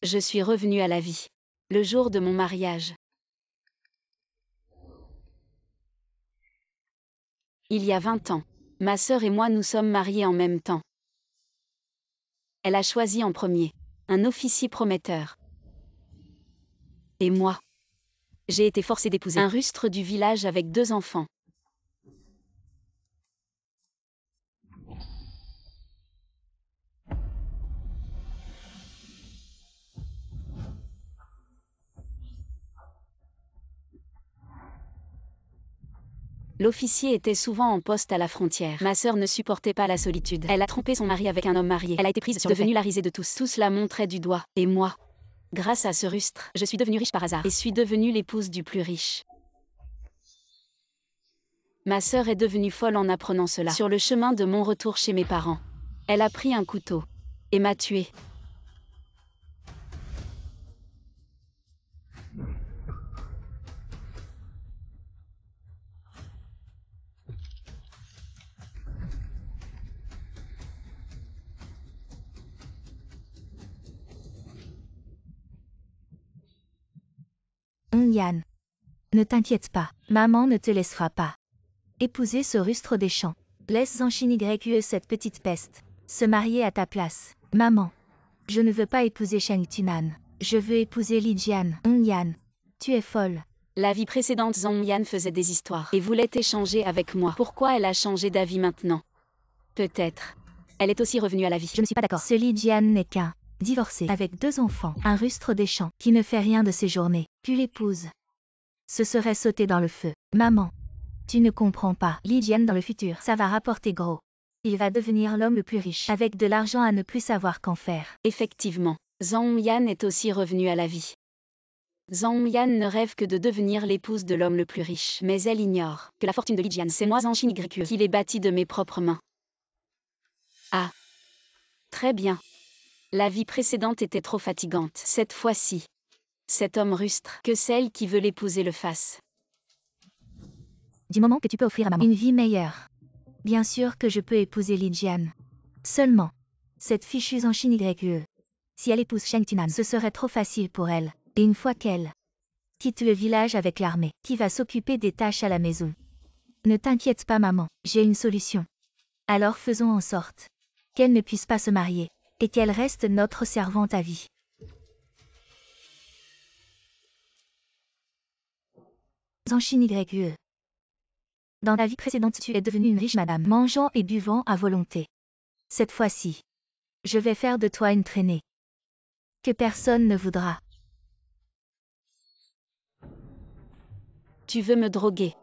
Je suis revenue à la vie. Le jour de mon mariage. Il y a 20 ans. Ma sœur et moi nous sommes mariés en même temps. Elle a choisi en premier. Un officier prometteur. Et moi. J'ai été forcée d'épouser un rustre du village avec 2 enfants. L'officier était souvent en poste à la frontière. Ma sœur ne supportait pas la solitude. Elle a trompé son mari avec un homme marié. Elle a été prise sur devenue la risée de tous. Tous la montraient du doigt. Et moi, grâce à ce rustre, je suis devenue riche par hasard. Et suis devenue l'épouse du plus riche. Ma sœur est devenue folle en apprenant cela. Sur le chemin de mon retour chez mes parents. Elle a pris un couteau. Et m'a tuée. Yan. Ne t'inquiète pas, maman ne te laissera pas épouser ce rustre des champs. Laisse Zanshin YQE cette petite peste se marier à ta place. Maman. Je ne veux pas épouser Shang Tunan. Je veux épouser Li Jian. Yan. Tu es folle. La vie précédente, Zhong Yan faisait des histoires et voulait échanger avec moi. Pourquoi elle a changé d'avis maintenant? Peut-être. Elle est aussi revenue à la vie. Je ne suis pas d'accord. Ce Li Jian n'est qu'un divorcé avec 2 enfants, un rustre des champs qui ne fait rien de ses journées. Tu l'épouses. Ce serait sauter dans le feu. Maman. Tu ne comprends pas. Li Jian dans le futur, ça va rapporter gros. Il va devenir l'homme le plus riche, avec de l'argent à ne plus savoir qu'en faire. Effectivement, Zhong Yan est aussi revenue à la vie. Zhong Yan ne rêve que de devenir l'épouse de l'homme le plus riche. Mais elle ignore que la fortune de Li Jian, c'est moi Zanshin YQE qui l'ai bâtie de mes propres mains. Ah. Très bien. La vie précédente était trop fatigante. Cette fois-ci. Cet homme rustre, que celle qui veut l'épouser le fasse. Du moment que tu peux offrir à maman une vie meilleure. Bien sûr que je peux épouser Li Jian. Seulement. Cette fichue Zanshin YQE. Si elle épouse Shang Tunan, ce serait trop facile pour elle. Et une fois qu'elle quitte le village avec l'armée, qui va s'occuper des tâches à la maison? Ne t'inquiète pas maman, j'ai une solution. Alors faisons en sorte qu'elle ne puisse pas se marier, et qu'elle reste notre servante à vie. Zanshin YQE. Dans ta vie précédente, tu es devenue une riche madame, mangeant et buvant à volonté. Cette fois-ci, je vais faire de toi une traînée que personne ne voudra. Tu veux me droguer.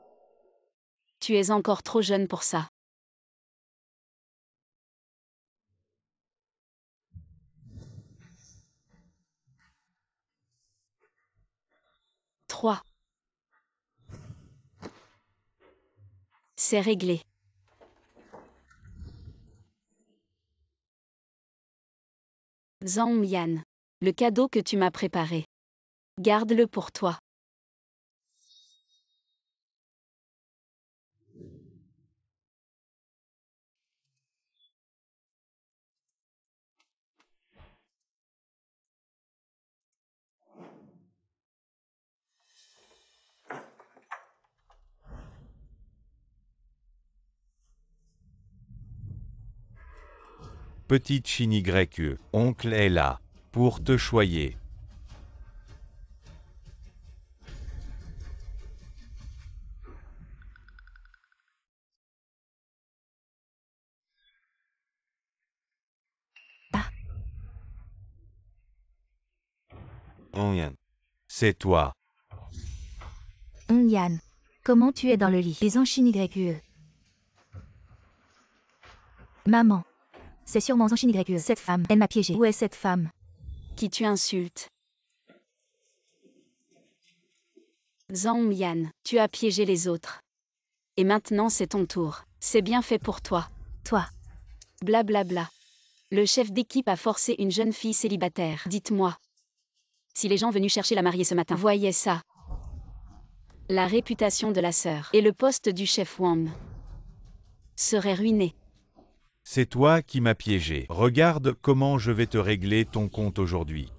Tu es encore trop jeune pour ça. Trois. C'est réglé. Zhong Yan. Le cadeau que tu m'as préparé. Garde-le pour toi. Petite Shin YQE, oncle est là, pour te choyer. Ah. Yan. C'est toi. Yan. Comment tu es dans le lit? Les Zanshin YQE. Maman. C'est sûrement Zanshin YQE. Cette femme, elle m'a piégé. Où est cette femme? Qui tu insultes? Zhong Yan, tu as piégé les autres. Et maintenant c'est ton tour. C'est bien fait pour toi. Toi. Blablabla. Le chef d'équipe a forcé une jeune fille célibataire. Dites-moi. Si les gens venus chercher la mariée ce matin voyaient ça. La réputation de la sœur et le poste du chef Wang seraient ruinés. C'est toi qui m'as piégé. Regarde comment je vais te régler ton compte aujourd'hui.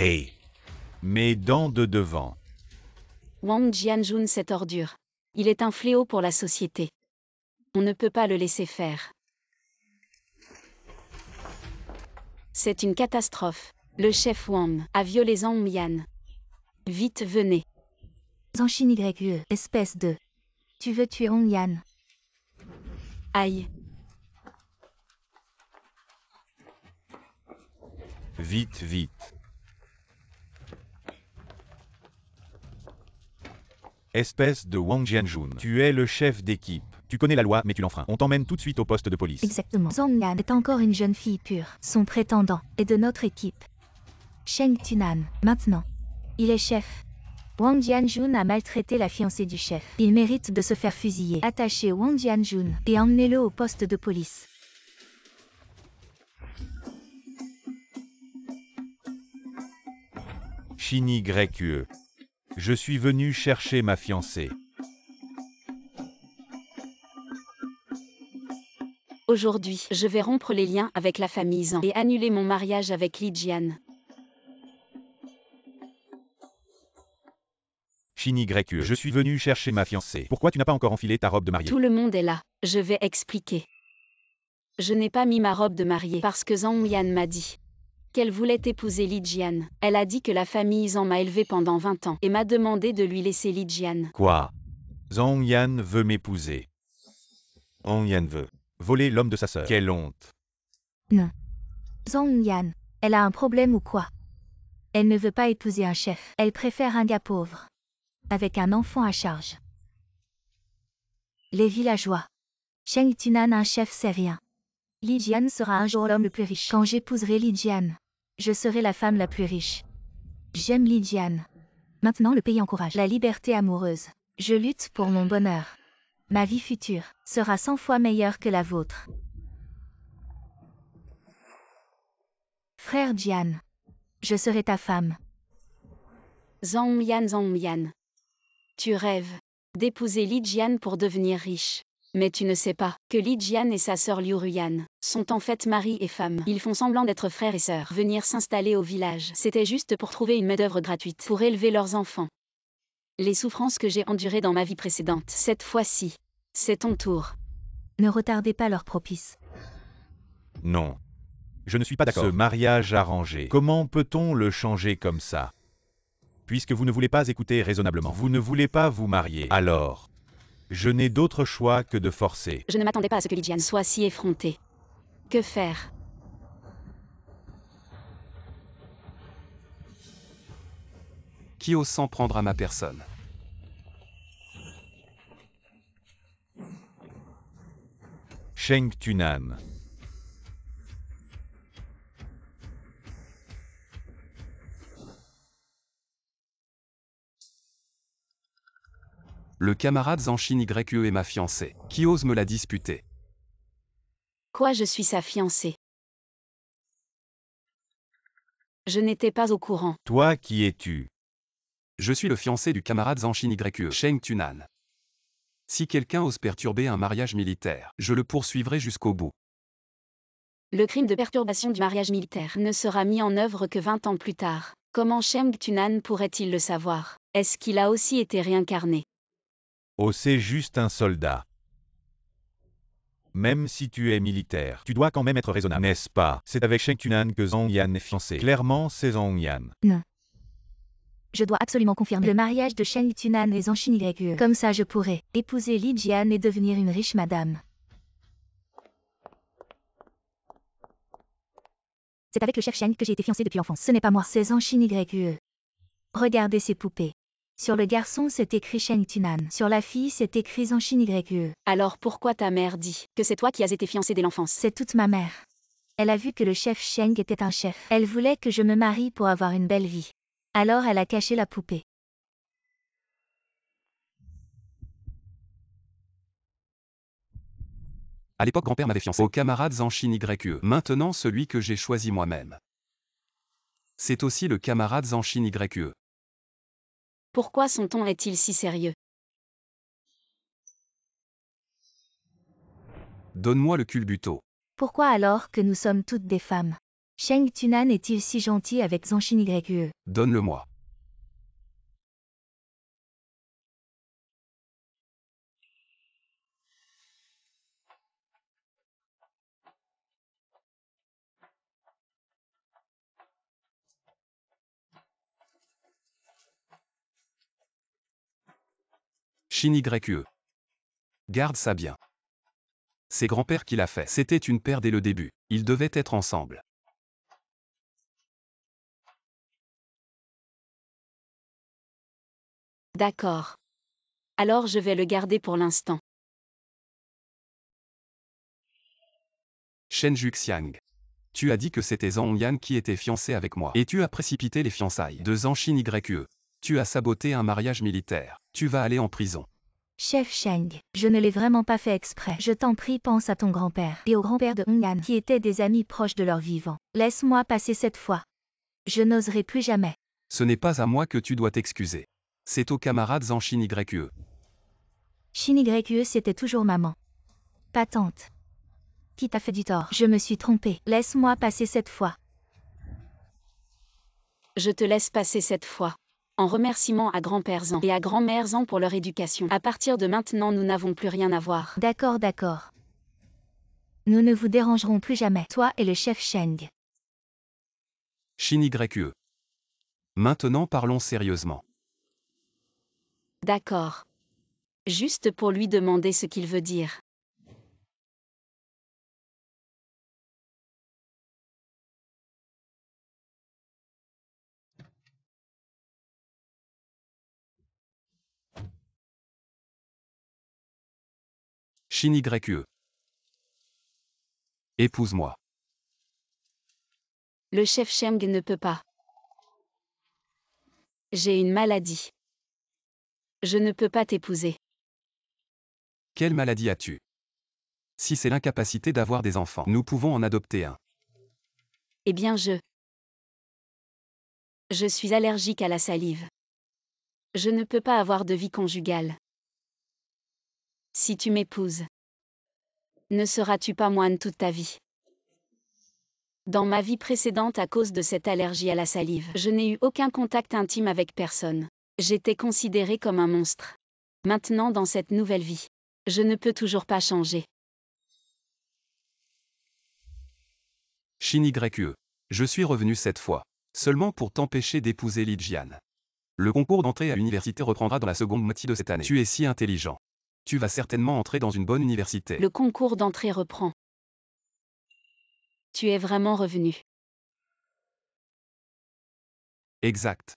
Hey. Mes dents de devant. Wang Jianjun, cette ordure. Il est un fléau pour la société. On ne peut pas le laisser faire. C'est une catastrophe. Le chef Wang a violé Zhang Yan. Vite, venez. Zanshin YE, espèce de... Tu veux tuer Hong Yan? Aïe. Vite, vite. Espèce de Wang Jianjun. Tu es le chef d'équipe. Tu connais la loi, mais tu l'enfreins. On t'emmène tout de suite au poste de police. Exactement. Zhang Yan est encore une jeune fille pure. Son prétendant est de notre équipe. Sheng Tunan, maintenant. Il est chef. Wang Jianjun a maltraité la fiancée du chef. Il mérite de se faire fusiller. Attachez Wang Jianjun et emmenez-le au poste de police. Shin YE. Je suis venu chercher ma fiancée. Aujourd'hui, je vais rompre les liens avec la famille Zhang et annuler mon mariage avec Li Jian. Shin YE. Je suis venu chercher ma fiancée. Pourquoi tu n'as pas encore enfilé ta robe de mariée? Tout le monde est là. Je vais expliquer. Je n'ai pas mis ma robe de mariée parce que Zhang Yan m'a dit qu'elle voulait épouser Li Jian. Elle a dit que la famille Zhang m'a élevée pendant 20 ans et m'a demandé de lui laisser Li Jian. Quoi? Zhang Yan veut m'épouser. Zhang Yan veut voler l'homme de sa sœur. Quelle honte. Non. Zhang Yan, elle a un problème ou quoi? Elle ne veut pas épouser un chef. Elle préfère un gars pauvre. Avec un enfant à charge. Les villageois. Sheng Tunan, un chef, c'est rien. Li Jian sera un jour l'homme le plus riche. Quand j'épouserai Li Jian, je serai la femme la plus riche. J'aime Li Jian. Maintenant le pays encourage la liberté amoureuse. Je lutte pour mon bonheur. Ma vie future sera 100 fois meilleure que la vôtre. Frère Jian, je serai ta femme. Zhang Yan. Tu rêves d'épouser Li Jian pour devenir riche. Mais tu ne sais pas que Li Jian et sa sœur Liu Ruyan sont en fait mari et femme. Ils font semblant d'être frères et sœurs. Venir s'installer au village, c'était juste pour trouver une main-d'œuvre gratuite pour élever leurs enfants. Les souffrances que j'ai endurées dans ma vie précédente, cette fois-ci, c'est ton tour. Ne retardez pas leur propice. Non. Je ne suis pas d'accord. Ce mariage arrangé, comment peut-on le changer comme ça? Puisque vous ne voulez pas écouter raisonnablement, vous ne voulez pas vous marier, alors je n'ai d'autre choix que de forcer. Je ne m'attendais pas à ce que Li Jian soit si effronté. Que faire? Qui ose s'en prendre à ma personne? Sheng Tunan. Le camarade Zanshin YE est ma fiancée. Qui ose me la disputer? Quoi, je suis sa fiancée? Je n'étais pas au courant. Toi, qui es-tu? Je suis le fiancé du camarade Zanshin YE, Sheng Tunan. Si quelqu'un ose perturber un mariage militaire, je le poursuivrai jusqu'au bout. Le crime de perturbation du mariage militaire ne sera mis en œuvre que 20 ans plus tard. Comment Sheng Tunan pourrait-il le savoir? Est-ce qu'il a aussi été réincarné? Oh, c'est juste un soldat. Même si tu es militaire, tu dois quand même être raisonnable, n'est-ce pas? C'est avec Sheng Tunan que Zhang Yan est fiancé. Clairement, c'est Zhang Yan. Non. Je dois absolument confirmer le mariage de Sheng Tunan et Zanshin YE. Comme ça je pourrai épouser Li Jian et devenir une riche madame. C'est avec le chef Sheng que j'ai été fiancée depuis l'enfance. Ce n'est pas moi, c'est Zanshin YE. Regardez ces poupées. Sur le garçon c'est écrit Sheng Tunan. Sur la fille c'est écrit Zanshin YE. Alors pourquoi ta mère dit que c'est toi qui as été fiancée dès l'enfance? C'est toute ma mère. Elle a vu que le chef Sheng était un chef. Elle voulait que je me marie pour avoir une belle vie. Alors elle a caché la poupée. À l'époque, grand-père m'avait fiancé au camarade Zanshin YE. Maintenant, celui que j'ai choisi moi-même. C'est aussi le camarade Zanshin YE. Pourquoi son ton est-il si sérieux? Donne-moi le culbuto. Pourquoi alors que nous sommes toutes des femmes? Sheng Tunan est-il si gentil avec Zanshin YE? Donne-le-moi. Shin YE. Garde ça bien. C'est grand-père qui l'a fait. C'était une paire dès le début. Ils devaient être ensemble. D'accord. Alors je vais le garder pour l'instant. Shen Juxiang. Tu as dit que c'était Zhang Yan qui était fiancé avec moi. Et tu as précipité les fiançailles de Zanshin YE. Tu as saboté un mariage militaire. Tu vas aller en prison. Chef Sheng, je ne l'ai vraiment pas fait exprès. Je t'en prie, pense à ton grand-père et au grand-père de Hong Yan, qui étaient des amis proches de leur vivant. Laisse-moi passer cette fois. Je n'oserai plus jamais. Ce n'est pas à moi que tu dois t'excuser. C'est au camarade Zanshin YE. Shin YE, c'était toujours maman. Pas tante. Qui t'a fait du tort? Je me suis trompée. Laisse-moi passer cette fois. Je te laisse passer cette fois. En remerciement à grand-père Zan et à grand-mère Zan pour leur éducation. À partir de maintenant, nous n'avons plus rien à voir. D'accord, d'accord. Nous ne vous dérangerons plus jamais, toi et le chef Sheng. Shin YE. Maintenant parlons sérieusement. D'accord. Juste pour lui demander ce qu'il veut dire. Shin YE. Épouse-moi. Le chef Sheng ne peut pas. J'ai une maladie. Je ne peux pas t'épouser. Quelle maladie as-tu? Si c'est l'incapacité d'avoir des enfants, nous pouvons en adopter un. Eh bien Je suis allergique à la salive. Je ne peux pas avoir de vie conjugale. Si tu m'épouses, ne seras-tu pas moine toute ta vie? Dans ma vie précédente, à cause de cette allergie à la salive, je n'ai eu aucun contact intime avec personne. J'étais considérée comme un monstre. Maintenant, dans cette nouvelle vie, je ne peux toujours pas changer. Shin YE. Je suis revenu cette fois. Seulement pour t'empêcher d'épouser Li Jian. Le concours d'entrée à l'université reprendra dans la seconde moitié de cette année. Tu es si intelligent. Tu vas certainement entrer dans une bonne université. Le concours d'entrée reprend. Tu es vraiment revenu. Exact.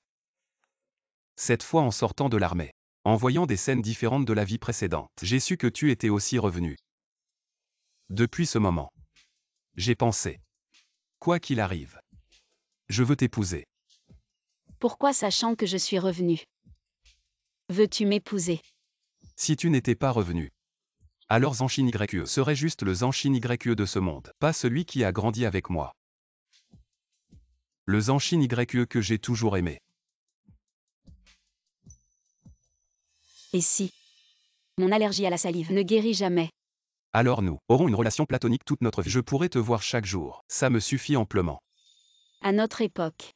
Cette fois en sortant de l'armée. En voyant des scènes différentes de la vie précédente, j'ai su que tu étais aussi revenu. Depuis ce moment, j'ai pensé. Quoi qu'il arrive, je veux t'épouser. Pourquoi, sachant que je suis revenu? Veux-tu m'épouser? Si tu n'étais pas revenu, alors Zanshin YE serait juste le Zanshin YE de ce monde, pas celui qui a grandi avec moi. Le Zanshin YE que j'ai toujours aimé. Et si mon allergie à la salive ne guérit jamais? Alors nous aurons une relation platonique toute notre vie. Je pourrais te voir chaque jour, ça me suffit amplement. À notre époque,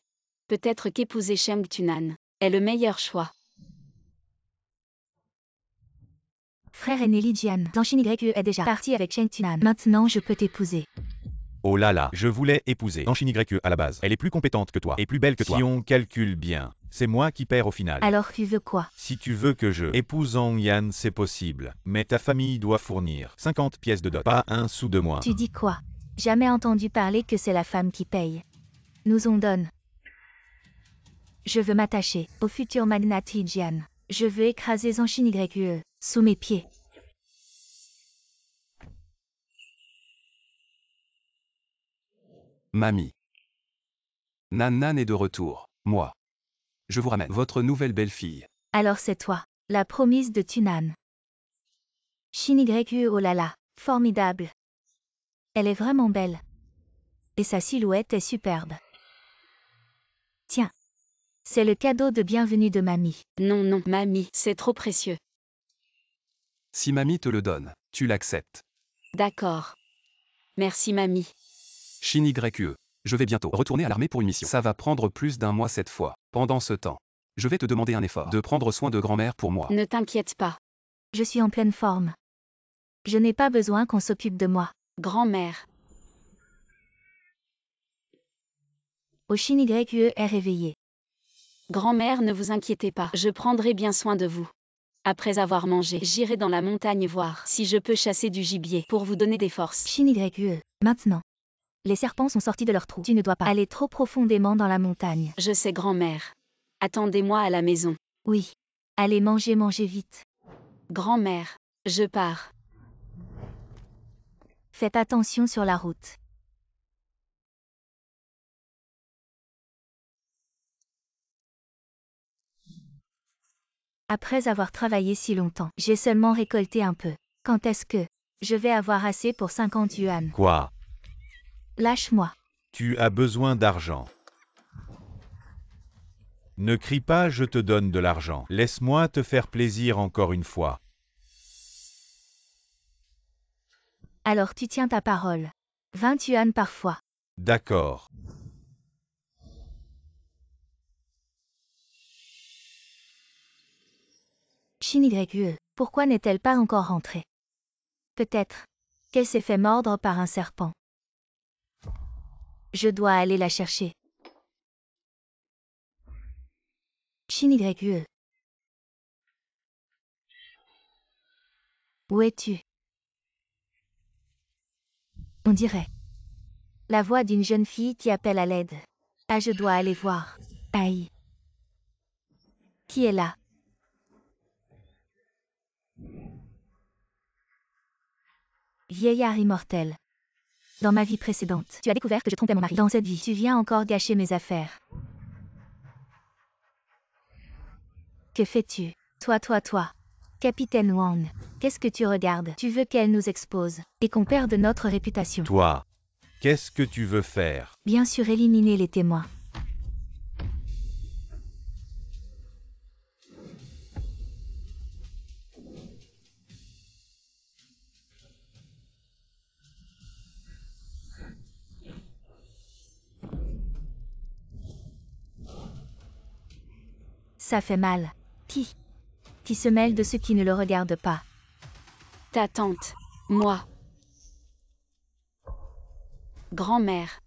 peut-être qu'épouser Sheng Tunan est le meilleur choix. Frère aîné Li Jian, Zanshin YE est déjà parti avec Sheng Tunan. Maintenant, je peux t'épouser. Oh là là, je voulais épouser Zanshin YE à la base. Elle est plus compétente que toi et plus belle que toi. Si on calcule bien, c'est moi qui perds au final. Alors tu veux quoi? Si tu veux que je épouse Zhang Yan, c'est possible. Mais ta famille doit fournir 50 pièces de dot, pas un sou de moins. Tu dis quoi? Jamais entendu parler que c'est la femme qui paye. Nous on donne. Je veux m'attacher au futur magnat Li Jian. Je veux écraser Zanshin YE sous mes pieds. Mamie. Nan Nan est de retour. Moi. Je vous ramène votre nouvelle belle-fille. Alors c'est toi, la promise de Tunan. Shin YE, oh là là, formidable. Elle est vraiment belle. Et sa silhouette est superbe. Tiens. C'est le cadeau de bienvenue de mamie. Non, non, mamie, c'est trop précieux. Si mamie te le donne, tu l'acceptes. D'accord. Merci, mamie. Shin YE. Je vais bientôt retourner à l'armée pour une mission. Ça va prendre plus d'1 mois cette fois. Pendant ce temps, je vais te demander un effort. De prendre soin de grand-mère pour moi. Ne t'inquiète pas. Je suis en pleine forme. Je n'ai pas besoin qu'on s'occupe de moi. Grand-mère. Oshin YUE est réveillé. Grand-mère, ne vous inquiétez pas. Je prendrai bien soin de vous. Après avoir mangé, j'irai dans la montagne voir si je peux chasser du gibier pour vous donner des forces. Shin YUE, maintenant. Les serpents sont sortis de leur trou. Tu ne dois pas aller trop profondément dans la montagne. Je sais, grand-mère. Attendez-moi à la maison. Oui. Allez manger vite. Grand-mère, je pars. Faites attention sur la route. Après avoir travaillé si longtemps, j'ai seulement récolté un peu. Quand est-ce que je vais avoir assez pour 50 yuan? Quoi? Lâche-moi. Tu as besoin d'argent. Ne crie pas, je te donne de l'argent. Laisse-moi te faire plaisir encore une fois. Alors tu tiens ta parole. 20 yuan parfois. D'accord. Shin YUE, pourquoi n'est-elle pas encore rentrée? Peut-être qu'elle s'est fait mordre par un serpent. Je dois aller la chercher. Shin YUE. Où es-tu? On dirait la voix d'une jeune fille qui appelle à l'aide. Ah, je dois aller voir. Aïe. Qui est là? Vieillard immortel. Dans ma vie précédente, tu as découvert que je trompais mon mari. Dans cette vie, tu viens encore gâcher mes affaires. Que fais-tu? Toi. Capitaine Wang, qu'est-ce que tu regardes? Tu veux qu'elle nous expose et qu'on perde notre réputation. Toi, qu'est-ce que tu veux faire? Bien sûr, éliminer les témoins. Ça fait mal. Qui se mêle de ceux qui ne le regardent pas. Ta tante. Moi. Grand-mère.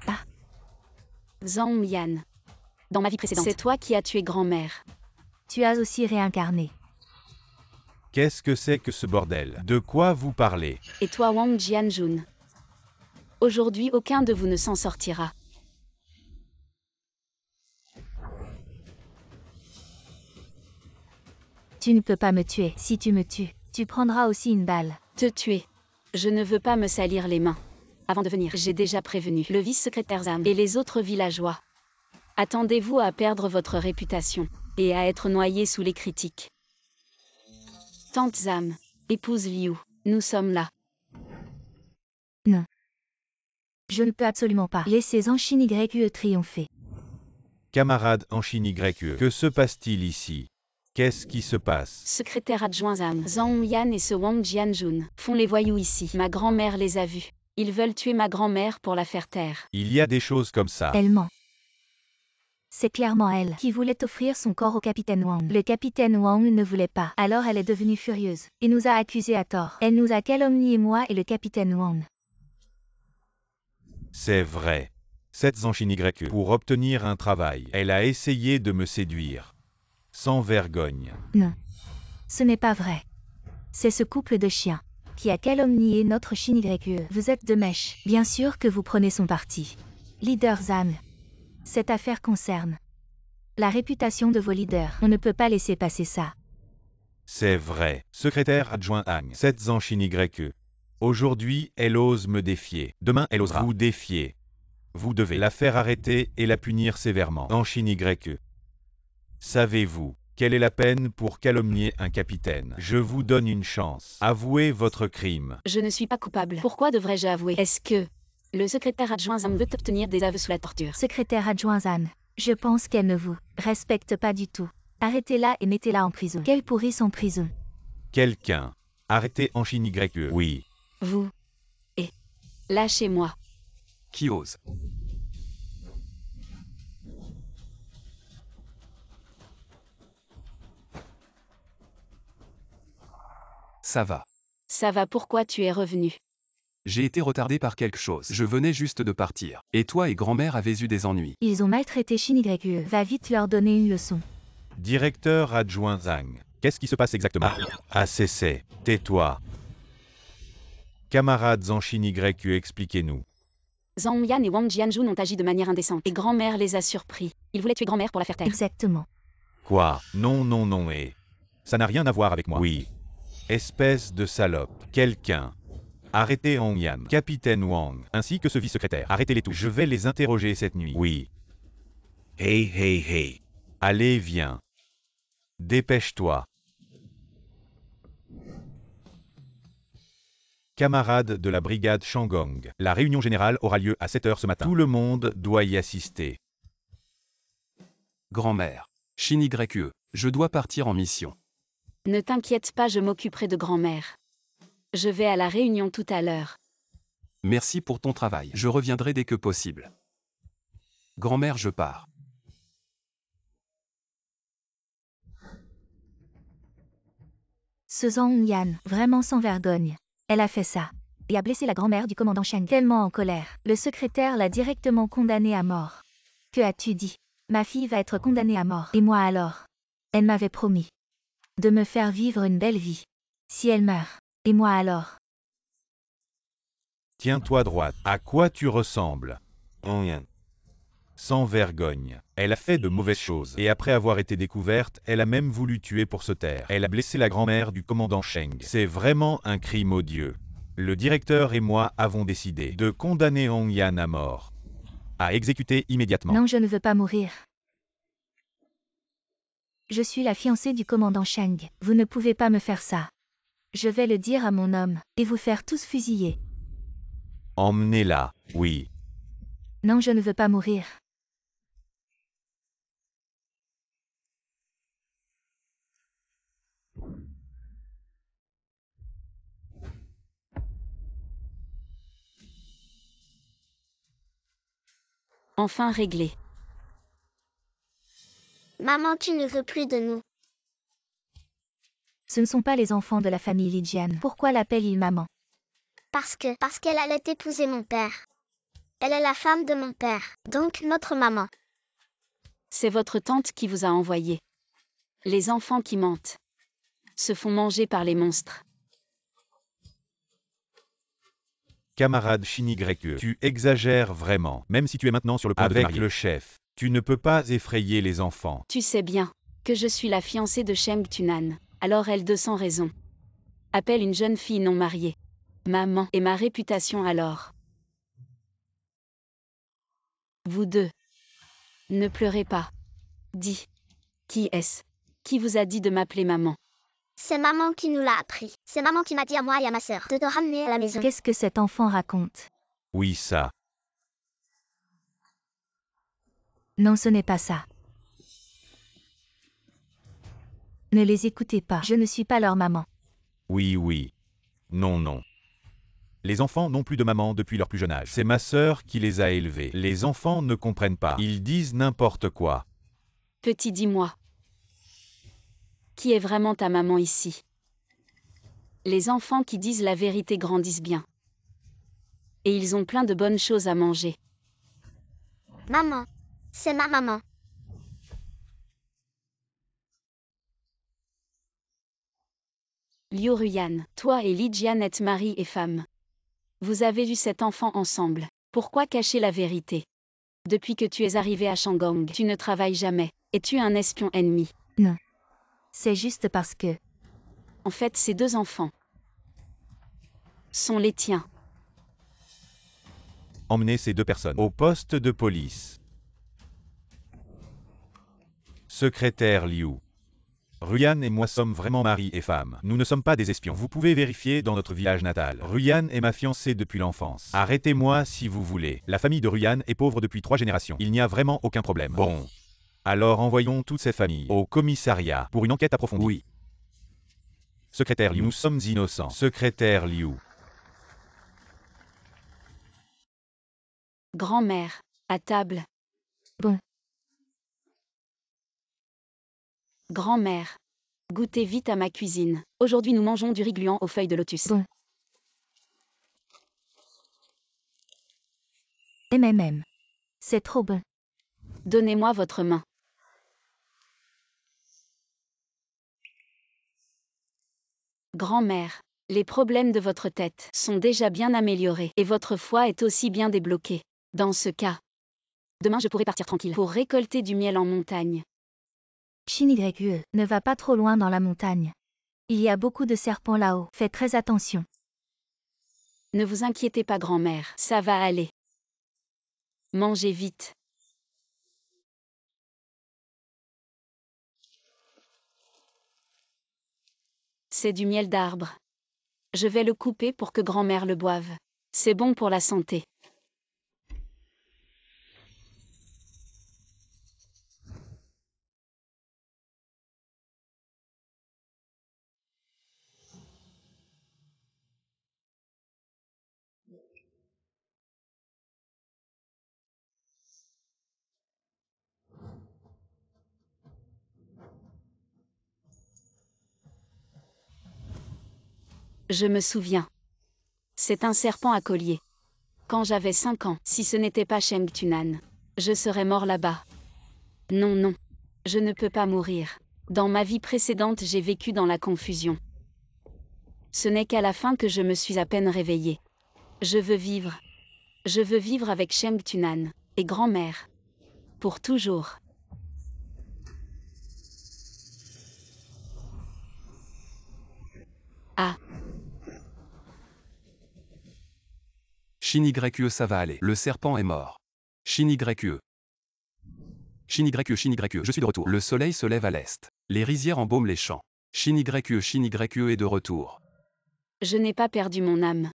Ah. Zhang Yan. Dans ma vie précédente. C'est toi qui as tué grand-mère. Tu as aussi réincarné. Qu'est-ce que c'est que ce bordel? De quoi vous parlez? Et toi Wang Jianjun. Aujourd'hui aucun de vous ne s'en sortira. Tu ne peux pas me tuer. Si tu me tues, tu prendras aussi une balle. Te tuer. Je ne veux pas me salir les mains. Avant de venir, j'ai déjà prévenu le vice-secrétaire Zam et les autres villageois. Attendez-vous à perdre votre réputation et à être noyé sous les critiques. Tante Zam, épouse Liu, nous sommes là. Non. Je ne peux absolument pas laisser Zhang YUE triompher. Camarade en Shin YUE, que se passe-t-il ici? Qu'est-ce qui se passe? Secrétaire adjoint Zam, Zhang Yan et ce Wang Jianjun font les voyous ici. Ma grand-mère les a vus. Ils veulent tuer ma grand-mère pour la faire taire. Il y a des choses comme ça. Elle ment. C'est clairement elle qui voulait offrir son corps au capitaine Wang. Le capitaine Wang ne voulait pas. Alors elle est devenue furieuse et nous a accusés à tort. Elle nous a calomnié, moi et le capitaine Wang. C'est vrai. Cette Zhang Shin YUE, pour obtenir un travail, elle a essayé de me séduire. Sans vergogne. Non. Ce n'est pas vrai. C'est ce couple de chiens qui a calomnié notre Shin YUE. Vous êtes de mèche. Bien sûr que vous prenez son parti. Leader Zan. Cette affaire concerne la réputation de vos leaders. On ne peut pas laisser passer ça. C'est vrai. Secrétaire adjoint Hang. Cette Zhang Shin YUE. Aujourd'hui, elle ose me défier. Demain, elle osera vous défier. Vous devez la faire arrêter et la punir sévèrement. En Shin YUE. Savez-vous quelle est la peine pour calomnier un capitaine? Je vous donne une chance. Avouez votre crime. Je ne suis pas coupable. Pourquoi devrais-je avouer? Est-ce que le secrétaire adjoint Zam veut obtenir des aveux sous la torture? Secrétaire adjoint Zan, je pense qu'elle ne vous respecte pas du tout. Arrêtez-la et mettez-la en prison. Qu'elle pourrisse en prison. Quelqu'un. Arrêtez en Shin YUE. Oui. Vous. Et lâchez-moi. Qui ose? Ça va. Ça va, pourquoi tu es revenu? J'ai été retardé par quelque chose. Je venais juste de partir. Et toi et grand-mère avez eu des ennuis. Ils ont maltraité Shin YE. Va vite leur donner une leçon. Directeur adjoint Zhang. Qu'est-ce qui se passe exactement? ACC, tais-toi. Camarades Zhang Shin YE, expliquez-nous. Zhang Yan et Wang Jianjun ont agi de manière indécente et grand-mère les a surpris. Ils voulaient tuer grand-mère pour la faire taire. Exactement. Quoi? Non, non, non, et... Ça n'a rien à voir avec moi. Oui. Espèce de salope. Quelqu'un. Arrêtez Hong Yan, Capitaine Wang, ainsi que ce vice-secrétaire. Arrêtez-les tous. Je vais les interroger cette nuit. Oui. Hey, hey, hey. Allez, viens. Dépêche-toi. Camarades de la brigade Shangong, la réunion générale aura lieu à 7 h ce matin. Tout le monde doit y assister. Grand-mère. Shin YE, je dois partir en mission. Ne t'inquiète pas, je m'occuperai de grand-mère. Je vais à la réunion tout à l'heure. Merci pour ton travail. Je reviendrai dès que possible. Grand-mère, je pars. Ce Zhang Yan, vraiment sans vergogne. Elle a fait ça. Et a blessé la grand-mère du commandant Sheng. Tellement en colère. Le secrétaire l'a directement condamnée à mort. Que as-tu dit? Ma fille va être condamnée à mort. Et moi alors? Elle m'avait promis de me faire vivre une belle vie. Si elle meurt, et moi alors? Tiens-toi droite. À quoi tu ressembles? Rien. Sans vergogne. Elle a fait de mauvaises choses. Et après avoir été découverte, elle a même voulu tuer pour se taire. Elle a blessé la grand-mère du commandant Sheng. C'est vraiment un crime odieux. Le directeur et moi avons décidé de condamner Hong Yan à mort. À exécuter immédiatement. Non, je ne veux pas mourir. Je suis la fiancée du commandant Sheng. Vous ne pouvez pas me faire ça. Je vais le dire à mon homme, et vous faire tous fusiller. Emmenez-la, oui. Non, je ne veux pas mourir. Enfin réglé. Maman, tu ne veux plus de nous. Ce ne sont pas les enfants de la famille Lijian. Pourquoi l'appelle-il maman? Parce qu'elle allait épouser mon père. Elle est la femme de mon père, donc notre maman. C'est votre tante qui vous a envoyé. Les enfants qui mentent se font manger par les monstres. Camarade Shin YE, tu exagères vraiment. Même si tu es maintenant sur le point de te marier. Avec le chef, tu ne peux pas effrayer les enfants. Tu sais bien que je suis la fiancée de Sheng Tunan. Alors elle, de sans raison, appelle une jeune fille non mariée maman, et ma réputation alors. Vous deux, ne pleurez pas. Dis, qui est-ce qui vous a dit de m'appeler maman? C'est maman qui nous l'a appris. C'est maman qui m'a dit à moi et à ma sœur de te ramener à la maison. Qu'est-ce que cet enfant raconte? Oui, ça. Non, ce n'est pas ça. Ne les écoutez pas. Je ne suis pas leur maman. Oui, oui. Non, non. Les enfants n'ont plus de maman depuis leur plus jeune âge. C'est ma sœur qui les a élevés. Les enfants ne comprennent pas. Ils disent n'importe quoi. Petit, dis-moi. Qui est vraiment ta maman ici? Les enfants qui disent la vérité grandissent bien. Et ils ont plein de bonnes choses à manger. Maman. C'est ma maman. Liu Ruyan, toi et Li Jian êtes mari et femme. Vous avez eu cet enfant ensemble. Pourquoi cacher la vérité? Depuis que tu es arrivé à Shangong, tu ne travailles jamais. Et tu es un espion ennemi. Non. C'est juste parce que... En fait, ces deux enfants sont les tiens. Emmenez ces deux personnes au poste de police. Secrétaire Liu. Ruyan et moi sommes vraiment mari et femme. Nous ne sommes pas des espions. Vous pouvez vérifier dans notre village natal. Ruyan est ma fiancée depuis l'enfance. Arrêtez-moi si vous voulez. La famille de Ruyan est pauvre depuis 3 générations. Il n'y a vraiment aucun problème. Bon. Alors envoyons toute cette famille au commissariat pour une enquête approfondie. Oui. Secrétaire Liu, nous sommes innocents. Secrétaire Liu. Grand-mère, à table. Bon. Grand-mère, goûtez vite à ma cuisine. Aujourd'hui nous mangeons du riz gluant aux feuilles de lotus. Bon. MMM. C'est trop bon. Donnez-moi votre main. Grand-mère, les problèmes de votre tête sont déjà bien améliorés et votre foie est aussi bien débloqué. Dans ce cas, demain je pourrai partir tranquille pour récolter du miel en montagne. Shin YE, ne va pas trop loin dans la montagne. Il y a beaucoup de serpents là-haut. Faites très attention. Ne vous inquiétez pas grand-mère, ça va aller. Mangez vite. C'est du miel d'arbre. Je vais le couper pour que grand-mère le boive. C'est bon pour la santé. Je me souviens. C'est un serpent à collier. Quand j'avais 5 ans, si ce n'était pas Sheng Tunan, je serais mort là-bas. Non, non. Je ne peux pas mourir. Dans ma vie précédente, j'ai vécu dans la confusion. Ce n'est qu'à la fin que je me suis à peine réveillée. Je veux vivre. Je veux vivre avec Sheng Tunan et grand-mère. Pour toujours. Ah, Shin YE, ça va aller. Le serpent est mort. Shin YE. Shin YE, je suis de retour. Le soleil se lève à l'est. Les rizières embaument les champs. Shin YE est de retour. je n'ai pas perdu mon âme.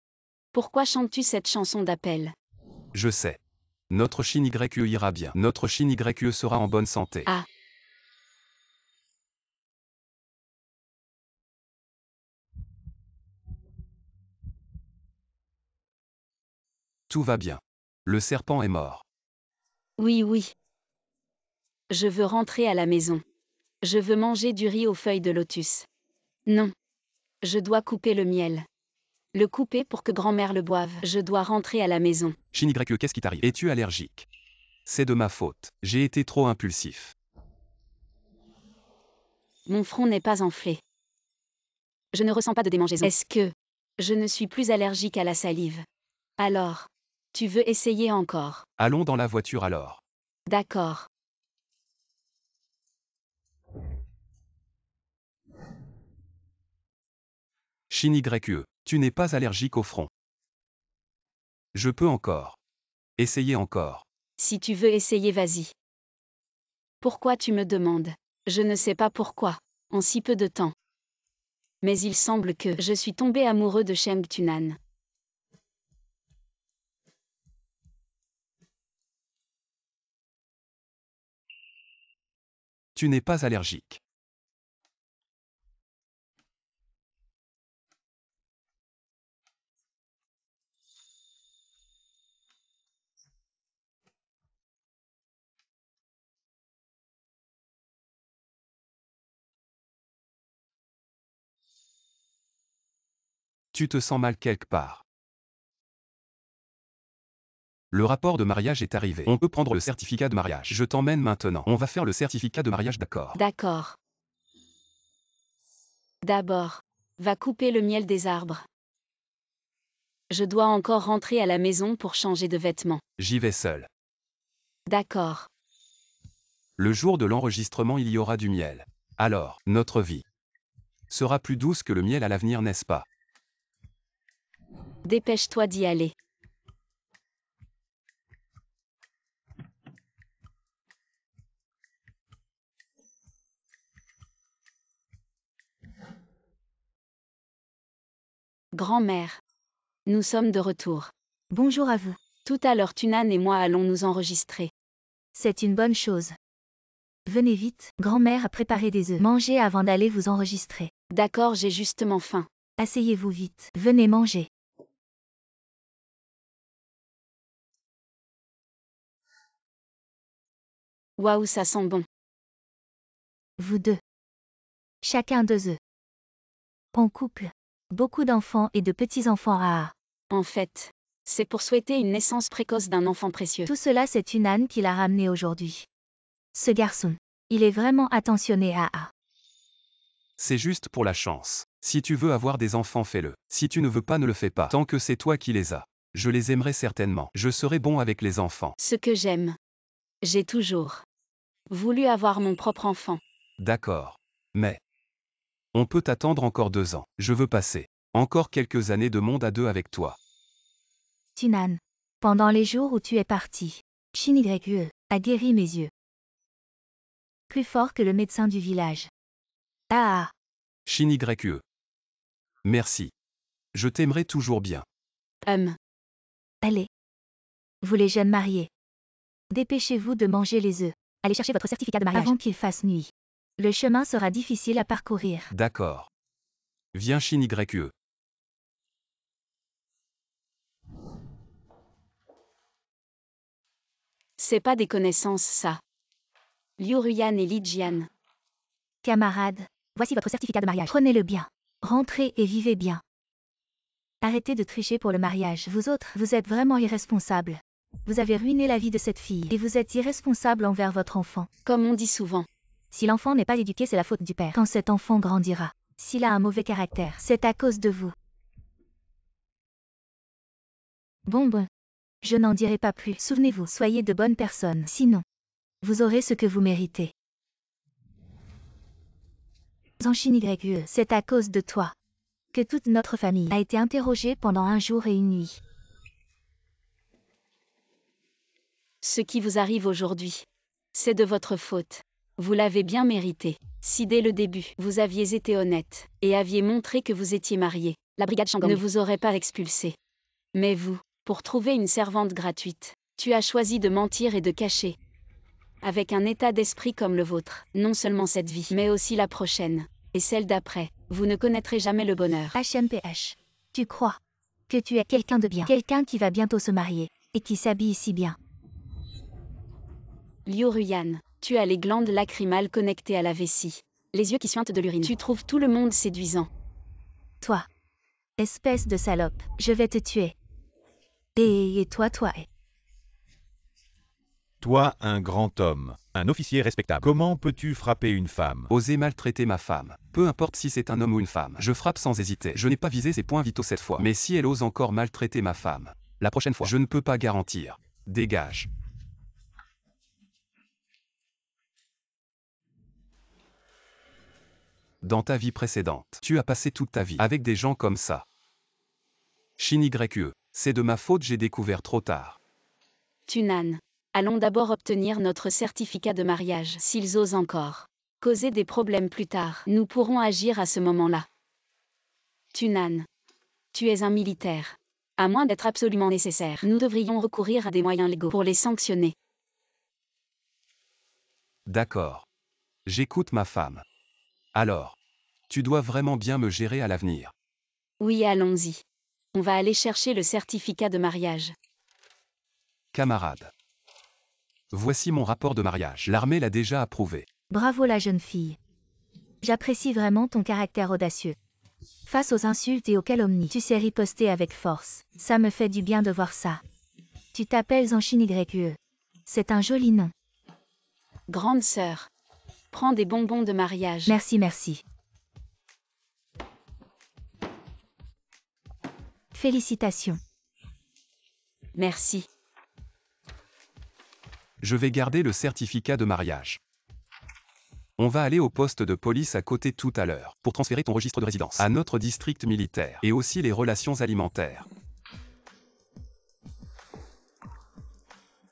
Pourquoi chantes-tu cette chanson d'appel? Je sais. Notre Shin YE ira bien. Notre Shin YE sera en bonne santé. Ah, Tout va bien. Le serpent est mort. oui, oui. Je veux rentrer à la maison. Je veux manger du riz aux feuilles de lotus. Non. Je dois couper le miel. Le couper pour que grand-mère le boive. Je dois rentrer à la maison. Shin YE, qu'est-ce qui t'arrive? Es-tu allergique? C'est de ma faute. J'ai été trop impulsif. Mon front n'est pas enflé. Je ne ressens pas de démangeaison. Est-ce que je ne suis plus allergique à la salive? Alors, tu veux essayer encore? Allons dans la voiture alors. D'accord. Shin YE, tu n'es pas allergique au front. Je peux encore. Essayer encore. Si tu veux essayer, vas-y. Pourquoi tu me demandes? Je ne sais pas pourquoi, en si peu de temps. Mais il semble que je suis tombé amoureux de Sheng Tunan. Tu n'es pas allergique. Tu te sens mal quelque part. Le rapport de mariage est arrivé. On peut prendre le certificat de mariage. Je t'emmène maintenant. On va faire le certificat de mariage, d'accord? D'accord. D'abord, va couper le miel des arbres. Je dois encore rentrer à la maison pour changer de vêtements. J'y vais seul. D'accord. Le jour de l'enregistrement, il y aura du miel. Alors, notre vie sera plus douce que le miel à l'avenir, n'est-ce pas? Dépêche-toi d'y aller. Grand-mère. Nous sommes de retour. Bonjour à vous. Tout à l'heure Tunan et moi allons nous enregistrer. C'est une bonne chose. Venez vite, grand-mère a préparé des œufs. Mangez avant d'aller vous enregistrer. D'accord, j'ai justement faim. Asseyez-vous vite. Venez manger. Waouh, ça sent bon. Vous deux. Chacun 2 œufs. En couple. Beaucoup d'enfants et de petits-enfants. Ah. En fait, c'est pour souhaiter une naissance précoce d'un enfant précieux. Tout cela, c'est Tunan qui l'a ramené aujourd'hui. Ce garçon. Il est vraiment attentionné. Ah. C'est juste pour la chance. Si tu veux avoir des enfants, fais-le. Si tu ne veux pas, ne le fais pas. Tant que c'est toi qui les as. Je les aimerai certainement. Je serai bon avec les enfants. Ce que j'aime. J'ai toujours voulu avoir mon propre enfant. D'accord. Mais on peut attendre encore 2 ans. Je veux passer encore quelques années de monde à 2 avec toi. Tunan. Pendant les jours où tu es parti, Shin YE a guéri mes yeux. Plus fort que le médecin du village. Ah. Shin YE. Merci. Je t'aimerai toujours bien. Allez. Vous les jeunes mariés. Dépêchez-vous de manger les œufs. Allez chercher votre certificat de mariage avant qu'il fasse nuit. Le chemin sera difficile à parcourir. D'accord. Viens Shin YE. C'est pas des connaissances, ça. Liu Ruyan et Li Jian. Camarades, voici votre certificat de mariage. Prenez-le bien. Rentrez et vivez bien. Arrêtez de tricher pour le mariage. Vous autres, vous êtes vraiment irresponsables. Vous avez ruiné la vie de cette fille et vous êtes irresponsable envers votre enfant. Comme on dit souvent. Si l'enfant n'est pas éduqué, c'est la faute du père. Quand cet enfant grandira, s'il a un mauvais caractère, c'est à cause de vous. Bon. Je n'en dirai pas plus. Souvenez-vous, soyez de bonnes personnes. Sinon, vous aurez ce que vous méritez. Zanshin YE, c'est à cause de toi que toute notre famille a été interrogée pendant 1 jour et 1 nuit. Ce qui vous arrive aujourd'hui, c'est de votre faute. Vous l'avez bien mérité. Si dès le début, vous aviez été honnête, et aviez montré que vous étiez marié, la brigade Shangong ne vous aurait pas expulsé. Mais vous, pour trouver une servante gratuite, tu as choisi de mentir et de cacher. Avec un état d'esprit comme le vôtre, non seulement cette vie, mais aussi la prochaine, et celle d'après, vous ne connaîtrez jamais le bonheur. HMPH. Tu crois que tu es quelqu'un de bien, quelqu'un qui va bientôt se marier, et qui s'habille si bien. Liu Ruyan, tu as les glandes lacrymales connectées à la vessie, les yeux qui suintent de l'urine. Tu trouves tout le monde séduisant. Toi, espèce de salope, je vais te tuer. Et toi. Toi, un grand homme, un officier respectable. Comment peux-tu frapper une femme? Oser maltraiter ma femme. Peu importe si c'est un homme ou une femme. Je frappe sans hésiter. Je n'ai pas visé ses points vitaux cette fois. Mais si elle ose encore maltraiter ma femme, la prochaine fois, je ne peux pas garantir. Dégage. Dans ta vie précédente, tu as passé toute ta vie avec des gens comme ça. Shin YE, c'est de ma faute, j'ai découvert trop tard. Tunan. Allons d'abord obtenir notre certificat de mariage. S'ils osent encore causer des problèmes plus tard, nous pourrons agir à ce moment-là. Tunan. Tu es un militaire. À moins d'être absolument nécessaire, nous devrions recourir à des moyens légaux pour les sanctionner. D'accord. J'écoute ma femme. Alors, tu dois vraiment bien me gérer à l'avenir. Oui, allons-y. On va aller chercher le certificat de mariage. Camarade. Voici mon rapport de mariage. L'armée l'a déjà approuvé. Bravo la jeune fille. J'apprécie vraiment ton caractère audacieux. Face aux insultes et aux calomnies, tu sais riposter avec force. Ça me fait du bien de voir ça. Tu t'appelles Zanshin YE. C'est un joli nom. Grande sœur. Prends des bonbons de mariage. Merci. Félicitations. Merci. Je vais garder le certificat de mariage. On va aller au poste de police à côté tout à l'heure, pour transférer ton registre de résidence à notre district militaire, et aussi les relations alimentaires.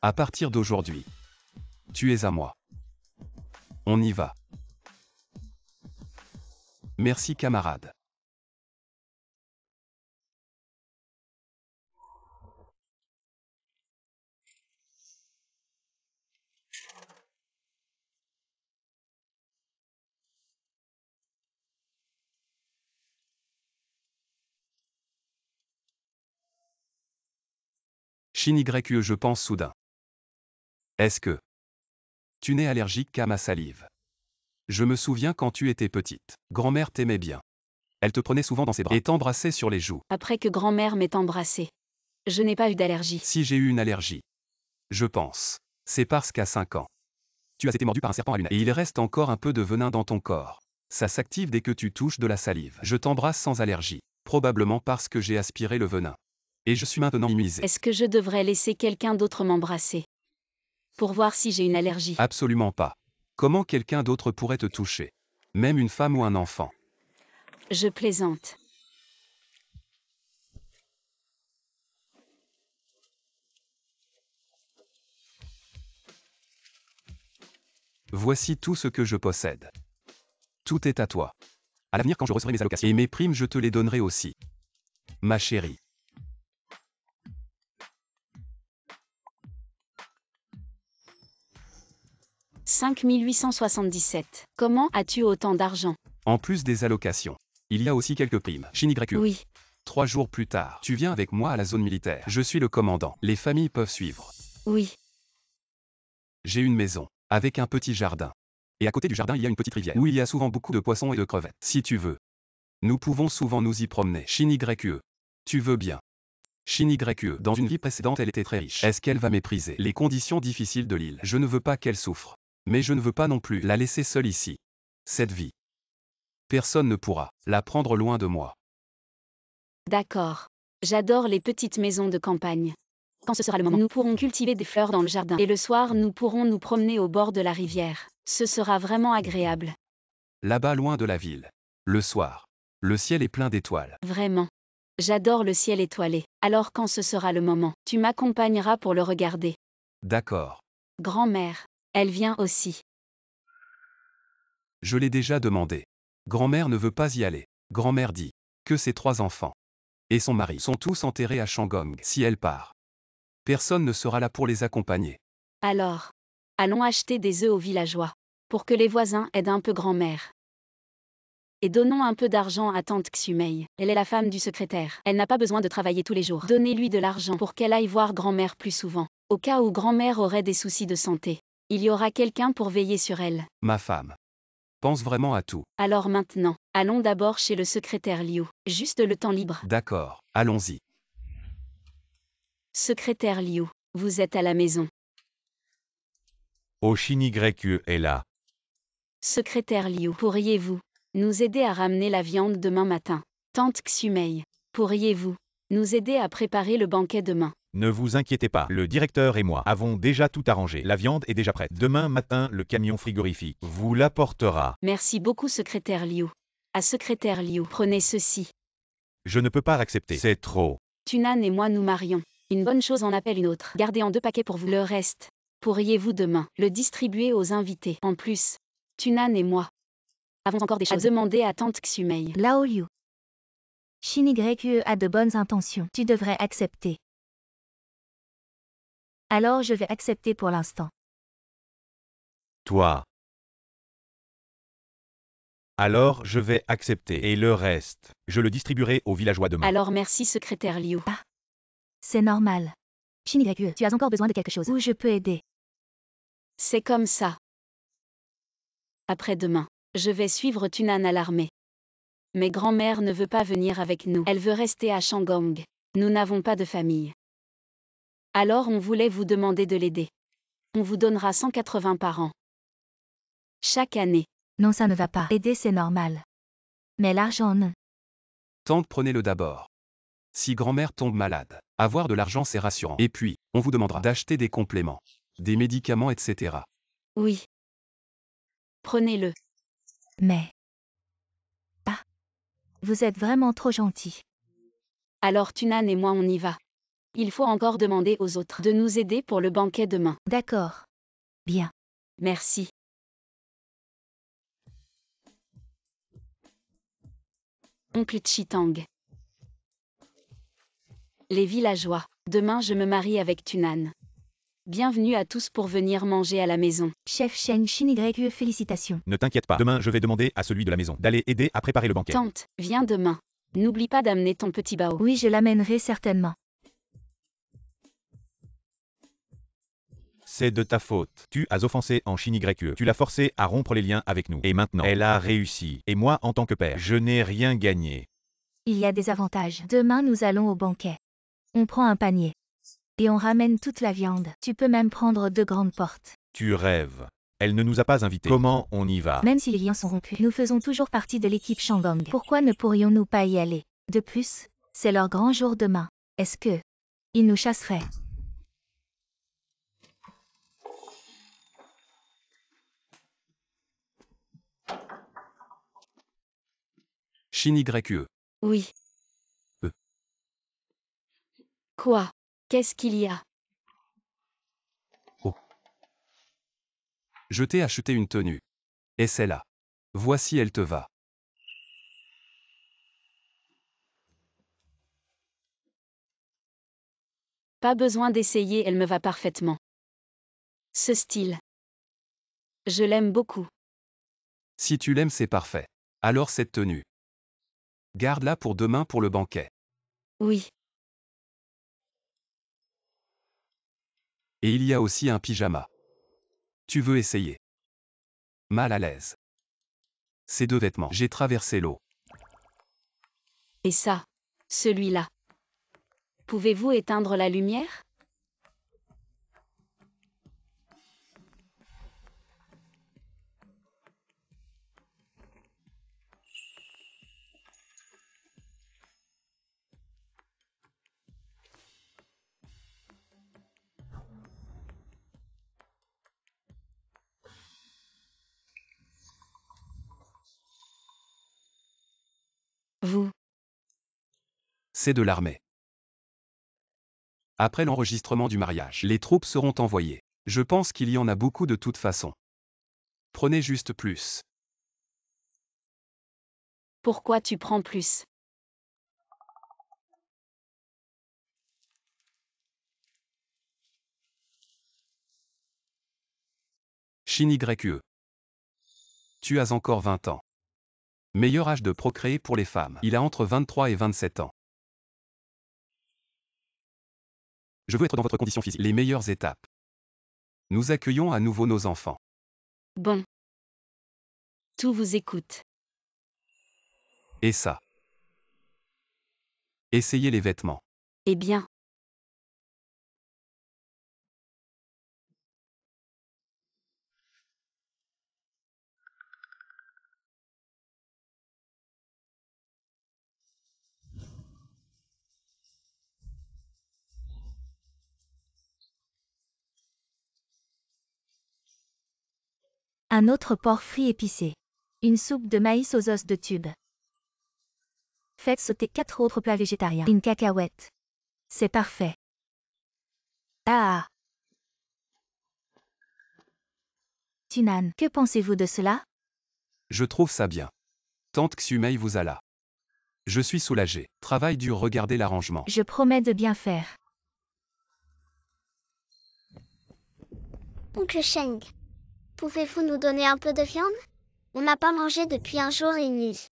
À partir d'aujourd'hui, tu es à moi. On y va. Merci camarade. Shin YE, je pense soudain. Est-ce que Tu n'es allergique qu'à ma salive. Je me souviens quand tu étais petite. Grand-mère t'aimait bien. Elle te prenait souvent dans ses bras et t'embrassait sur les joues. Après que grand-mère m'ait embrassée. Je n'ai pas eu d'allergie. Si j'ai eu une allergie. Je pense. C'est parce qu'à 5 ans. Tu as été mordu par un serpent à lunettes. Et il reste encore un peu de venin dans ton corps. Ça s'active dès que tu touches de la salive. Je t'embrasse sans allergie. Probablement parce que j'ai aspiré le venin. Et je suis maintenant immunisé. Est-ce que je devrais laisser quelqu'un d'autre m'embrasser? Pour voir si j'ai une allergie. Absolument pas. Comment quelqu'un d'autre pourrait te toucher? Même une femme ou un enfant. Je plaisante. Voici tout ce que je possède. Tout est à toi. À l'avenir, quand je recevrai mes allocations et mes primes, je te les donnerai aussi. Ma chérie. « 5877. Comment as-tu autant d'argent? En plus des allocations, il y a aussi quelques primes. Shin-Y. Oui, 3 jours plus tard, tu viens avec moi à la zone militaire. Je suis le commandant. Les familles peuvent suivre. oui. J'ai une maison, avec un petit jardin. Et à côté du jardin, il y a une petite rivière, où il y a souvent beaucoup de poissons et de crevettes. Si tu veux. Nous pouvons souvent nous y promener. Shin-Y. Tu veux bien. Shin-Y. Dans une vie précédente, elle était très riche. Est-ce qu'elle va mépriser les conditions difficiles de l'île? Je ne veux pas qu'elle souffre. Mais je ne veux pas non plus la laisser seule ici. Cette vie. Personne ne pourra la prendre loin de moi. D'accord. J'adore les petites maisons de campagne. Quand ce sera le moment, nous pourrons cultiver des fleurs dans le jardin. Et le soir, nous pourrons nous promener au bord de la rivière. Ce sera vraiment agréable. Là-bas loin de la ville. Le soir. Le ciel est plein d'étoiles. Vraiment. J'adore le ciel étoilé. Alors quand ce sera le moment, tu m'accompagneras pour le regarder. D'accord. Grand-mère. Elle vient aussi. Je l'ai déjà demandé. Grand-mère ne veut pas y aller. Grand-mère dit que ses 3 enfants et son mari sont tous enterrés à Shangong si elle part. Personne ne sera là pour les accompagner. Alors. Allons acheter des œufs aux villageois. Pour que les voisins aident un peu grand-mère. Et donnons un peu d'argent à tante Xumei. Elle est la femme du secrétaire. Elle n'a pas besoin de travailler tous les jours. Donnez-lui de l'argent pour qu'elle aille voir grand-mère plus souvent. Au cas où grand-mère aurait des soucis de santé. Il y aura quelqu'un pour veiller sur elle. Ma femme pense vraiment à tout. Alors maintenant, allons d'abord chez le secrétaire Liu. Juste le temps libre. D'accord, allons-y. Secrétaire Liu, vous êtes à la maison. Oh Shin-Y est là. Secrétaire Liu, pourriez-vous nous aider à ramener la viande demain matin? Tante Xumei, pourriez-vous nous aider à préparer le banquet demain? Ne vous inquiétez pas, le directeur et moi avons déjà tout arrangé. La viande est déjà prête. Demain matin, le camion frigorifique vous l'apportera. Merci beaucoup secrétaire Liu. À secrétaire Liu, prenez ceci. Je ne peux pas accepter. C'est trop. Tunan et moi nous marions. Une bonne chose en appelle une autre. Gardez en 2 paquets pour vous. Le reste, pourriez-vous demain le distribuer aux invités? En plus, Tunan et moi avons encore des choses à demander à tante Xumei. Lao Liu. Shin-Y a de bonnes intentions. Tu devrais accepter. Alors je vais accepter pour l'instant. Toi. Alors je vais accepter. Et le reste, je le distribuerai aux villageois demain. Alors merci secrétaire Liu. C'est normal. Shin-Y, tu as encore besoin de quelque chose où je peux aider? C'est comme ça. Après-demain, je vais suivre Tunan à l'armée. Mais grand-mère ne veut pas venir avec nous. Elle veut rester à Shangong. Nous n'avons pas de famille. Alors on voulait vous demander de l'aider. On vous donnera 180 par an. Chaque année. Non, ça ne va pas. Aider, c'est normal. Mais l'argent, non. Tante, prenez-le d'abord. Si grand-mère tombe malade, avoir de l'argent c'est rassurant. Et puis, on vous demandera d'acheter des compléments, des médicaments, etc. Oui. Prenez-le. Mais... Ah. Vous êtes vraiment trop gentil. Alors Tunan et moi on y va. Il faut encore demander aux autres de nous aider pour le banquet demain. D'accord. Bien. Merci. Oncle Chitang. Les villageois. Demain je me marie avec Tunan. Bienvenue à tous pour venir manger à la maison. Chef Shen Shin-Y, félicitations. Ne t'inquiète pas. Demain, je vais demander à celui de la maison d'aller aider à préparer le banquet. Tante, viens demain. N'oublie pas d'amener ton petit bao. Oui, je l'amènerai certainement. C'est de ta faute. Tu as offensé Anshin YE. Tu l'as forcé à rompre les liens avec nous. Et maintenant, elle a réussi. Et moi, en tant que père, je n'ai rien gagné. Il y a des avantages. Demain, nous allons au banquet. On prend un panier. Et on ramène toute la viande. Tu peux même prendre 2 grandes portes. Tu rêves. Elle ne nous a pas invités. Comment on y va? Même si les liens sont rompus, nous faisons toujours partie de l'équipe Shandong. Pourquoi ne pourrions-nous pas y aller? De plus, c'est leur grand jour demain. Est-ce que ils nous chasseraient? Shin YE. Oui. Quoi? Qu'est-ce qu'il y a? Je t'ai acheté une tenue. Et celle-là. Voici, elle te va. Pas besoin d'essayer, elle me va parfaitement. Ce style. Je l'aime beaucoup. Si tu l'aimes, c'est parfait. Alors cette tenue. Garde-la pour demain pour le banquet. Oui. Et il y a aussi un pyjama. Tu veux essayer? Mal à l'aise. Ces 2 vêtements. J'ai traversé l'eau. Et ça? Celui-là. Pouvez-vous éteindre la lumière? Vous. C'est de l'armée. Après l'enregistrement du mariage, les troupes seront envoyées. Je pense qu'il y en a beaucoup de toute façon. Prenez juste plus. Pourquoi tu prends plus? Shin YE. Tu as encore 20 ans. Meilleur âge de procréer pour les femmes. Il a entre 23 et 27 ans. Je veux être dans votre condition physique. Les meilleures étapes. Nous accueillons à nouveau nos enfants. Bon. Tout vous écoute. Et ça. Essayez les vêtements. Eh bien. Un autre porc frit épicé. Une soupe de maïs aux os de tube. Faites sauter 4 autres plats végétariens. Une cacahuète. C'est parfait. Ah. Tunan, que pensez-vous de cela? Je trouve ça bien. Tante Xumei vous a là. Je suis soulagé. Travail dur, regardez l'arrangement. Je promets de bien faire. Oncle Sheng, pouvez-vous nous donner un peu de viande? On n'a pas mangé depuis un jour et une nuit.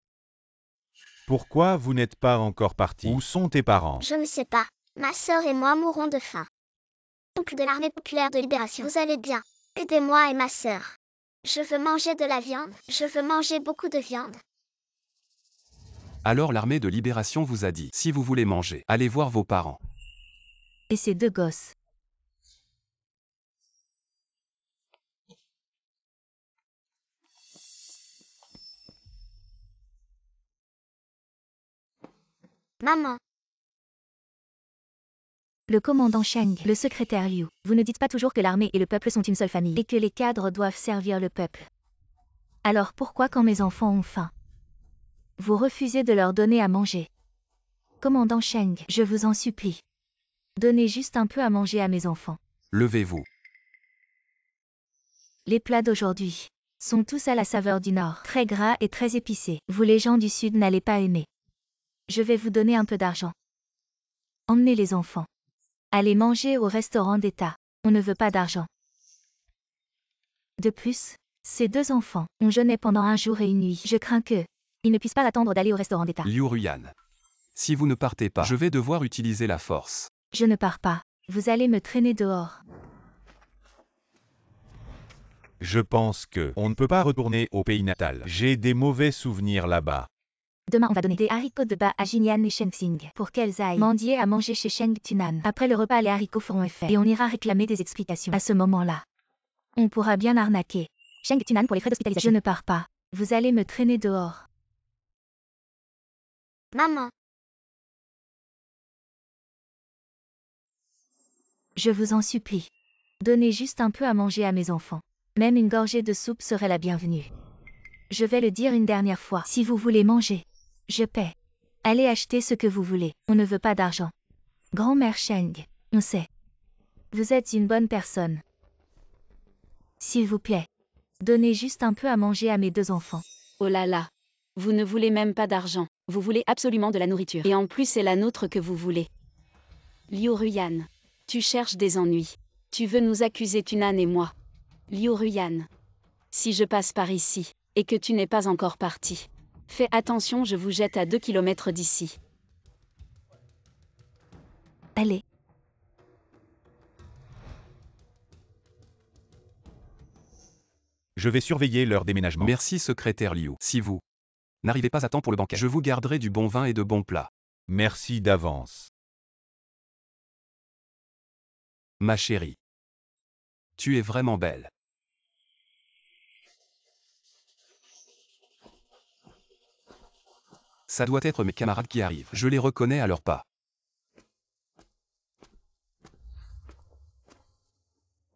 Pourquoi vous n'êtes pas encore parti? Où sont tes parents? Je ne sais pas. Ma sœur et moi mourrons de faim. Oncle de l'armée populaire de libération, vous allez bien? Aidez-moi et ma sœur. Je veux manger de la viande. Je veux manger beaucoup de viande. Alors l'armée de libération vous a dit, si vous voulez manger, allez voir vos parents. Et ces 2 gosses. Maman, Le commandant Sheng, le secrétaire Liu, vous ne dites pas toujours que l'armée et le peuple sont une seule famille et que les cadres doivent servir le peuple. Alors pourquoi quand mes enfants ont faim, vous refusez de leur donner à manger? Commandant Sheng, je vous en supplie. Donnez juste un peu à manger à mes enfants. Levez-vous. Les plats d'aujourd'hui sont tous à la saveur du Nord, très gras et très épicés. Vous les gens du Sud n'allez pas aimer. Je vais vous donner un peu d'argent. Emmenez les enfants. Allez manger au restaurant d'État. On ne veut pas d'argent. De plus, ces 2 enfants ont jeûné pendant un jour et une nuit. Je crains que ils ne puissent pas attendre d'aller au restaurant d'État. Liu Ruyan. Si vous ne partez pas, je vais devoir utiliser la force. Je ne pars pas. Vous allez me traîner dehors. Je pense que on ne peut pas retourner au pays natal. J'ai des mauvais souvenirs là-bas. Demain, on va donner des haricots de bas à Jinyan et Shengxing pour qu'elles aillent mendier à manger chez Sheng Tunan. Après le repas, les haricots feront effet et on ira réclamer des explications. À ce moment-là, on pourra bien arnaquer Sheng Tunan pour les frais d'hospitalisation. Je ne pars pas. Vous allez me traîner dehors. Maman, Je vous en supplie. Donnez juste un peu à manger à mes enfants. Même une gorgée de soupe serait la bienvenue. Je vais le dire une dernière fois. Si vous voulez manger, je paie. Allez acheter ce que vous voulez. On ne veut pas d'argent. Grand-mère Sheng, on sait. Vous êtes une bonne personne. S'il vous plaît, donnez juste un peu à manger à mes 2 enfants. Oh là là. Vous ne voulez même pas d'argent. Vous voulez absolument de la nourriture. Et en plus, c'est la nôtre que vous voulez. Liu Ruyan. Tu cherches des ennuis. Tu veux nous accuser Tunan et moi. Liu Ruyan. Si je passe par ici, et que tu n'es pas encore parti. Fais attention, je vous jette à 2 kilomètres d'ici. Allez. Je vais surveiller leur déménagement. Merci secrétaire Liu. Si vous n'arrivez pas à temps pour le banquet, je vous garderai du bon vin et de bons plats. Merci d'avance. Ma chérie. Tu es vraiment belle. Ça doit être mes camarades qui arrivent. Je les reconnais à leurs pas.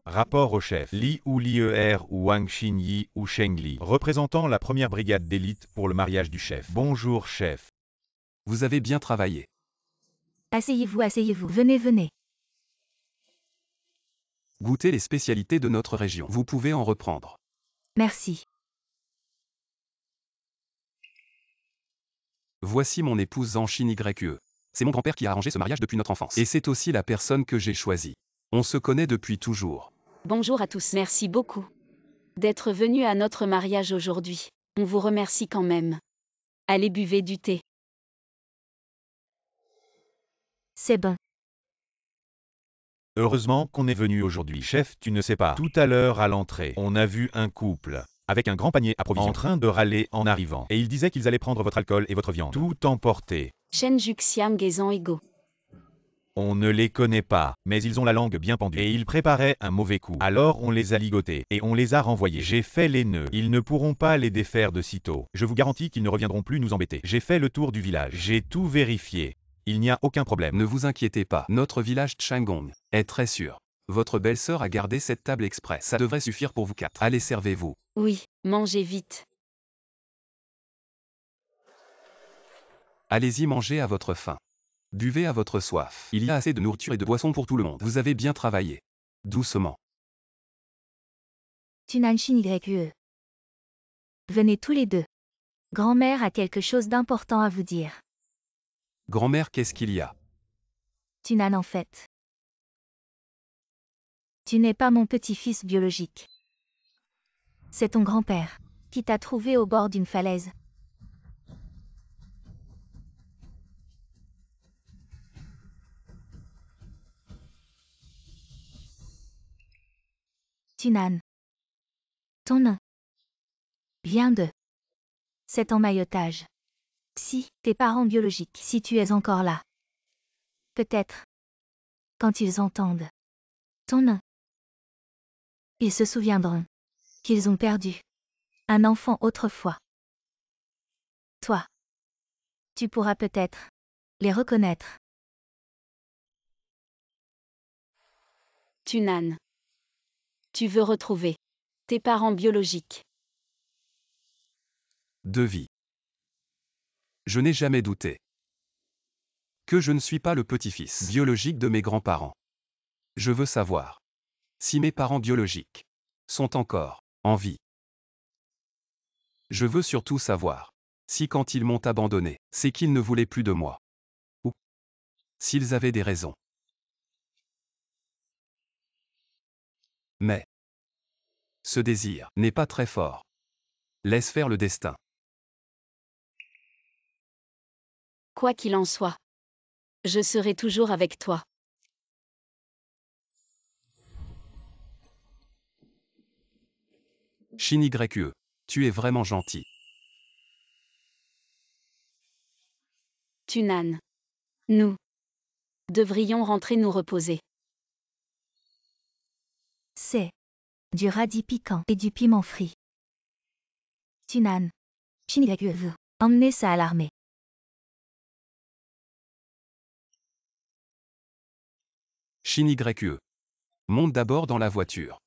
Rapport au chef. Li ou Lier ou Wang Xinyi ou Sheng Li, représentant la première brigade d'élite pour le mariage du chef. Bonjour chef. Vous avez bien travaillé. Asseyez-vous, asseyez-vous. Venez, venez. Goûtez les spécialités de notre région. Vous pouvez en reprendre. Merci. Voici mon épouse Zhang Yue. C'est mon grand-père qui a arrangé ce mariage depuis notre enfance. Et c'est aussi la personne que j'ai choisie. On se connaît depuis toujours. Bonjour à tous. Merci beaucoup d'être venus à notre mariage aujourd'hui. On vous remercie quand même. Allez, buvez du thé. C'est bon. Heureusement qu'on est venu aujourd'hui. Chef, tu ne sais pas. Tout à l'heure à l'entrée, on a vu un couple avec un grand panier à provisions en train de râler en arrivant. Et ils disaient qu'ils allaient prendre votre alcool et votre viande. Tout emporté. Shen Juxiang et Zhang Ego. On ne les connaît pas, mais ils ont la langue bien pendue. Et ils préparaient un mauvais coup. Alors on les a ligotés et on les a renvoyés. J'ai fait les nœuds. Ils ne pourront pas les défaire de sitôt. Je vous garantis qu'ils ne reviendront plus nous embêter. J'ai fait le tour du village. J'ai tout vérifié. Il n'y a aucun problème. Ne vous inquiétez pas. Notre village Changong est très sûr. Votre belle-sœur a gardé cette table exprès. Ça devrait suffire pour vous 4. Allez, servez-vous. Oui, mangez vite. Allez-y, mangez à votre faim. Buvez à votre soif. Il y a assez de nourriture et de boissons pour tout le monde. Vous avez bien travaillé. Doucement. Tunan Yue. Venez tous les 2. Grand-mère a quelque chose d'important à vous dire. Grand-mère, qu'est-ce qu'il y a? Tunan en fait. Tu n'es pas mon petit-fils biologique. C'est ton grand-père qui t'a trouvé au bord d'une falaise. Tunan. Ton nom vient de cet emmaillotage. Si, tes parents biologiques, si tu es encore là. Peut-être. Quand ils entendent ton nom, ils se souviendront qu'ils ont perdu un enfant autrefois. Toi, tu pourras peut-être les reconnaître. Tunan. Tu veux retrouver tes parents biologiques. De vie. Je n'ai jamais douté que je ne suis pas le petit-fils biologique de mes grands-parents. Je veux savoir si mes parents biologiques sont encore en vie. Je veux surtout savoir si quand ils m'ont abandonné, c'est qu'ils ne voulaient plus de moi. Ou s'ils avaient des raisons. Mais ce désir n'est pas très fort. Laisse faire le destin. Quoi qu'il en soit, je serai toujours avec toi. Shin YE. Tu es vraiment gentil. Tunan. Nous devrions rentrer nous reposer. C'est du radis piquant et du piment frit. Tunan. Shin YE veut emmener ça à l'armée. Shin YE. Monte d'abord dans la voiture.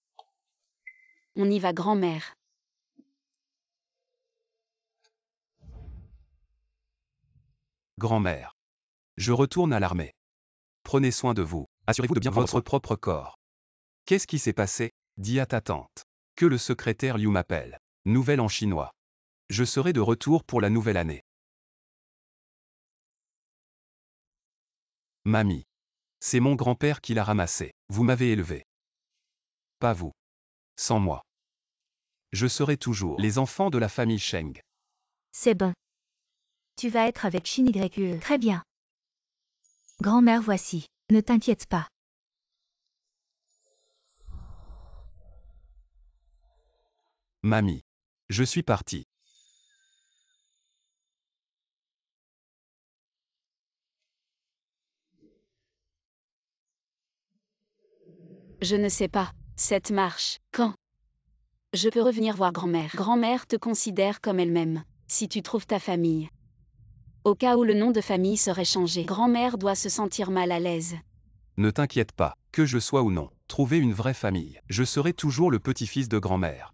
On y va, grand-mère. Grand-mère. Je retourne à l'armée. Prenez soin de vous. Assurez-vous de bien prendre votre propre corps. Qu'est-ce qui s'est passé? Dis à ta tante. Que le secrétaire Liu m'appelle. Nouvelle en chinois. Je serai de retour pour la nouvelle année. Mamie. C'est mon grand-père qui l'a ramassé. Vous m'avez élevé. Pas vous. Sans moi. Je serai toujours les enfants de la famille Sheng. C'est bon. Tu vas être avec Shin YE. Très bien. Grand-mère, voici. Ne t'inquiète pas. Mamie. Je suis parti. Je ne sais pas, cette marche, quand je peux revenir voir grand-mère. Grand-mère te considère comme elle-même, si tu trouves ta famille. Au cas où le nom de famille serait changé, grand-mère doit se sentir mal à l'aise. Ne t'inquiète pas, que je sois ou non, trouver une vraie famille. Je serai toujours le petit-fils de grand-mère.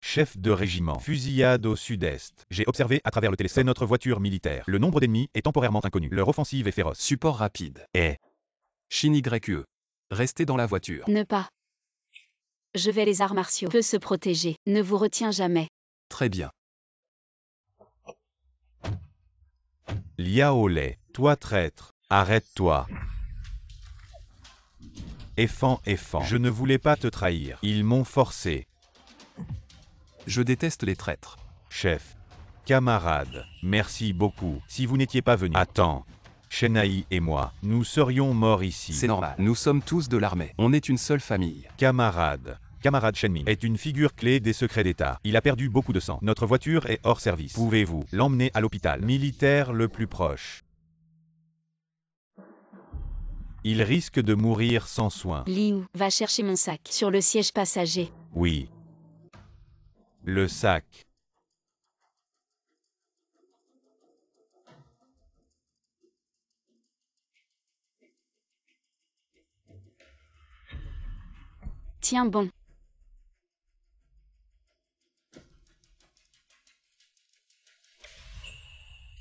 Chef de régiment. Fusillade au sud-est. J'ai observé à travers le télescope. C'est notre voiture militaire. Le nombre d'ennemis est temporairement inconnu. Leur offensive est féroce. Support rapide. Shin YE. Restez dans la voiture. Ne pas. Je vais les arts martiaux. Peut se protéger. Ne vous retiens jamais. Très bien. Liao Lei. Toi traître. Arrête-toi. Effant. Je ne voulais pas te trahir. Ils m'ont forcé. Je déteste les traîtres. Chef. Camarade. Merci beaucoup. Si vous n'étiez pas venu. Attends. Shenai et moi, nous serions morts ici. C'est normal. Nous sommes tous de l'armée. On est une seule famille. Camarade. Camarade Shenmin est une figure clé des secrets d'État. Il a perdu beaucoup de sang. Notre voiture est hors service. Pouvez-vous l'emmener à l'hôpital militaire le plus proche? Il risque de mourir sans soin. Liu, va chercher mon sac sur le siège passager. Oui. Le sac. Tiens bon.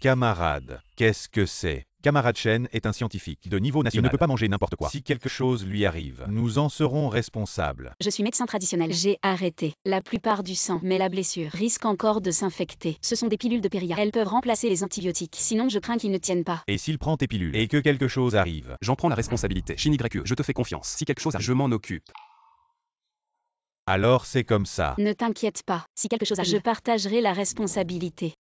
Camarade. Qu'est-ce que c'est? Camarade Shen est un scientifique de niveau national. Il ne peut pas manger n'importe quoi. Si quelque chose lui arrive, nous en serons responsables. Je suis médecin traditionnel. J'ai arrêté la plupart du sang, mais la blessure risque encore de s'infecter. Ce sont des pilules de péria. Elles peuvent remplacer les antibiotiques. Sinon, je crains qu'ils ne tiennent pas. Et s'il prend tes pilules et que quelque chose arrive? J'en prends la responsabilité. Shin YE, je te fais confiance. Si quelque chose arrive, je m'en occupe. Alors c'est comme ça. Ne t'inquiète pas. Si quelque chose arrive, je partagerai la responsabilité.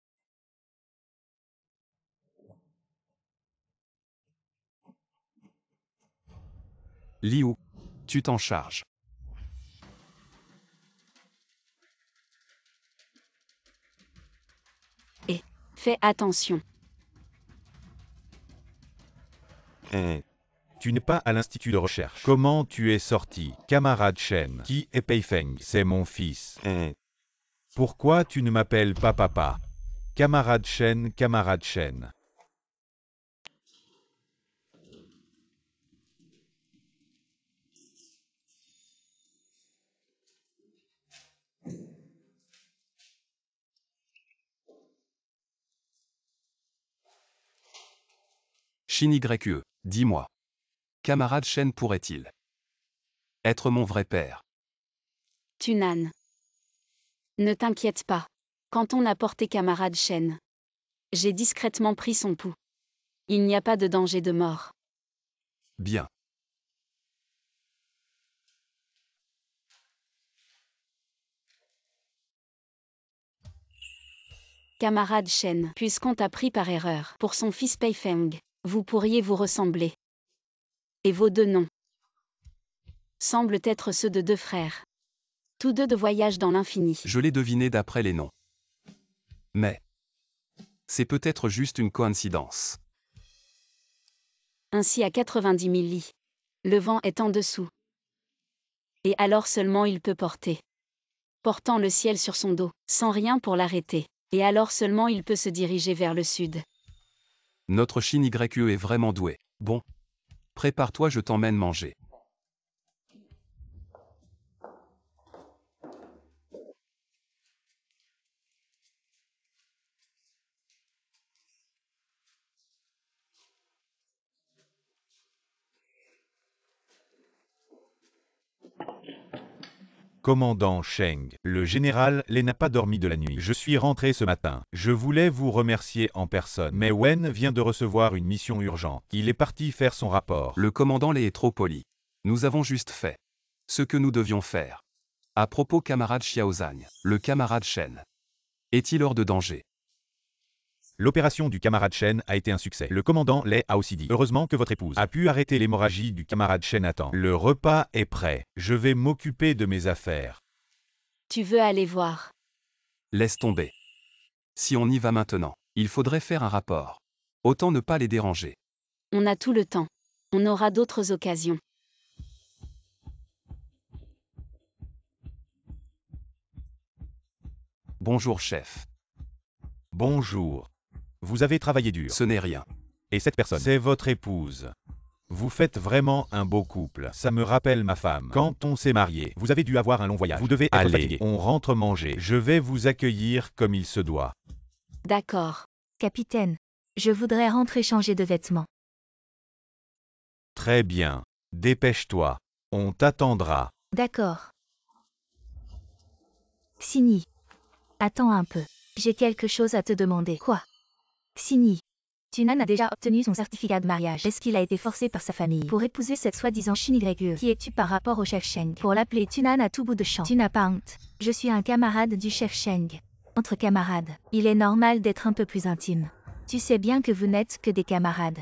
Liu. Tu t'en charges. Et fais attention. Tu n'es pas à l'institut de recherche. Comment tu es sorti? Camarade Shen. Qui est Pei Feng? C'est mon fils. Pourquoi tu ne m'appelles pas papa? Camarade Shen, camarade Shen. Shin YE, dis-moi. Camarade Shen pourrait-il être mon vrai père? Tunan. Ne t'inquiète pas. Quand on a porté camarade Shen, j'ai discrètement pris son pouls. Il n'y a pas de danger de mort. Bien. Camarade Shen, puisqu'on t'a pris par erreur pour son fils Pei Feng, vous pourriez vous ressembler. Et vos deux noms semblent être ceux de deux frères. Tous deux de voyage dans l'infini. Je l'ai deviné d'après les noms. Mais c'est peut-être juste une coïncidence. Ainsi à 90 000 lits. Le vent est en dessous. Et alors seulement il peut porter. Portant le ciel sur son dos, sans rien pour l'arrêter. Et alors seulement il peut se diriger vers le sud. Notre Shin YE est vraiment doué. Bon. Prépare-toi, je t'emmène manger. Commandant Sheng, le général Lei n'a pas dormi de la nuit. Je suis rentré ce matin. Je voulais vous remercier en personne, mais Wen vient de recevoir une mission urgente. Il est parti faire son rapport. Le commandant Lei est trop poli. Nous avons juste fait ce que nous devions faire. À propos, camarade Xiaozan, le camarade Shen est-il hors de danger? L'opération du camarade Shen a été un succès. Le commandant Lei a aussi dit. Heureusement que votre épouse a pu arrêter l'hémorragie du camarade Shen à temps. Le repas est prêt. Je vais m'occuper de mes affaires. Tu veux aller voir? Laisse tomber. Si on y va maintenant, il faudrait faire un rapport. Autant ne pas les déranger. On a tout le temps. On aura d'autres occasions. Bonjour chef. Bonjour. Vous avez travaillé dur. Ce n'est rien. Et cette personne, c'est votre épouse. Vous faites vraiment un beau couple. Ça me rappelle ma femme. Quand on s'est marié, vous avez dû avoir un long voyage. Vous devez être fatigué. On rentre manger. Je vais vous accueillir comme il se doit. D'accord. Capitaine, je voudrais rentrer changer de vêtements. Très bien. Dépêche-toi. On t'attendra. D'accord. Xini. Attends un peu. J'ai quelque chose à te demander. Quoi? Xini. Tunan a déjà obtenu son certificat de mariage. Est-ce qu'il a été forcé par sa famille pour épouser cette soi-disant Shin YE? Qui es-tu par rapport au chef Sheng? Pour l'appeler Tunan à tout bout de champ. Tu n'as pas honte. Je suis un camarade du chef Sheng. Entre camarades, il est normal d'être un peu plus intime. Tu sais bien que vous n'êtes que des camarades.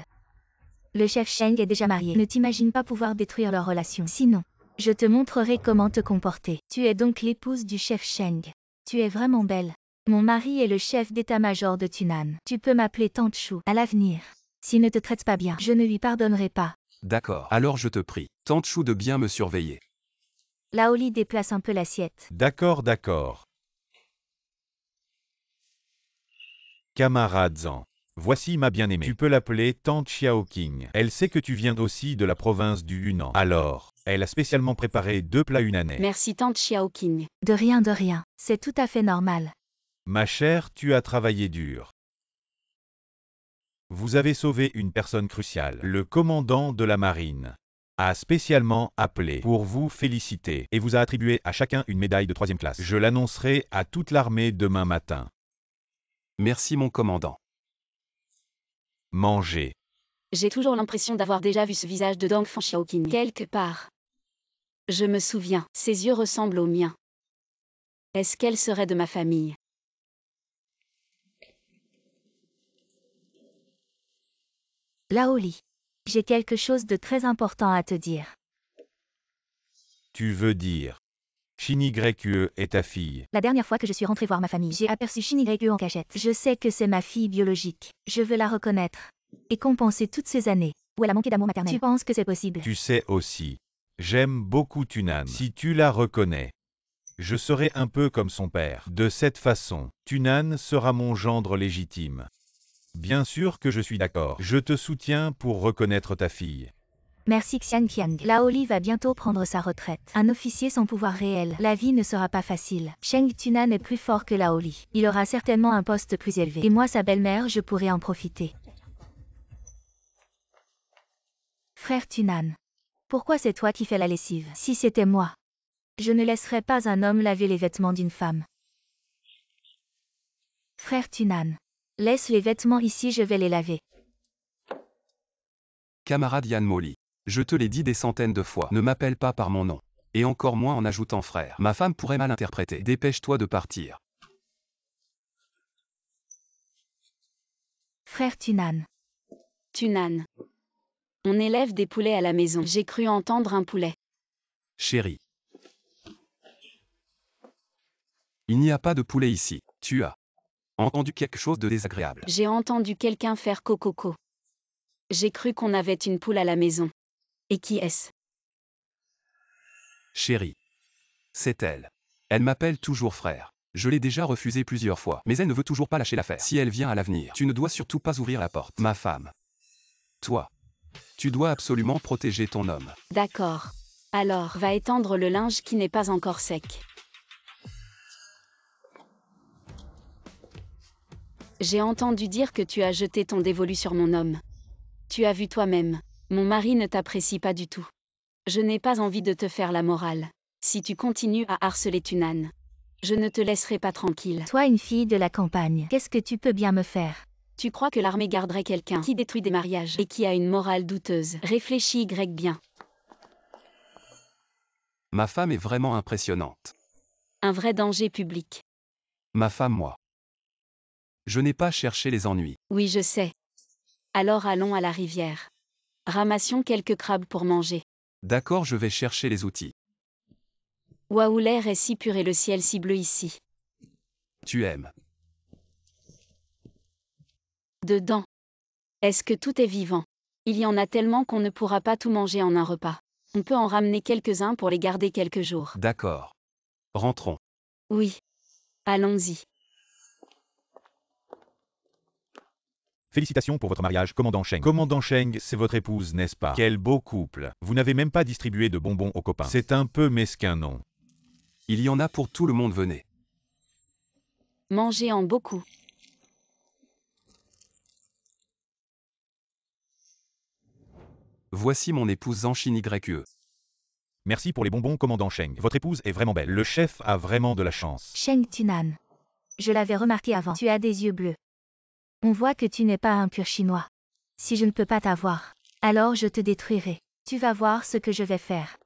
Le chef Sheng est déjà marié. Ne t'imagine pas pouvoir détruire leur relation. Sinon, je te montrerai comment te comporter. Tu es donc l'épouse du chef Sheng. Tu es vraiment belle. Mon mari est le chef d'état-major de Tunan. Tu peux m'appeler Tante Chou. À l'avenir, s'il ne te traite pas bien, je ne lui pardonnerai pas. D'accord. Alors je te prie, tente Chou de bien me surveiller. Laoli déplace un peu l'assiette. D'accord, d'accord. Camarade Zan. Voici ma bien-aimée. Tu peux l'appeler Tante Xiaoqing. Elle sait que tu viens aussi de la province du Yunnan. Alors, elle a spécialement préparé 2 plats yunanais. Merci tante Xiaoqing. De rien, de rien. C'est tout à fait normal. Ma chère, tu as travaillé dur. Vous avez sauvé une personne cruciale. Le commandant de la marine a spécialement appelé pour vous féliciter et vous a attribué à chacun une médaille de 3e classe. Je l'annoncerai à toute l'armée demain matin. Merci mon commandant. Mangez. J'ai toujours l'impression d'avoir déjà vu ce visage de Dongfang Xiaoqing quelque part. Je me souviens, ses yeux ressemblent aux miens. Est-ce qu'elle serait de ma famille? Laoli. J'ai quelque chose de très important à te dire. Tu veux dire Shin YE est ta fille. La dernière fois que je suis rentrée voir ma famille, j'ai aperçu Shin YE en cachette. Je sais que c'est ma fille biologique. Je veux la reconnaître. Et compenser toutes ces années où elle a manqué d'amour maternel. Tu penses que c'est possible? Tu sais aussi, j'aime beaucoup Tunan. Si tu la reconnais, je serai un peu comme son père. De cette façon, Tunan sera mon gendre légitime. Bien sûr que je suis d'accord. Je te soutiens pour reconnaître ta fille. Merci Xian Qiang. Laoli va bientôt prendre sa retraite. Un officier sans pouvoir réel. La vie ne sera pas facile. Sheng Tunan est plus fort que Laoli. Il aura certainement un poste plus élevé. Et moi, sa belle-mère, je pourrai en profiter. Frère Tunan. Pourquoi c'est toi qui fais la lessive? Si c'était moi, je ne laisserais pas un homme laver les vêtements d'une femme. Frère Tunan. Laisse les vêtements ici, je vais les laver. Camarade Yan Moli. Je te l'ai dit des centaines de fois, ne m'appelle pas par mon nom. Et encore moins en ajoutant frère. Ma femme pourrait mal interpréter. Dépêche-toi de partir. Frère Tunan. Tunan. On élève des poulets à la maison. J'ai cru entendre un poulet. Chérie. Il n'y a pas de poulet ici. Tu as entendu quelque chose de désagréable. J'ai entendu quelqu'un faire cococo. J'ai cru qu'on avait une poule à la maison. Et qui est-ce? Chérie. C'est elle. Elle m'appelle toujours frère. Je l'ai déjà refusé plusieurs fois, mais elle ne veut toujours pas lâcher l'affaire. Si elle vient à l'avenir, tu ne dois surtout pas ouvrir la porte. Ma femme. Toi. Tu dois absolument protéger ton homme. D'accord. Alors, va étendre le linge qui n'est pas encore sec. J'ai entendu dire que tu as jeté ton dévolu sur mon homme. Tu as vu toi-même. Mon mari ne t'apprécie pas du tout. Je n'ai pas envie de te faire la morale. Si tu continues à harceler Tunan, je ne te laisserai pas tranquille. Toi, une fille de la campagne, qu'est-ce que tu peux bien me faire? Tu crois que l'armée garderait quelqu'un qui détruit des mariages et qui a une morale douteuse? Réfléchis bien. Ma femme est vraiment impressionnante. Un vrai danger public. Ma femme, moi. Je n'ai pas cherché les ennuis. Oui, je sais. Alors allons à la rivière. Ramassions quelques crabes pour manger. D'accord, je vais chercher les outils. Waouh, l'air est si pur et le ciel si bleu ici. Tu aimes. Dedans. Est-ce que tout est vivant? Il y en a tellement qu'on ne pourra pas tout manger en un repas. On peut en ramener quelques-uns pour les garder quelques jours. D'accord. Rentrons. Oui. Allons-y. Félicitations pour votre mariage, commandant Sheng. Commandant Sheng, c'est votre épouse, n'est-ce pas? Quel beau couple. Vous n'avez même pas distribué de bonbons aux copains. C'est un peu mesquin, non? Il y en a pour tout le monde, venez. Mangez en beaucoup. Voici mon épouse Zanshin YE. Merci pour les bonbons, commandant Sheng. Votre épouse est vraiment belle. Le chef a vraiment de la chance. Sheng Tunan. Je l'avais remarqué avant. Tu as des yeux bleus. On voit que tu n'es pas un pur chinois. Si je ne peux pas t'avoir, alors je te détruirai. Tu vas voir ce que je vais faire.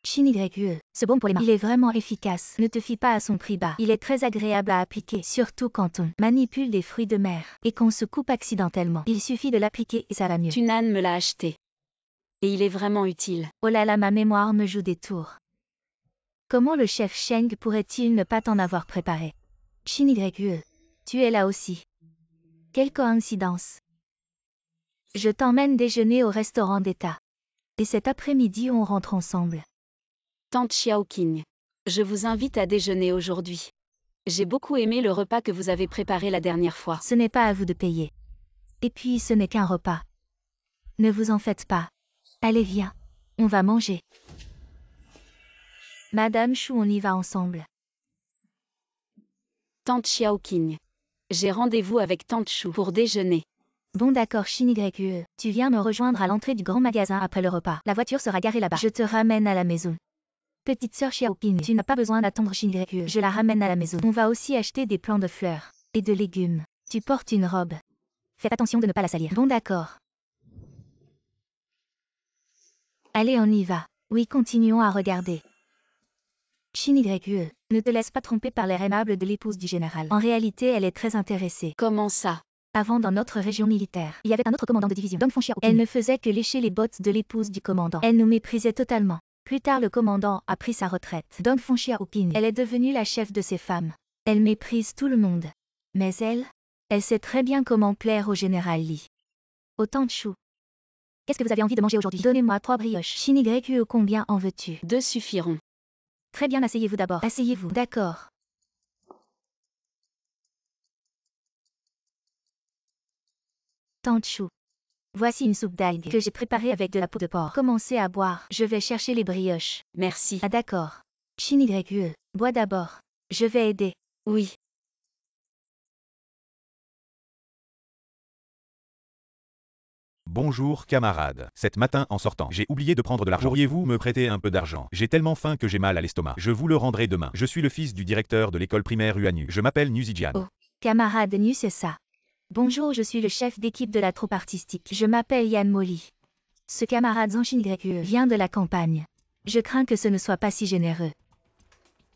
Shin YE, c'est bon pour les mains. Il est vraiment efficace. Ne te fie pas à son prix bas. Il est très agréable à appliquer, surtout quand on manipule des fruits de mer et qu'on se coupe accidentellement. Il suffit de l'appliquer et ça va mieux. Tunan me l'a acheté. Et il est vraiment utile. Oh là là, ma mémoire me joue des tours. Comment le chef Sheng pourrait-il ne pas t'en avoir préparé? Shin YE, tu es là aussi. Quelle coïncidence. Je t'emmène déjeuner au restaurant d'État. Et cet après-midi on rentre ensemble. Tante Xiaoqing. Je vous invite à déjeuner aujourd'hui. J'ai beaucoup aimé le repas que vous avez préparé la dernière fois. Ce n'est pas à vous de payer. Et puis ce n'est qu'un repas. Ne vous en faites pas. Allez viens. On va manger. Madame Chou, on y va ensemble. Tante Xiaoqing. J'ai rendez-vous avec Tante Chou pour déjeuner. Bon d'accord Shin YE, tu viens me rejoindre à l'entrée du grand magasin après le repas. La voiture sera garée là-bas. Je te ramène à la maison. Petite sœur Xiaoqing, tu n'as pas besoin d'attendre Shin YE. Je la ramène à la maison. On va aussi acheter des plants de fleurs et de légumes. Tu portes une robe. Faites attention de ne pas la salir. Bon d'accord. Allez, on y va. Oui, continuons à regarder. Shin YE, ne te laisse pas tromper par l'air aimable de l'épouse du général. En réalité, elle est très intéressée. Comment ça? Avant, dans notre région militaire, il y avait un autre commandant de division, Dong Fengxiao. Elle ne faisait que lécher les bottes de l'épouse du commandant. Elle nous méprisait totalement. Plus tard, le commandant a pris sa retraite. Dong Fengxiao, elle est devenue la chef de ses femmes. Elle méprise tout le monde. Mais elle sait très bien comment plaire au général Li. Au Tante Chou. Qu'est-ce que vous avez envie de manger aujourd'hui? Donnez-moi 3 brioches. Shin YE, combien en veux-tu? 2 suffiront. Très bien, asseyez-vous d'abord. Asseyez-vous. D'accord. Tante Chou. Voici une soupe d'algues que j'ai préparée avec de la peau de porc. Commencez à boire. Je vais chercher les brioches. Merci. Ah d'accord. Shin YE, bois d'abord. Je vais aider. Oui. Bonjour camarade. Cet matin en sortant, j'ai oublié de prendre de l'argent. Pourriez-vous me prêter un peu d'argent? J'ai tellement faim que j'ai mal à l'estomac. Je vous le rendrai demain. Je suis le fils du directeur de l'école primaire Uanu. Je m'appelle Nuzijian. Oh. Camarade Nu, c'est ça. Bonjour, je suis le chef d'équipe de la troupe artistique. Je m'appelle Yan Molly. Ce camarade Zanshin YE vient de la campagne. Je crains que ce ne soit pas si généreux.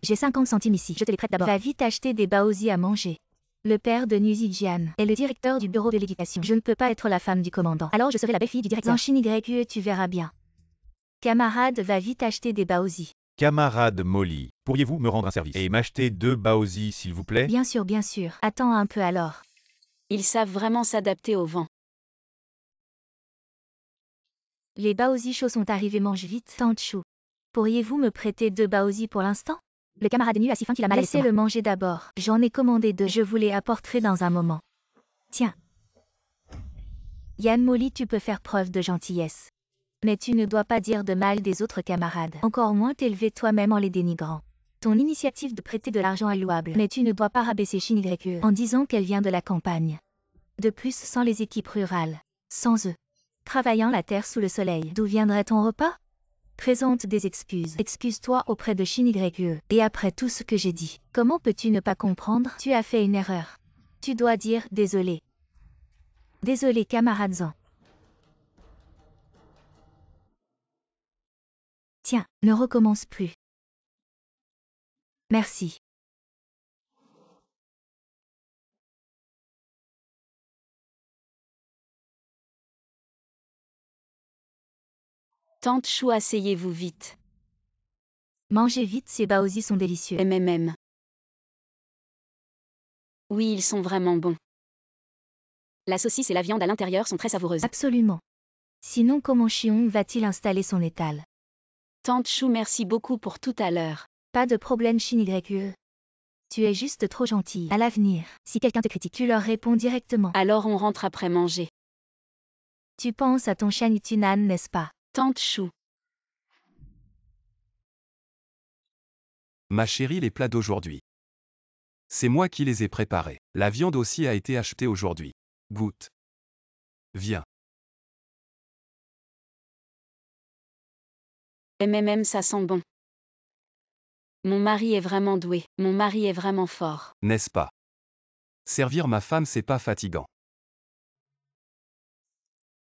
J'ai 50 centimes ici, je te les prête d'abord. Va vite acheter des baozi à manger. Le père de Nuzijian est le directeur du bureau de l'éducation. Je ne peux pas être la femme du commandant. Alors je serai la belle-fille du directeur. Zanshin YE, tu verras bien. Camarade, va vite acheter des baozi. Camarade Molly, pourriez-vous me rendre un service et m'acheter 2 baozi s'il vous plaît? Bien sûr, bien sûr. Attends un peu alors. Ils savent vraiment s'adapter au vent. Les baozi chauds sont arrivés, mange vite. Tante Chou. Pourriez-vous me prêter 2 baozi pour l'instant? Le camarade nu a si faim qu'il a mal à l'estomac. Laissez-le manger d'abord. J'en ai commandé 2. Je vous les apporterai dans un moment. Tiens. Yann Molly, tu peux faire preuve de gentillesse. Mais tu ne dois pas dire de mal des autres camarades. Encore moins t'élever toi-même en les dénigrant. Ton initiative de prêter de l'argent est louable. Mais tu ne dois pas rabaisser Shin YE en disant qu'elle vient de la campagne. De plus, sans les équipes rurales. Sans eux. Travaillant la terre sous le soleil. D'où viendrait ton repas? Présente des excuses. Excuse-toi auprès de Shin YE. Et après tout ce que j'ai dit, comment peux-tu ne pas comprendre? Tu as fait une erreur. Tu dois dire désolé. Désolé camarade Zan. Tiens, ne recommence plus. Merci. Tante Chou, asseyez-vous vite. Mangez vite, ces baozi sont délicieux. MMM. Oui, ils sont vraiment bons. La saucisse et la viande à l'intérieur sont très savoureuses. Absolument. Sinon comment Shion va-t-il installer son étal? Tante Chou, merci beaucoup pour tout à l'heure. Pas de problème Shin YE. Tu es juste trop gentille. À l'avenir, si quelqu'un te critique, tu leur réponds directement. Alors on rentre après manger. Tu penses à ton Shanitunan, n'est-ce pas? Tante Chou. Ma chérie, les plats d'aujourd'hui. C'est moi qui les ai préparés. La viande aussi a été achetée aujourd'hui. Goûte. Viens. MMM, ça sent bon. Mon mari est vraiment doué. Mon mari est vraiment fort. N'est-ce pas? Servir ma femme, c'est pas fatigant.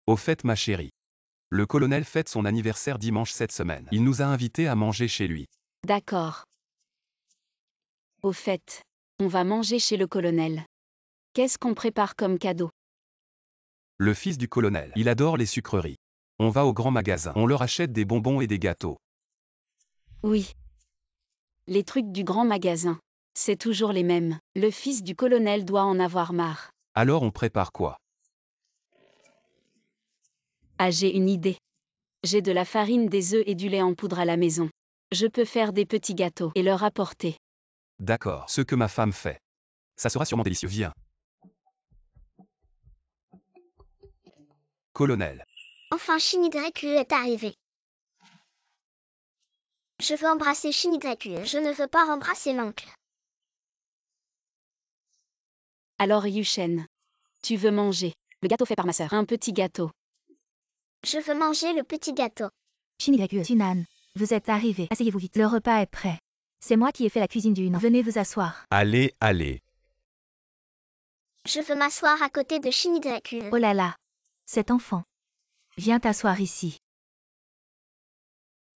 Au fait, ma chérie. Le colonel fête son anniversaire dimanche cette semaine. Il nous a invités à manger chez lui. D'accord. Au fait, on va manger chez le colonel. Qu'est-ce qu'on prépare comme cadeau? Le fils du colonel, il adore les sucreries. On va au grand magasin, on leur achète des bonbons et des gâteaux. Oui. Les trucs du grand magasin. C'est toujours les mêmes. Le fils du colonel doit en avoir marre. Alors on prépare quoi? Ah, j'ai une idée. J'ai de la farine, des œufs et du lait en poudre à la maison. Je peux faire des petits gâteaux et leur apporter. D'accord, ce que ma femme fait. Ça sera sûrement délicieux. Viens. Colonel. Enfin Shin YE est arrivé. Je veux embrasser Shin YE, je ne veux pas embrasser l'oncle. Alors Yushen. Tu veux manger le gâteau fait par ma sœur. Un petit gâteau. Je veux manger le petit gâteau. Shin YE. Tunan. Vous êtes arrivés. Asseyez-vous vite. Le repas est prêt. C'est moi qui ai fait la cuisine du Hunan. Venez vous asseoir. Allez, allez. Je veux m'asseoir à côté de Shin YE. Oh là là. Cet enfant. Viens t'asseoir ici.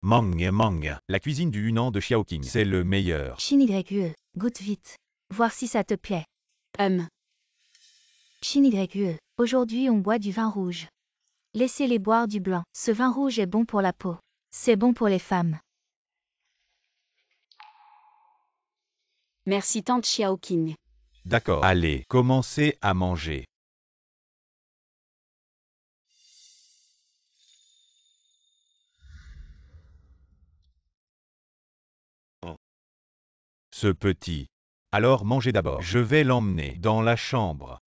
Mang, mang. La cuisine du Hunan de Xiaoqing, c'est le meilleur. Shin YE. Goûte vite. Voir si ça te plaît. Shin YE. Aujourd'hui on boit du vin rouge. Laissez-les boire du blanc. Ce vin rouge est bon pour la peau. C'est bon pour les femmes. Merci tante Xiaoqing. D'accord. Allez, commencez à manger. Ce petit. Alors mangez d'abord. Je vais l'emmener dans la chambre.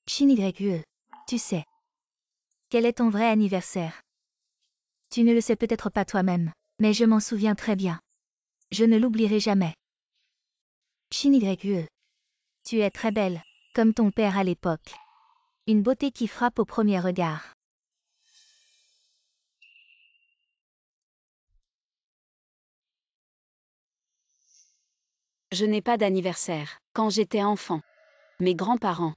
Shin YE. Tu sais. Quel est ton vrai anniversaire? Tu ne le sais peut-être pas toi-même, mais je m'en souviens très bien. Je ne l'oublierai jamais. Shin YE. Tu es très belle, comme ton père à l'époque. Une beauté qui frappe au premier regard. Je n'ai pas d'anniversaire. Quand j'étais enfant, mes grands-parents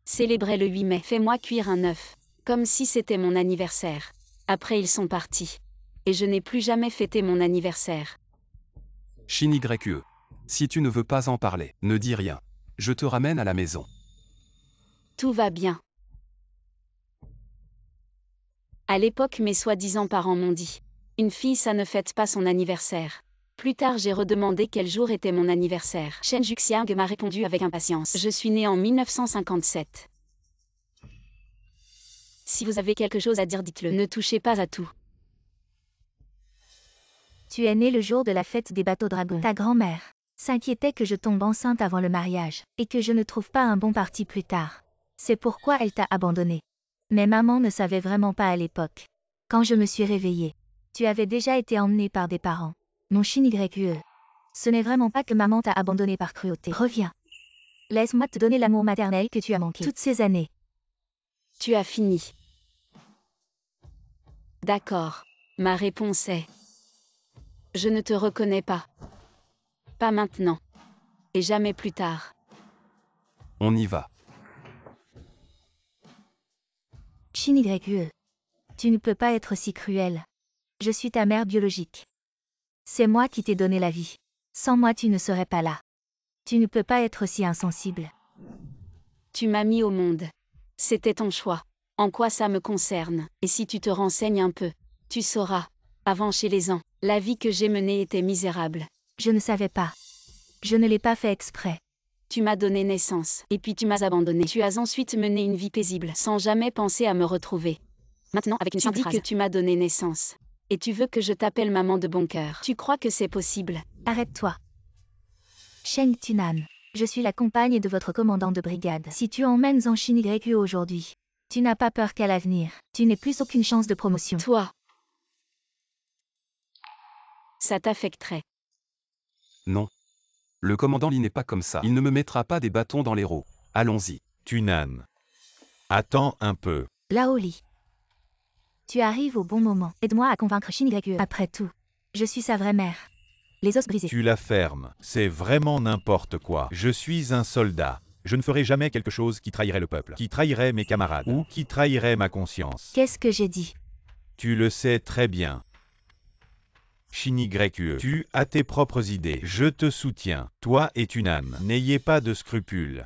célébraient le 8 mai. Fais-moi cuire un œuf, comme si c'était mon anniversaire. Après ils sont partis. Et je n'ai plus jamais fêté mon anniversaire. Shin YE. Si tu ne veux pas en parler, ne dis rien. Je te ramène à la maison. Tout va bien. À l'époque, mes soi-disant parents m'ont dit: une fille, ça ne fête pas son anniversaire. Plus tard, j'ai redemandé quel jour était mon anniversaire. Shen Juxiang m'a répondu avec impatience: je suis né en 1957. Si vous avez quelque chose à dire, dites-le. Ne touchez pas à tout. Tu es né le jour de la fête des bateaux dragons. Ta grand-mère s'inquiétait que je tombe enceinte avant le mariage, et que je ne trouve pas un bon parti plus tard. C'est pourquoi elle t'a abandonné. Mais maman ne savait vraiment pas à l'époque. Quand je me suis réveillée, tu avais déjà été emmené par des parents. Mon Shin YE. Ce n'est vraiment pas que maman t'a abandonné par cruauté. Reviens. Laisse-moi te donner l'amour maternel que tu as manqué toutes ces années. Tu as fini. D'accord. Ma réponse est: je ne te reconnais pas. Pas maintenant. Et jamais plus tard. On y va. Shin YE. Tu ne peux pas être si cruel. Je suis ta mère biologique. C'est moi qui t'ai donné la vie. Sans moi tu ne serais pas là. Tu ne peux pas être si insensible. Tu m'as mis au monde. C'était ton choix. En quoi ça me concerne? Et si tu te renseignes un peu, tu sauras. Avant chez les ans, la vie que j'ai menée était misérable. Je ne savais pas. Je ne l'ai pas fait exprès. Tu m'as donné naissance, et puis tu m'as abandonné. Tu as ensuite mené une vie paisible, sans jamais penser à me retrouver. Maintenant, avec une simple phrase, tu dis que tu m'as donné naissance. Et tu veux que je t'appelle maman de bon cœur. Tu crois que c'est possible? Arrête-toi. Sheng Tunan. Je suis la compagne de votre commandant de brigade. Si tu emmènes en Shin YE aujourd'hui, tu n'as pas peur qu'à l'avenir, tu n'aies plus aucune chance de promotion. Toi, ça t'affecterait. Non. Le commandant Lee n'est pas comme ça. Il ne me mettra pas des bâtons dans les roues. Allons-y. Tunan. Attends un peu. Laoli. Tu arrives au bon moment. Aide-moi à convaincre Shin YE. Après tout, je suis sa vraie mère. Les os brisés. Tu la fermes. C'est vraiment n'importe quoi. Je suis un soldat. Je ne ferai jamais quelque chose qui trahirait le peuple, qui trahirait mes camarades, ou qui trahirait ma conscience. Qu'est-ce que j'ai dit? Tu le sais très bien. Shin YE. Tu as tes propres idées. Je te soutiens. Toi et Tunan. N'ayez pas de scrupules.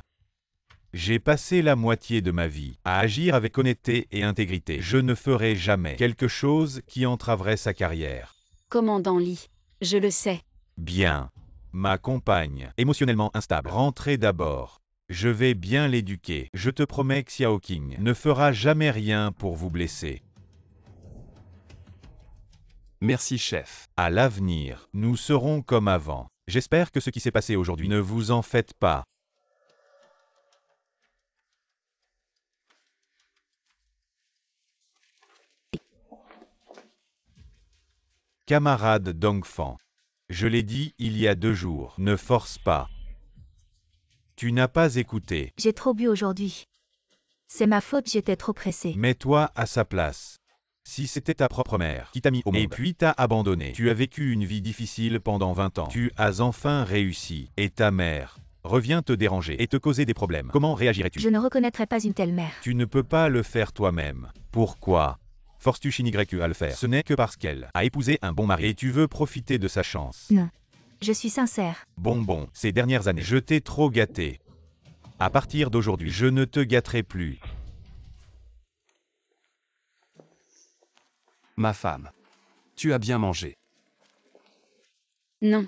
J'ai passé la moitié de ma vie à agir avec honnêteté et intégrité. Je ne ferai jamais quelque chose qui entraverait sa carrière. Commandant Lee, je le sais. Bien. Ma compagne, émotionnellement instable, rentrez d'abord. Je vais bien l'éduquer. Je te promets que Xiao Qing ne fera jamais rien pour vous blesser. Merci chef. À l'avenir, nous serons comme avant. J'espère que ce qui s'est passé aujourd'hui, ne vous en faites pas. Camarade Dongfang. Je l'ai dit il y a 2 jours, ne force pas. Tu n'as pas écouté. J'ai trop bu aujourd'hui. C'est ma faute, j'étais trop pressée. Mets-toi à sa place. Si c'était ta propre mère qui t'a mis au monde et puis t'a abandonné, tu as vécu une vie difficile pendant 20 ans. Tu as enfin réussi. Et ta mère revient te déranger et te causer des problèmes. Comment réagirais-tu? Je ne reconnaîtrais pas une telle mère. Tu ne peux pas le faire toi-même. Pourquoi forces-tu Shin YE à le faire? Ce n'est que parce qu'elle a épousé un bon mari et tu veux profiter de sa chance. Non. Je suis sincère. Bon, ces dernières années, je t'ai trop gâté. À partir d'aujourd'hui, je ne te gâterai plus. Ma femme. Tu as bien mangé. Non.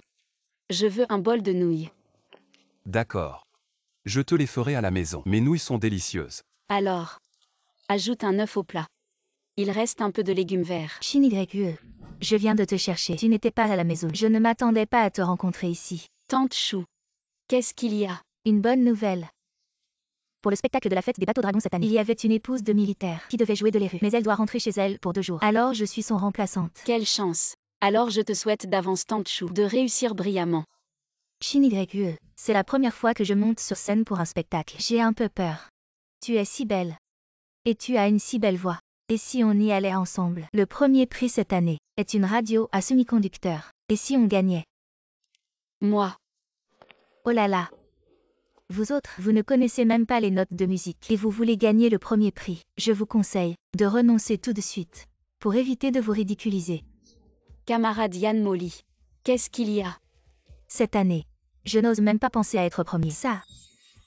Je veux un bol de nouilles. D'accord. Je te les ferai à la maison. Mes nouilles sont délicieuses. Alors, ajoute un œuf au plat. Il reste un peu de légumes verts. Shin YE. Je viens de te chercher. Tu n'étais pas à la maison. Je ne m'attendais pas à te rencontrer ici. Tante Chou, qu'est-ce qu'il y a? Une bonne nouvelle. Pour le spectacle de la fête des bateaux dragons cette année, il y avait une épouse de militaire qui devait jouer de les rues. Mais elle doit rentrer chez elle pour 2 jours. Alors je suis son remplaçante. Quelle chance. Alors je te souhaite d'avance, Tante Chou, de réussir brillamment. Shin YE. C'est la première fois que je monte sur scène pour un spectacle. J'ai un peu peur. Tu es si belle. Et tu as une si belle voix. Et si on y allait ensemble? Le premier prix cette année est une radio à semi-conducteur. Et si on gagnait? Moi, Oh là là. Vous autres, vous ne connaissez même pas les notes de musique et vous voulez gagner le premier prix. Je vous conseille de renoncer tout de suite pour éviter de vous ridiculiser. Camarade Yan Molly. Qu'est-ce qu'il y a? Cette année, je n'ose même pas penser à être premier. Ça,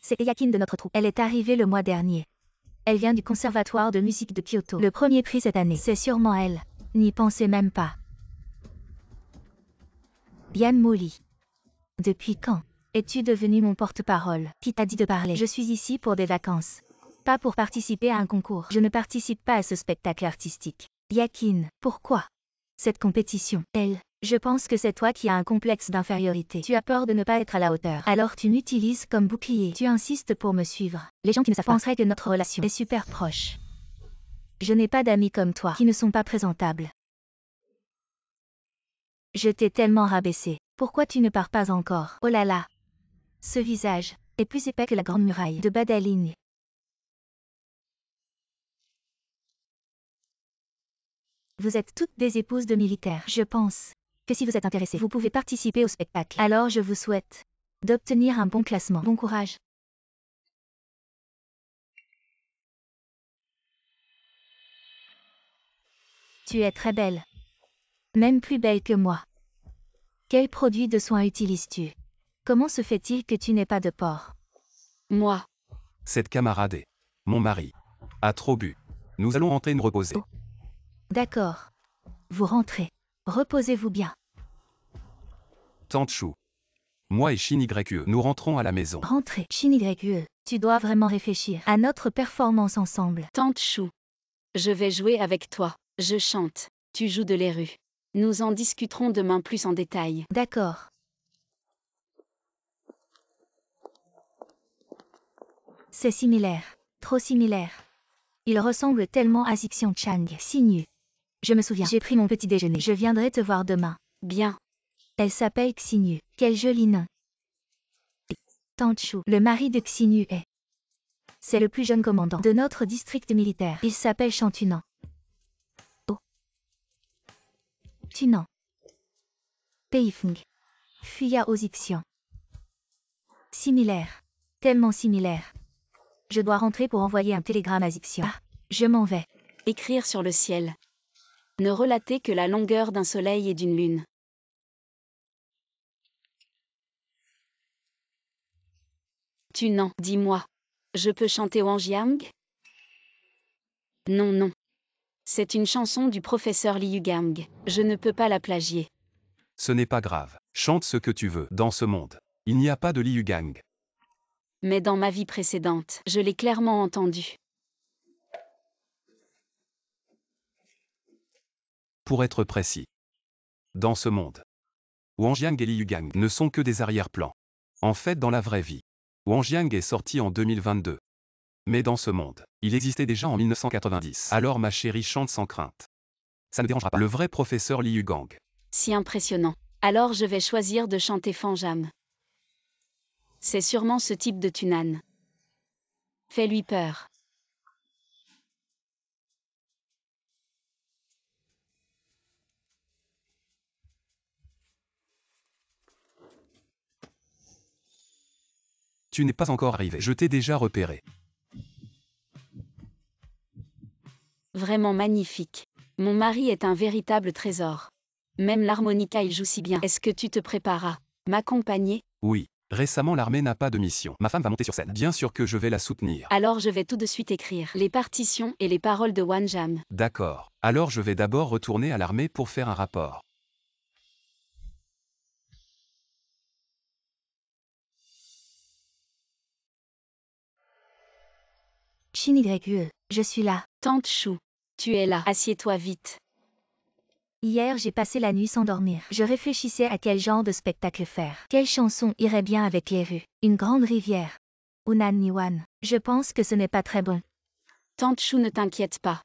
c'est Yakin de notre troupe. Elle est arrivée le mois dernier. Elle vient du conservatoire de musique de Kyoto. Le premier prix cette année, c'est sûrement elle. N'y pensez même pas. Yan Molly. Depuis quand es-tu devenu mon porte-parole? Qui t'a dit de parler? Je suis ici pour des vacances. Pas pour participer à un concours. Je ne participe pas à ce spectacle artistique. Yakin, pourquoi cette compétition? Je pense que c'est toi qui as un complexe d'infériorité. Tu as peur de ne pas être à la hauteur. Alors tu m'utilises comme bouclier. Tu insistes pour me suivre. Les gens qui ne savent pas penseraient que notre relation est super proche. Je n'ai pas d'amis comme toi qui ne sont pas présentables. Je t'ai tellement rabaissé. Pourquoi tu ne pars pas encore? Oh là là. Ce visage est plus épais que la grande muraille de Badaling. Vous êtes toutes des épouses de militaires. Je pense que si vous êtes intéressés, vous pouvez participer au spectacle. Alors je vous souhaite d'obtenir un bon classement. Bon courage. Tu es très belle. Même plus belle que moi. Quel produit de soin utilises-tu? Comment se fait-il que tu n'aies pas de pores? Moi. Cette camarade est mon mari. A trop bu. Nous allons rentrer nous reposer. Oh. D'accord. Vous rentrez. Reposez-vous bien. Tante Chou. Moi et Shin YE, nous rentrons à la maison. Rentrez. Shin YE, tu dois vraiment réfléchir à notre performance ensemble. Tante Chou. Je vais jouer avec toi. Je chante. Tu joues de l'érue. Nous en discuterons demain plus en détail. D'accord. C'est similaire. Trop similaire. Il ressemble tellement à Xixian Chang. Signu. Je me souviens. J'ai pris mon petit déjeuner. Je viendrai te voir demain. Bien. Elle s'appelle Xinyu. Quel joli nom. Tante Chou, le mari de Xinyu est. C'est le plus jeune commandant de notre district militaire. Il s'appelle Chantunan. Oh. Tunan. Peifeng. Fuya aux Xixian. Similaire. Tellement similaire. Je dois rentrer pour envoyer un télégramme à Xixian. Ah, je m'en vais. Écrire sur le ciel. Ne relater que la longueur d'un soleil et d'une lune. Tunan, dis-moi. Je peux chanter Wanjiang? Non, non. C'est une chanson du professeur Liu Gang. Je ne peux pas la plagier. Ce n'est pas grave. Chante ce que tu veux. Dans ce monde, il n'y a pas de Liu Gang. Mais dans ma vie précédente, je l'ai clairement entendu. Pour être précis. Dans ce monde, Wanjiang et Liu Gang ne sont que des arrière-plans. En fait, dans la vraie vie, Wanjiang est sorti en 2022. Mais dans ce monde, il existait déjà en 1990. Alors ma chérie chante sans crainte. Ça ne dérangera pas. Le vrai professeur Liu Gang. Si impressionnant. Alors je vais choisir de chanter Fanjam. C'est sûrement ce type de Tunan. Fais-lui peur. Tu n'es pas encore arrivé. Je t'ai déjà repéré. Vraiment magnifique. Mon mari est un véritable trésor. Même l'harmonica il joue si bien. Est-ce que tu te prépares à m'accompagner? Oui. Récemment l'armée n'a pas de mission. Ma femme va monter sur scène. Bien sûr que je vais la soutenir. Alors je vais tout de suite écrire les partitions et les paroles de Wanjam. D'accord. Alors je vais d'abord retourner à l'armée pour faire un rapport. Shin YE, je suis là. Tante Chou. Tu es là. Assieds-toi vite. Hier j'ai passé la nuit sans dormir. Je réfléchissais à quel genre de spectacle faire. Quelle chanson irait bien avec les rues? Une grande rivière. Unan Niwan. Je pense que ce n'est pas très bon. Tante Chou, ne t'inquiète pas.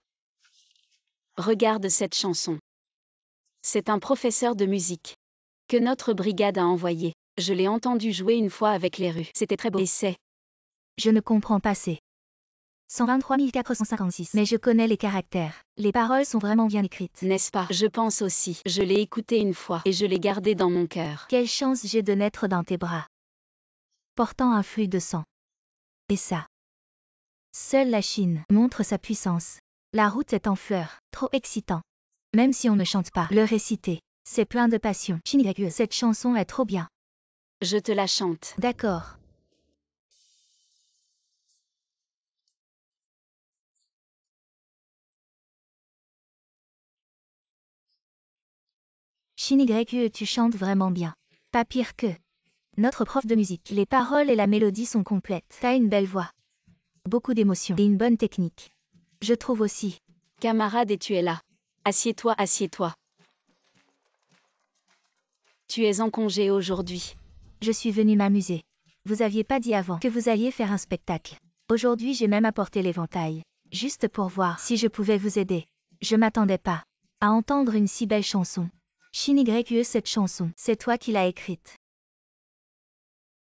Regarde cette chanson. C'est un professeur de musique que notre brigade a envoyé. Je l'ai entendu jouer une fois avec les rues. C'était très beau. Et c'est... Je ne comprends pas ces 123 456. Mais je connais les caractères. Les paroles sont vraiment bien écrites. N'est-ce pas? Je pense aussi. Je l'ai écouté une fois et je l'ai gardé dans mon cœur. Quelle chance j'ai de naître dans tes bras. portant un flux de sang. Et ça. Seule la Chine montre sa puissance. La route est en fleurs, trop excitant. Même si on ne chante pas, le réciter, c'est plein de passion. Shinigreku, cette chanson est trop bien. Je te la chante. D'accord. Shinigreku, tu chantes vraiment bien. Pas pire que notre prof de musique. Les paroles et la mélodie sont complètes. T'as une belle voix. Beaucoup d'émotions et une bonne technique. Je trouve aussi. Camarade, et tu es là. Assieds-toi, assieds-toi. Tu es en congé aujourd'hui. Je suis venue m'amuser. Vous aviez pas dit avant que vous alliez faire un spectacle. Aujourd'hui, j'ai même apporté l'éventail. Juste pour voir si je pouvais vous aider. Je m'attendais pas à entendre une si belle chanson. Shinigreku, cette chanson, c'est toi qui l'as écrite.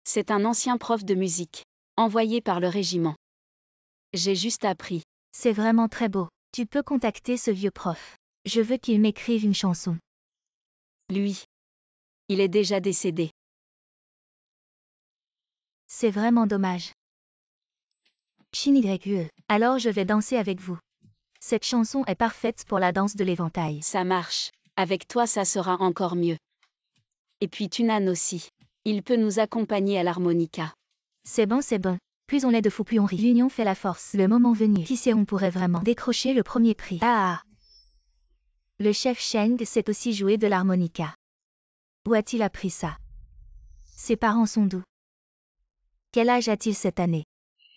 C'est un ancien prof de musique, envoyé par le régiment. J'ai juste appris. C'est vraiment très beau. Tu peux contacter ce vieux prof. Je veux qu'il m'écrive une chanson. Lui. Il est déjà décédé. C'est vraiment dommage. Shinigreku, alors je vais danser avec vous. Cette chanson est parfaite pour la danse de l'éventail. Ça marche. Avec toi, ça sera encore mieux. Et puis Tunan aussi. Il peut nous accompagner à l'harmonica. C'est bon, c'est bon. Plus on est de fous, plus on rit. L'union fait la force. Le moment venu, qui sait, on pourrait vraiment décrocher le premier prix. Ah. Le chef Sheng sait aussi jouer de l'harmonica. Où a-t-il appris ça? Ses parents sont doux. Quel âge a-t-il cette année?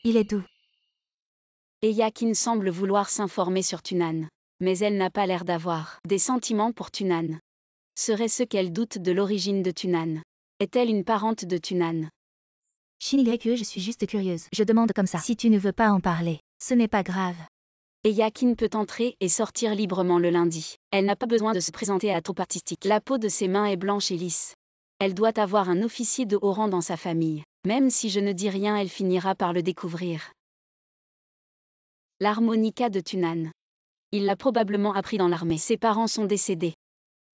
Il est doux. Et Yakin semble vouloir s'informer sur Tunan. Mais elle n'a pas l'air d'avoir des sentiments pour Tunan. Serait-ce qu'elle doute de l'origine de Tunan? Est-elle une parente de Tunan? Shinigreku, je suis juste curieuse. Je demande comme ça. Si tu ne veux pas en parler, ce n'est pas grave. Et Yakin peut entrer et sortir librement le lundi. Elle n'a pas besoin de se présenter à la troupe artistique. La peau de ses mains est blanche et lisse. Elle doit avoir un officier de haut rang dans sa famille. Même si je ne dis rien, elle finira par le découvrir. L'harmonica de Tunan. Il l'a probablement appris dans l'armée. Ses parents sont décédés.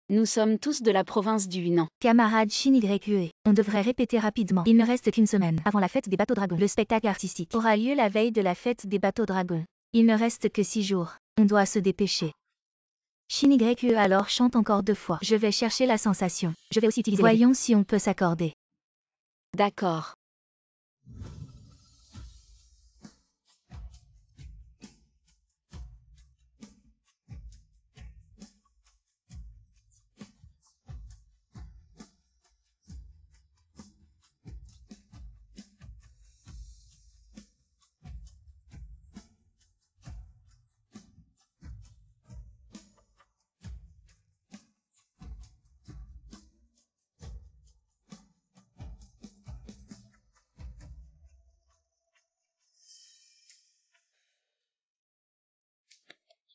Nous sommes tous de la province du Hunan. Camarade Shinigreku, on devrait répéter rapidement. Il ne reste qu'une semaine avant la fête des bateaux dragons. Le spectacle artistique aura lieu la veille de la fête des bateaux dragons. Il ne reste que 6 jours. On doit se dépêcher. Shinigreku, alors chante encore 2 fois. Je vais chercher la sensation. Je vais aussi utiliser. Voyons si on peut s'accorder. D'accord.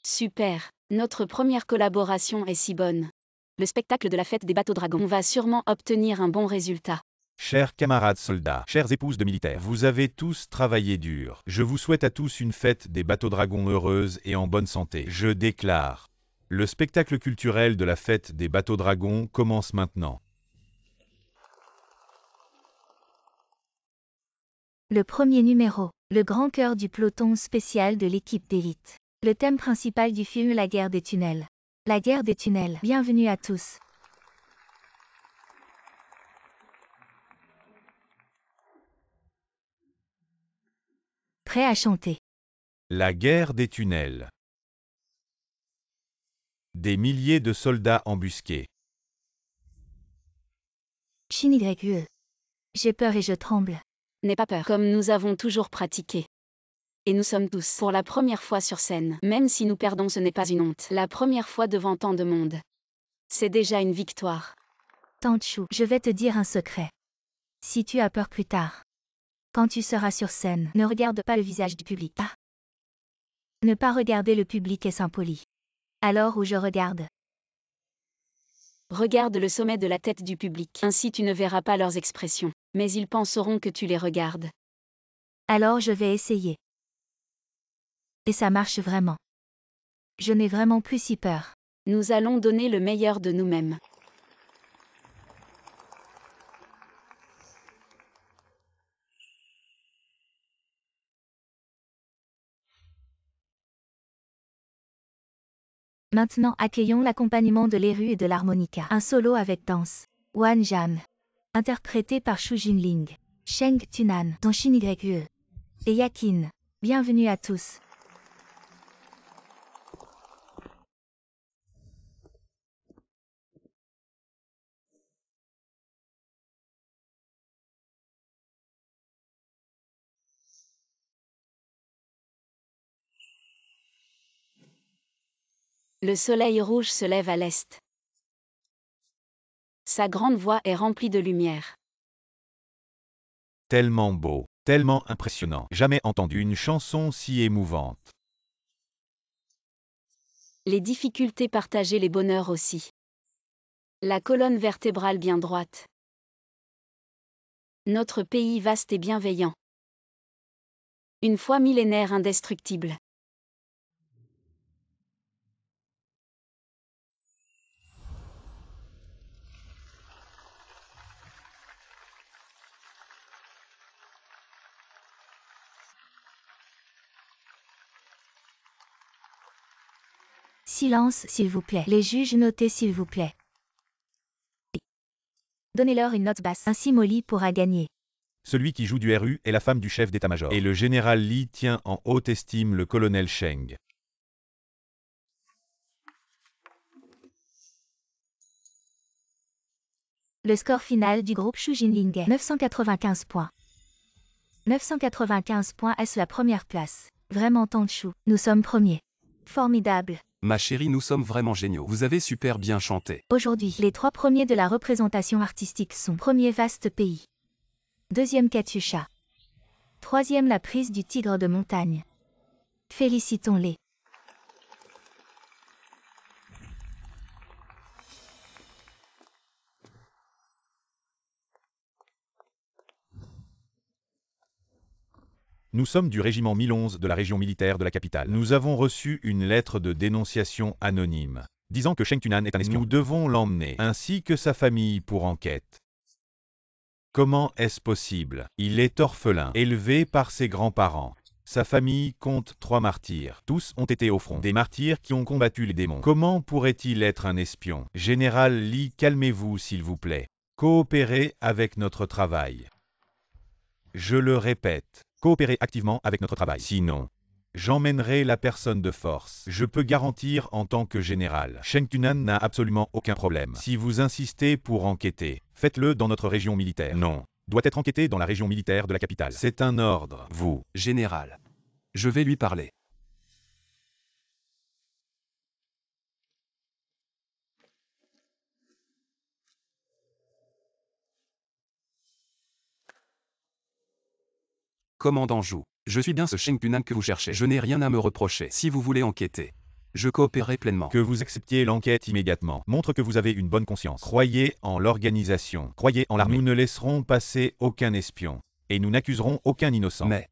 Super, notre première collaboration est si bonne. Le spectacle de la fête des bateaux dragons va sûrement obtenir un bon résultat. Chers camarades soldats, chères épouses de militaires, vous avez tous travaillé dur. Je vous souhaite à tous une fête des bateaux dragons heureuse et en bonne santé. Je déclare. Le spectacle culturel de la fête des bateaux dragons commence maintenant. Le premier numéro, le grand cœur du peloton spécial de l'équipe d'élite. Le thème principal du film La guerre des tunnels. La guerre des tunnels. Bienvenue à tous. Prêt à chanter. La guerre des tunnels. Des milliers de soldats embusqués. Shinigreku. J'ai peur et je tremble. N'aie pas peur, comme nous avons toujours pratiqué. Et nous sommes tous pour la première fois sur scène. Même si nous perdons, ce n'est pas une honte. La première fois devant tant de monde. C'est déjà une victoire. Tanchu, je vais te dire un secret. Si tu as peur plus tard, quand tu seras sur scène, ne regarde pas le visage du public. Ah. Ne pas regarder le public est impoli. Alors où je regarde. Regarde le sommet de la tête du public. Ainsi tu ne verras pas leurs expressions. Mais ils penseront que tu les regardes. Alors je vais essayer. Et ça marche vraiment. Je n'ai vraiment plus si peur. Nous allons donner le meilleur de nous-mêmes. Maintenant accueillons l'accompagnement de l'érhu et de l'harmonica. Un solo avec danse. Wan Jan. Interprété par Shu Jinling. Sheng Tunan. Zanshin YE. Et Yakin. Bienvenue à tous. Le soleil rouge se lève à l'est. Sa grande voix est remplie de lumière. Tellement beau, tellement impressionnant. Jamais entendu une chanson si émouvante. Les difficultés partagées, les bonheurs aussi. La colonne vertébrale bien droite. Notre pays vaste et bienveillant. Une foi millénaire indestructible. Silence, s'il vous plaît. Les juges, notez, s'il vous plaît. Donnez-leur une note basse. Ainsi Molly pourra gagner. Celui qui joue du RU est la femme du chef d'état-major. Et le général Li tient en haute estime le colonel Sheng. Le score final du groupe Shu Jinling est 995 points. 995 points, est-ce la première place? Vraiment Tanchu, nous sommes premiers. Formidable. Ma chérie, nous sommes vraiment géniaux. Vous avez super bien chanté. Aujourd'hui, les 3 premiers de la représentation artistique sont: premier vaste pays. Deuxième Katyusha. Troisième la prise du tigre de montagne. Félicitons-les. Nous sommes du régiment 1011 de la région militaire de la capitale. Nous avons reçu une lettre de dénonciation anonyme, disant que Sheng Tunan est un espion. Nous devons l'emmener, ainsi que sa famille, pour enquête. Comment est-ce possible? Il est orphelin, élevé par ses grands-parents. Sa famille compte 3 martyrs. Tous ont été au front. Des martyrs qui ont combattu les démons. Comment pourrait-il être un espion? Général Li, calmez-vous s'il vous plaît. Coopérez avec notre travail. Je le répète, coopérez activement avec notre travail. Sinon, j'emmènerai la personne de force. Je peux garantir en tant que général. Sheng Tunan n'a absolument aucun problème. Si vous insistez pour enquêter, faites-le dans notre région militaire. Non, doit être enquêté dans la région militaire de la capitale. C'est un ordre. Vous. Général. Je vais lui parler. Commandant Zhu, je suis bien ce Sheng Tunan que vous cherchez. Je n'ai rien à me reprocher. Si vous voulez enquêter, je coopérerai pleinement. Que vous acceptiez l'enquête immédiatement montre que vous avez une bonne conscience. Croyez en l'organisation. Croyez en l'armée. Nous ne laisserons passer aucun espion. Et nous n'accuserons aucun innocent. Mais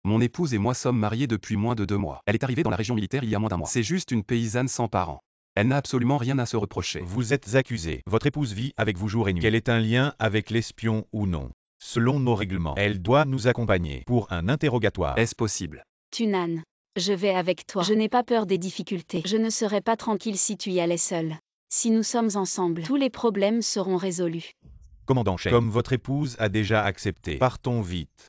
mon épouse et moi sommes mariés depuis moins de 2 mois. Elle est arrivée dans la région militaire il y a moins d'1 mois. C'est juste une paysanne sans parents. Elle n'a absolument rien à se reprocher. Vous êtes accusé. Votre épouse vit avec vous jour et nuit. Quel est un lien avec l'espion ou non? Selon nos règlements, elle doit nous accompagner pour un interrogatoire. Est-ce possible? Tunan, je vais avec toi. Je n'ai pas peur des difficultés. Je ne serai pas tranquille si tu y allais seul. Si nous sommes ensemble, tous les problèmes seront résolus. Commandant Sheng, comme votre épouse a déjà accepté, partons vite.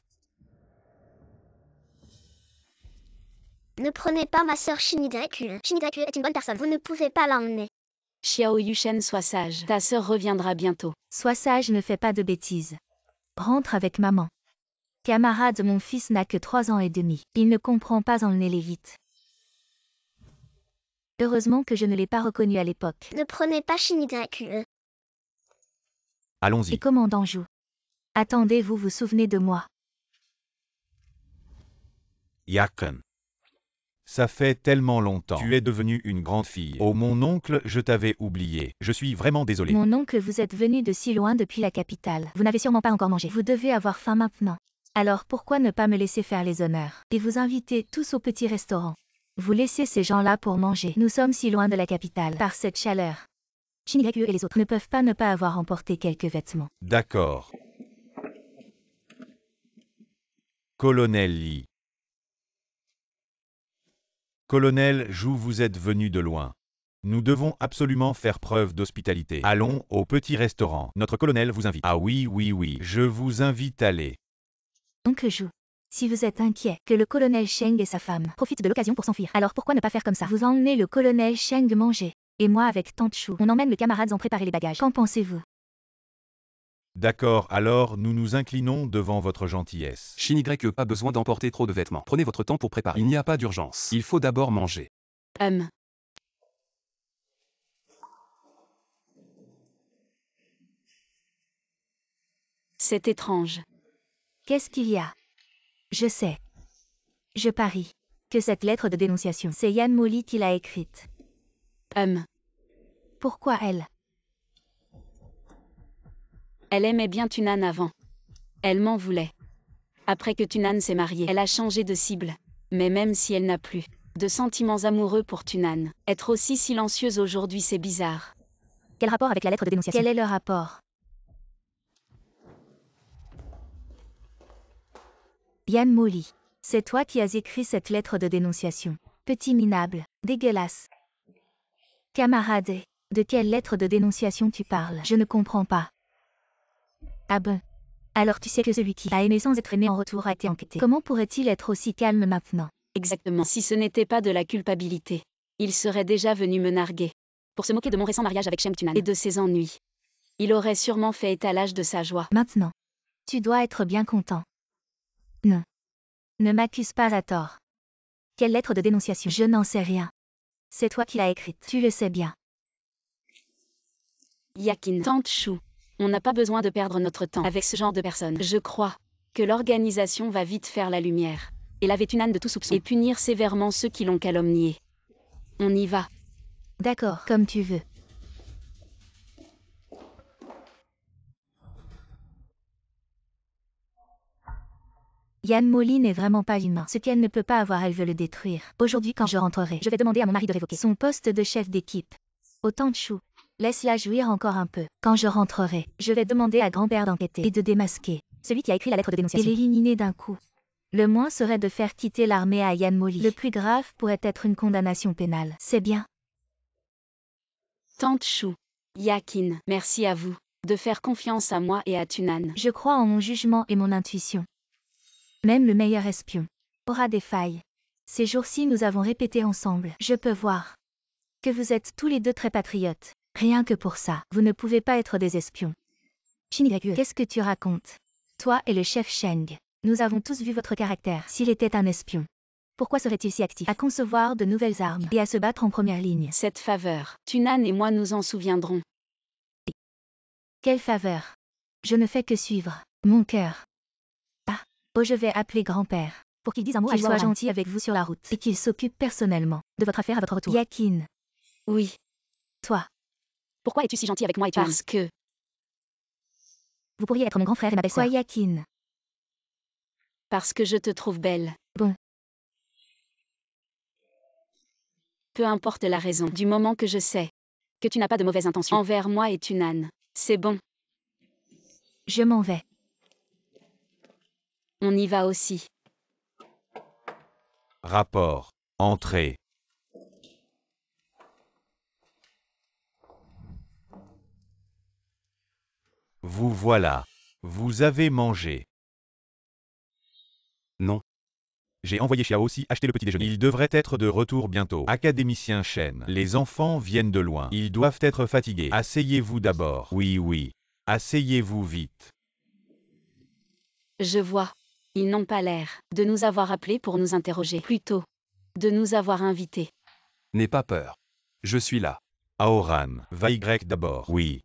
Ne prenez pas ma sœur Shinigreku. Shinigreku est une bonne personne. Vous ne pouvez pas l'emmener. Xiao Yushen, sois sage. Ta sœur reviendra bientôt. Sois sage, ne fais pas de bêtises. Rentre avec maman. Camarade, mon fils n'a que 3 ans et demi. Il ne comprend pas, emmenez-les vite. Heureusement que je ne l'ai pas reconnu à l'époque. Ne prenez pas Shinigreku. Allons-y. Et commandant Zhu. Attendez, vous vous souvenez de moi? Yakin. Ça fait tellement longtemps. Tu es devenue une grande fille. Oh mon oncle, je t'avais oublié. Je suis vraiment désolé. Mon oncle, vous êtes venu de si loin depuis la capitale. Vous n'avez sûrement pas encore mangé. Vous devez avoir faim maintenant. Alors pourquoi ne pas me laisser faire les honneurs et vous inviter tous au petit restaurant? Vous laissez ces gens-là pour manger. Nous sommes si loin de la capitale. Par cette chaleur. Shinigreku et les autres ne peuvent pas ne pas avoir emporté quelques vêtements. D'accord. Colonel Li. Colonel Zhu, vous êtes venu de loin. Nous devons absolument faire preuve d'hospitalité. Allons au petit restaurant. Notre colonel vous invite. Ah oui, oui, oui, je vous invite à aller. Oncle Zhu, si vous êtes inquiet que le colonel Sheng et sa femme profitent de l'occasion pour s'enfuir, alors pourquoi ne pas faire comme ça? Vous emmenez le colonel Sheng manger. Et moi avec tante Chou, on emmène les camarades en préparer les bagages. Qu'en pensez-vous? D'accord, alors nous nous inclinons devant votre gentillesse. Shinigreku, pas besoin d'emporter trop de vêtements. Prenez votre temps pour préparer. Il n'y a pas d'urgence. Il faut d'abord manger. C'est étrange. Qu'est-ce qu'il y a? Je sais. Je parie que cette lettre de dénonciation, c'est Yan Molly qui l'a écrite. Pourquoi elle? Elle aimait bien Tunan avant. Elle m'en voulait. Après que Tunan s'est mariée, elle a changé de cible. Mais même si elle n'a plus de sentiments amoureux pour Tunan, être aussi silencieuse aujourd'hui, c'est bizarre. Quel rapport avec la lettre de dénonciation? Quel est le rapport? Yan Molly, c'est toi qui as écrit cette lettre de dénonciation. Petit minable, dégueulasse. Camarade, de quelle lettre de dénonciation tu parles? Je ne comprends pas. Ah ben. Alors tu sais que celui qui a aimé sans être aimé en retour a été enquêté. Comment pourrait-il être aussi calme maintenant? Exactement. Si ce n'était pas de la culpabilité, il serait déjà venu me narguer. Pour se moquer de mon récent mariage avec Shem Tunan et de ses ennuis. Il aurait sûrement fait étalage de sa joie. Maintenant, tu dois être bien content. Non. Ne m'accuse pas à tort. Quelle lettre de dénonciation? Je n'en sais rien. C'est toi qui l'as écrite. Tu le sais bien. Yakin, tante Chou, on n'a pas besoin de perdre notre temps avec ce genre de personnes. Je crois que l'organisation va vite faire la lumière et laver Tunan de tout soupçon et punir sévèrement ceux qui l'ont calomnié. On y va. D'accord, comme tu veux. Yan Molly n'est vraiment pas humain. Ce qu'elle ne peut pas avoir, elle veut le détruire. Aujourd'hui, quand je rentrerai, je vais demander à mon mari de révoquer son poste de chef d'équipe. Autant de chou. Laisse-la jouir encore un peu. Quand je rentrerai, je vais demander à grand-père d'enquêter et de démasquer celui qui a écrit la lettre de dénonciation. Et l'éliminer d'un coup. Le moins serait de faire quitter l'armée à Yan Molly. Le plus grave pourrait être une condamnation pénale. C'est bien. Tante Chou, Yakin, merci à vous de faire confiance à moi et à Tunan. Je crois en mon jugement et mon intuition. Même le meilleur espion aura des failles. Ces jours-ci, nous avons répété ensemble. Je peux voir que vous êtes tous les deux très patriotes. Rien que pour ça, vous ne pouvez pas être des espions. Shinigreku, qu'est-ce que tu racontes? Toi et le chef Sheng, nous avons tous vu votre caractère. S'il était un espion, pourquoi serait-il si actif à concevoir de nouvelles armes et à se battre en première ligne? Cette faveur, Tunan et moi nous en souviendrons. Quelle faveur? Je ne fais que suivre mon cœur. Ah, oh, je vais appeler grand-père pour qu'il dise un mot à Joao. Qu'il soit gentil avec vous sur la route et qu'il s'occupe personnellement de votre affaire à votre retour. Yakin. Oui. Toi. Pourquoi es-tu si gentil avec moi et Tunan? Parce que vous pourriez être mon grand frère et ma belle-sœur. Quoi, Yakin? Parce que je te trouve belle. Bon. Peu importe la raison, du moment que je sais que tu n'as pas de mauvaises intentions envers moi et Tunan, c'est bon. Je m'en vais. On y va aussi. Rapport. Entrée. Vous voilà. Vous avez mangé. Non. J'ai envoyé Xiao aussi acheter le petit déjeuner. Il devrait être de retour bientôt. Académicien Shen. Les enfants viennent de loin. Ils doivent être fatigués. Asseyez-vous d'abord. Oui, oui. Asseyez-vous vite. Je vois. Ils n'ont pas l'air de nous avoir appelés pour nous interroger. Plutôt, de nous avoir invités. N'aie pas peur. Je suis là. Aoran. Va Y d'abord. Oui.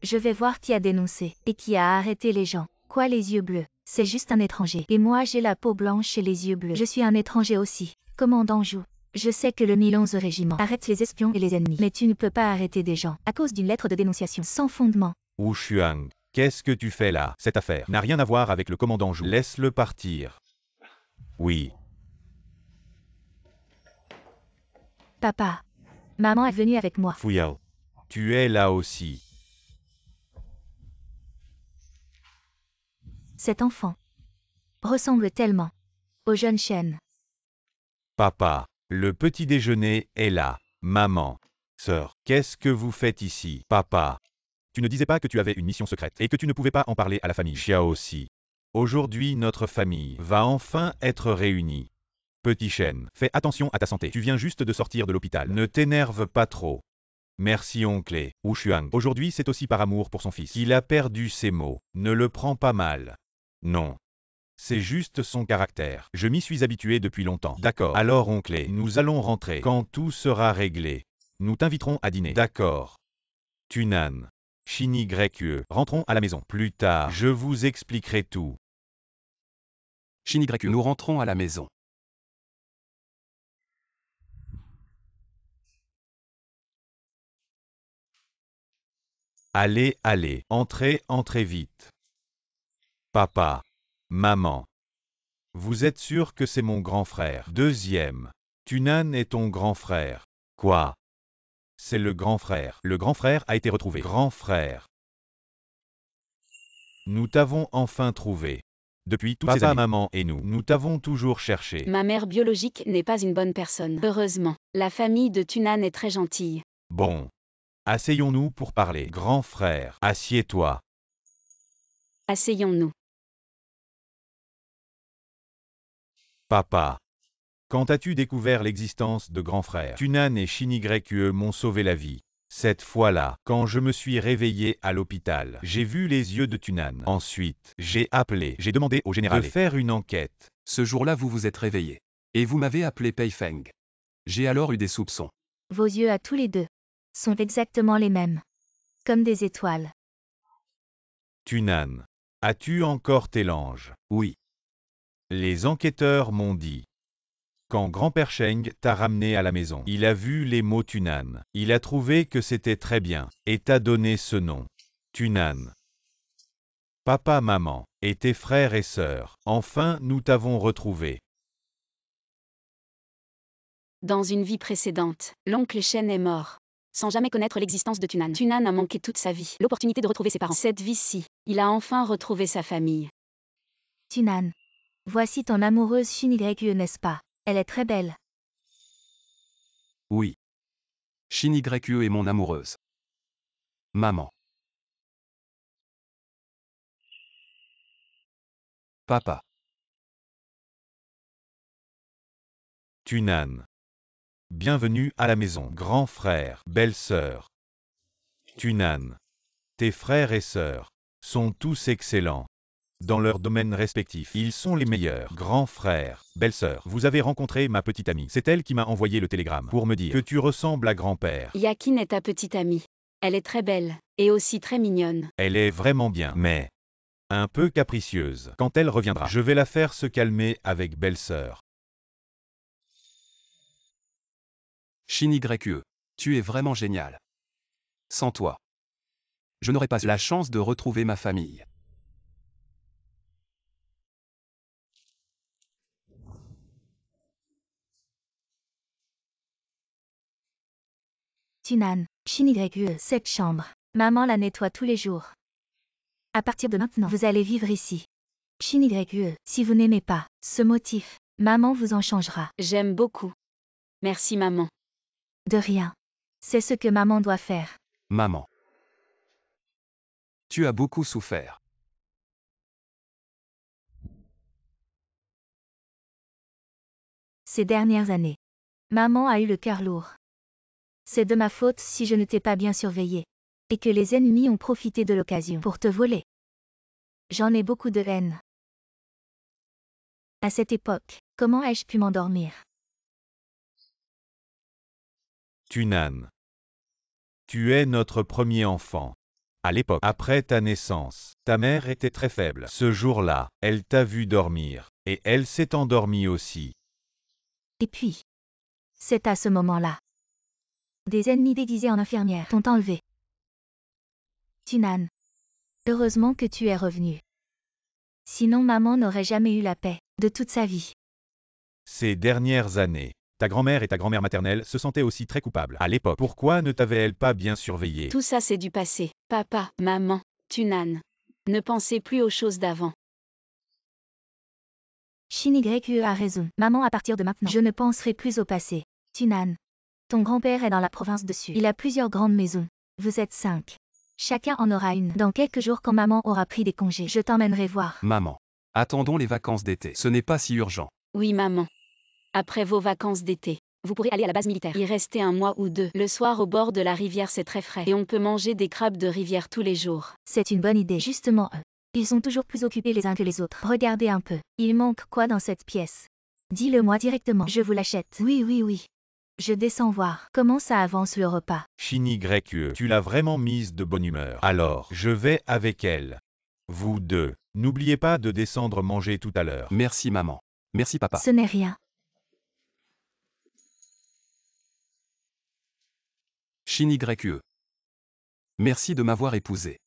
Je vais voir qui a dénoncé et qui a arrêté les gens. Quoi, les yeux bleus? C'est juste un étranger. Et moi j'ai la peau blanche et les yeux bleus. Je suis un étranger aussi. Commandant Zhu. Je sais que le 1011 régiment arrête les espions et les ennemis. Mais tu ne peux pas arrêter des gens à cause d'une lettre de dénonciation sans fondement. Wu Xuang. Qu'est-ce que tu fais là? Cette affaire n'a rien à voir avec le commandant Zhu. Laisse-le partir. Oui. Papa. Maman est venue avec moi. Fuyao. Tu es là aussi. Cet enfant ressemble tellement au jeune Shen. Papa, le petit déjeuner est là. Maman. Sœur, qu'est-ce que vous faites ici? Papa. Tu ne disais pas que tu avais une mission secrète et que tu ne pouvais pas en parler à la famille. Xiao aussi. Aujourd'hui, notre famille va enfin être réunie. Petit chêne, fais attention à ta santé. Tu viens juste de sortir de l'hôpital. Ne t'énerve pas trop. Merci oncle. Wu Xuang. Aujourd'hui, c'est aussi par amour pour son fils. Il a perdu ses mots. Ne le prends pas mal. Non. C'est juste son caractère. Je m'y suis habitué depuis longtemps. D'accord. Alors oncle, nous allons rentrer. Quand tout sera réglé, nous t'inviterons à dîner. D'accord. Tunan. Chini Grekue. Rentrons à la maison. Plus tard, je vous expliquerai tout. Chini Grekue, nous rentrons à la maison. Allez, allez, entrez, entrez vite. Papa. Maman. Vous êtes sûr que c'est mon grand frère? Deuxième. Tunan est ton grand frère. Quoi? C'est le grand frère. Le grand frère a été retrouvé. Grand frère. Nous t'avons enfin trouvé. Depuis toutes ces années. Papa, maman et nous t'avons toujours cherché. Ma mère biologique n'est pas une bonne personne. Heureusement, la famille de Tunan est très gentille. Bon. Asseyons-nous pour parler. Grand frère, assieds-toi. Asseyons-nous. Papa. Quand as-tu découvert l'existence de grand frère? Tunan et Chini Grekue m'ont sauvé la vie. Cette fois-là, quand je me suis réveillé à l'hôpital, j'ai vu les yeux de Tunan. Ensuite, j'ai demandé au général de faire une enquête. Ce jour-là, vous vous êtes réveillé. Et vous m'avez appelé Pei Feng. J'ai alors eu des soupçons. Vos yeux à tous les deux sont exactement les mêmes. Comme des étoiles. Tunan. As-tu encore tes langes? Oui. Les enquêteurs m'ont dit. Quand grand-père Sheng t'a ramené à la maison, il a vu les mots Tunan. Il a trouvé que c'était très bien, et t'a donné ce nom. Tunan. Papa, maman, et tes frères et sœurs, enfin nous t'avons retrouvé. Dans une vie précédente, l'oncle Shen est mort. Sans jamais connaître l'existence de Tunan. Tunan a manqué toute sa vie l'opportunité de retrouver ses parents. Cette vie-ci, il a enfin retrouvé sa famille. Tunan. Voici ton amoureuse Chini Grekue, n'est-ce pas? Elle est très belle. Oui. Chini Grekue est mon amoureuse. Maman. Papa. Tunan. Bienvenue à la maison, grand frère, belle-sœur. Tunan. Tes frères et sœurs sont tous excellents. Dans leur domaine respectif, ils sont les meilleurs. Grand frère, belle-sœur, vous avez rencontré ma petite amie. C'est elle qui m'a envoyé le télégramme pour me dire que tu ressembles à grand-père. Yakin est ta petite amie. Elle est très belle, et aussi très mignonne. Elle est vraiment bien, mais un peu capricieuse. Quand elle reviendra, je vais la faire se calmer avec belle-sœur. Chini Grekue, tu es vraiment génial. Sans toi, je n'aurais pas la chance de retrouver ma famille. Tunan. Chini Grekue, cette chambre. Maman la nettoie tous les jours. À partir de maintenant, vous allez vivre ici. Chini Grekue, si vous n'aimez pas ce motif, maman vous en changera. J'aime beaucoup. Merci maman. De rien. C'est ce que maman doit faire. Maman. Tu as beaucoup souffert. Ces dernières années. Maman a eu le cœur lourd. C'est de ma faute si je ne t'ai pas bien surveillé. Et que les ennemis ont profité de l'occasion pour te voler. J'en ai beaucoup de haine. À cette époque, comment ai-je pu m'endormir? Tunan. Tu es notre premier enfant. À l'époque, après ta naissance, ta mère était très faible. Ce jour-là, elle t'a vu dormir, et elle s'est endormie aussi. Et puis, c'est à ce moment-là. Des ennemis déguisés en infirmières t'ont enlevé. Tunan. Heureusement que tu es revenu. Sinon maman n'aurait jamais eu la paix de toute sa vie. Ces dernières années, ta grand-mère et ta grand-mère maternelle se sentaient aussi très coupables. À l'époque, pourquoi ne t'avaient-elles pas bien surveillé? Tout ça c'est du passé. Papa, maman, Tunan. Ne pensez plus aux choses d'avant. Shin YQE a raison. Maman, à partir de maintenant, je ne penserai plus au passé. Tunan. Ton grand-père est dans la province dessus. Il a plusieurs grandes maisons. Vous êtes 5. Chacun en aura une. Dans quelques jours, quand maman aura pris des congés, je t'emmènerai voir. Maman. Attendons les vacances d'été. Ce n'est pas si urgent. Oui, maman. Après vos vacances d'été, vous pourrez aller à la base militaire. Y rester 1 mois ou 2. Le soir au bord de la rivière, c'est très frais. Et on peut manger des crabes de rivière tous les jours. C'est une bonne idée. Justement, eux. Ils sont toujours plus occupés les uns que les autres. Regardez un peu. Il manque quoi dans cette pièce? Dis-le-moi directement. Je vous l'achète. Oui. Je descends voir. Comment ça avance le repas? Shin YQE, tu l'as vraiment mise de bonne humeur. Alors, je vais avec elle. Vous deux, n'oubliez pas de descendre manger tout à l'heure. Merci maman. Merci papa. Ce n'est rien. Shin YQE. Merci de m'avoir épousé.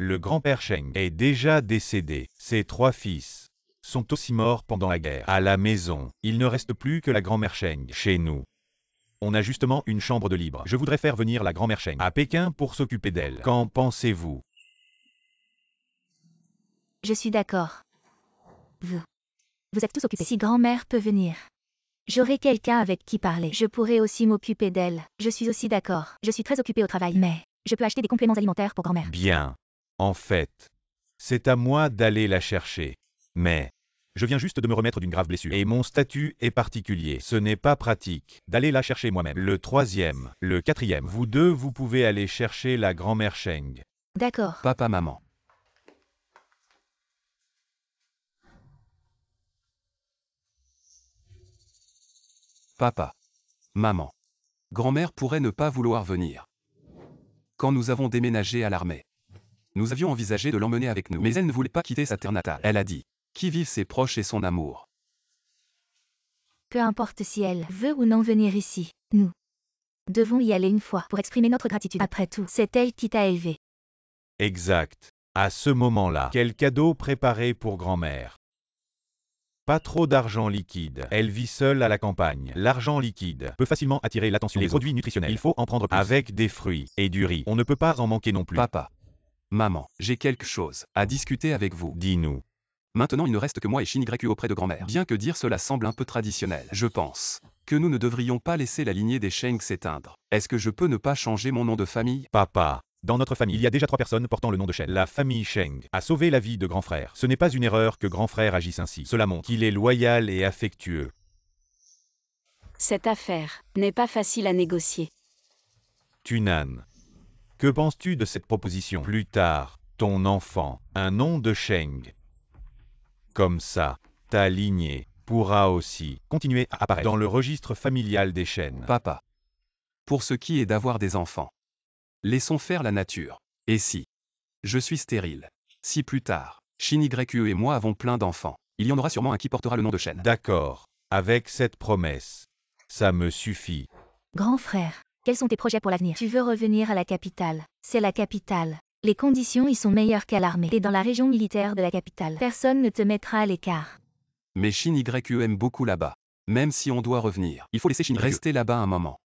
Le grand-père Sheng est déjà décédé. Ses 3 fils sont aussi morts pendant la guerre. À la maison, il ne reste plus que la grand-mère Sheng chez nous. On a justement une chambre de libre. Je voudrais faire venir la grand-mère Sheng à Pékin pour s'occuper d'elle. Qu'en pensez-vous? Je suis d'accord. Vous êtes tous occupés. Si grand-mère peut venir, j'aurai quelqu'un avec qui parler. Je pourrai aussi m'occuper d'elle. Je suis aussi d'accord. Je suis très occupée au travail, mais je peux acheter des compléments alimentaires pour grand-mère. Bien. En fait, c'est à moi d'aller la chercher. Mais je viens juste de me remettre d'une grave blessure. Et mon statut est particulier. Ce n'est pas pratique d'aller la chercher moi-même. Le 3e, le 4e, vous deux, vous pouvez aller chercher la grand-mère Sheng. D'accord. Papa, maman. Papa. Maman. Grand-mère pourrait ne pas vouloir venir. Quand nous avons déménagé à l'armée, nous avions envisagé de l'emmener avec nous, mais elle ne voulait pas quitter sa terre natale. Elle a dit, qui vive ses proches et son amour. Peu importe si elle veut ou non venir ici, nous devons y aller une fois pour exprimer notre gratitude. Après tout, c'est elle qui t'a élevé. Exact. À ce moment-là, quel cadeau préparer pour grand-mère? Pas trop d'argent liquide. Elle vit seule à la campagne. L'argent liquide peut facilement attirer l'attention des produits nutritionnels. Il faut en prendre plus. Avec des fruits et du riz. On ne peut pas en manquer non plus. Papa. Maman, j'ai quelque chose à discuter avec vous. Dis-nous. Maintenant, il ne reste que moi et Shin YQE auprès de grand-mère. Bien que dire cela semble un peu traditionnel, je pense que nous ne devrions pas laisser la lignée des Sheng s'éteindre. Est-ce que je peux ne pas changer mon nom de famille? Papa. Dans notre famille, il y a déjà 3 personnes portant le nom de Sheng. La famille Sheng a sauvé la vie de grand frère. Ce n'est pas une erreur que grand frère agisse ainsi. Cela montre qu'il est loyal et affectueux. Cette affaire n'est pas facile à négocier. Tunan. Que penses-tu de cette proposition? Plus tard, ton enfant, un nom de Sheng. Comme ça, ta lignée pourra aussi continuer à apparaître dans le registre familial des Shen. Papa. Pour ce qui est d'avoir des enfants, laissons faire la nature. Et si je suis stérile, si plus tard, Shin YQE et moi avons plein d'enfants, il y en aura sûrement un qui portera le nom de Shen. D'accord. Avec cette promesse, ça me suffit. Grand frère, quels sont tes projets pour l'avenir? Tu veux revenir à la capitale. C'est la capitale. Les conditions y sont meilleures qu'à l'armée. Et dans la région militaire de la capitale, personne ne te mettra à l'écart. Mais Shin YQE aime beaucoup là-bas. Même si on doit revenir, il faut laisser Shin YQE rester là-bas un moment.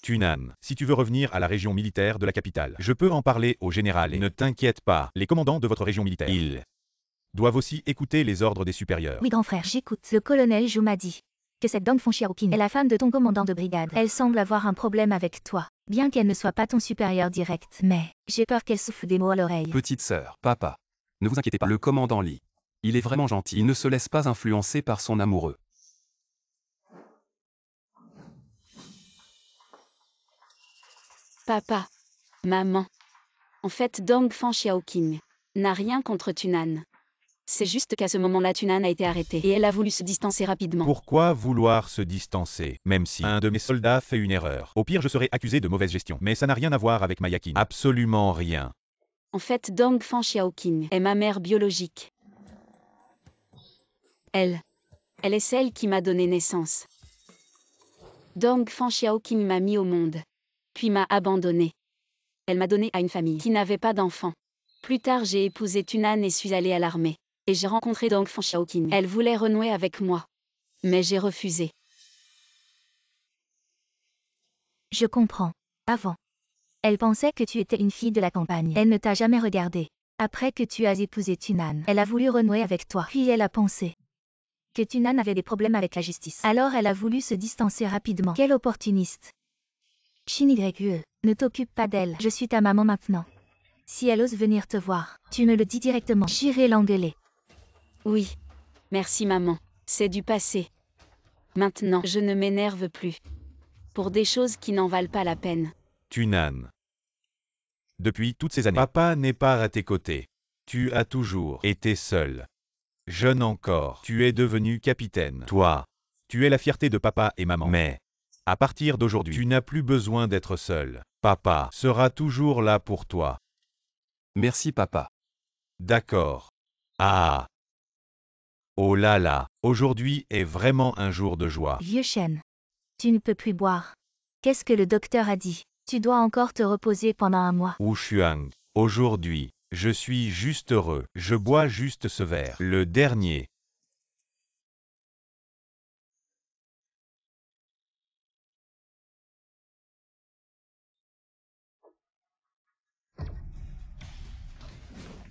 Tunan, si tu veux revenir à la région militaire de la capitale, je peux en parler au général et ne t'inquiète pas, les commandants de votre région militaire, ils doivent aussi écouter les ordres des supérieurs. Oui, grand frère, j'écoute. Le colonel Zhou m'a dit que cette Dong Fong Xiaoqing est la femme de ton commandant de brigade. Elle semble avoir un problème avec toi, bien qu'elle ne soit pas ton supérieur direct. Mais j'ai peur qu'elle souffle des mots à l'oreille. Petite sœur, papa. Ne vous inquiétez pas, le commandant Li. Il est vraiment gentil, il ne se laisse pas influencer par son amoureux. Papa. Maman. En fait, Dong Fong Xiaoqing n'a rien contre Tunan. C'est juste qu'à ce moment-là, Tunan a été arrêtée et elle a voulu se distancer rapidement. Pourquoi vouloir se distancer, même si un de mes soldats fait une erreur? Au pire, je serai accusé de mauvaise gestion. Mais ça n'a rien à voir avec Mayakin. Absolument rien. En fait, Dong Fong Xiaoqing est ma mère biologique. Elle est celle qui m'a donné naissance. Dong Fong Xiaoqing m'a mis au monde, puis m'a abandonné. Elle m'a donné à une famille qui n'avait pas d'enfants. Plus tard, j'ai épousé Tunan et suis allée à l'armée. Et j'ai rencontré Dong Fong Xiaoqing. Elle voulait renouer avec moi, mais j'ai refusé. Je comprends. Avant, elle pensait que tu étais une fille de la campagne. Elle ne t'a jamais regardé Après que tu as épousé Tunan, elle a voulu renouer avec toi. Puis elle a pensé que Tunan avait des problèmes avec la justice. Alors elle a voulu se distancer rapidement. Quelle opportuniste. Shin YE, ne t'occupe pas d'elle. Je suis ta maman maintenant. Si elle ose venir te voir, tu me le dis directement. J'irai l'engueuler. Oui. Merci maman. C'est du passé. Maintenant, je ne m'énerve plus. Pour des choses qui n'en valent pas la peine. Tunan. Depuis toutes ces années, papa n'est pas à tes côtés. Tu as toujours été seul. Jeune encore, tu es devenu capitaine. Toi, tu es la fierté de papa et maman. Mais, à partir d'aujourd'hui, tu n'as plus besoin d'être seul. Papa sera toujours là pour toi. Merci papa. D'accord. Ah. Oh là là, aujourd'hui est vraiment un jour de joie. Vieux chêne. Tu ne peux plus boire. Qu'est-ce que le docteur a dit? Tu dois encore te reposer pendant un mois. Wu Shuang, aujourd'hui, je suis juste heureux. Je bois juste ce verre. Le dernier.